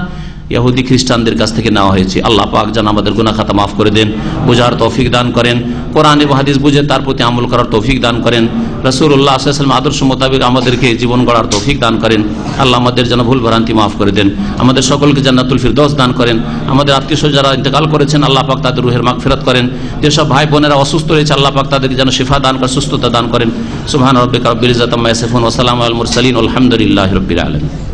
ইহুদি খ্রিস্টানদের কাছ থেকে নেওয়া হয়েছে। আল্লাহ পাক যেন আমাদের গুনাহ খাতা মাফ করে দেন, বুঝার তৌফিক দান করেন, কোরআন এবং হাদিস বুঝে তার প্রতি আমল করার তৌফিক দান করেন, রাসূলুল্লাহ সাল্লাল্লাহু আলাইহি ওয়াসাল্লাম আদর্শ মোতাবেক আমাদেরকে জীবন গড়ার তৌফিক দান করেন। আল্লাহ আমাদের যেন ভুল ভ্রান্তি মাফ করে দেন, আমাদের সকলকে জান্নাতুল ফিরদৌস দান করেন। আমাদের আত্মীয়স্বজন যারা ইন্তেকাল করেছেন, আল্লাহ পাক তাদের রুহের মাগফিরাত করেন। যেসব ভাই বোনেরা অসুস্থ রয়েছে, আল্লাহ পাক তাদেরকে যেন শিফা দান করেন, সুস্থতা দান করেন। সুবহান রাব্বিকা রাব্বিল ইজ্জাতি আম্মা ইয়াসিফুন ওয়া সালামুন আলাল মুরসালিন, আলহামদুলিল্লাহি রাব্বিল আলামিন।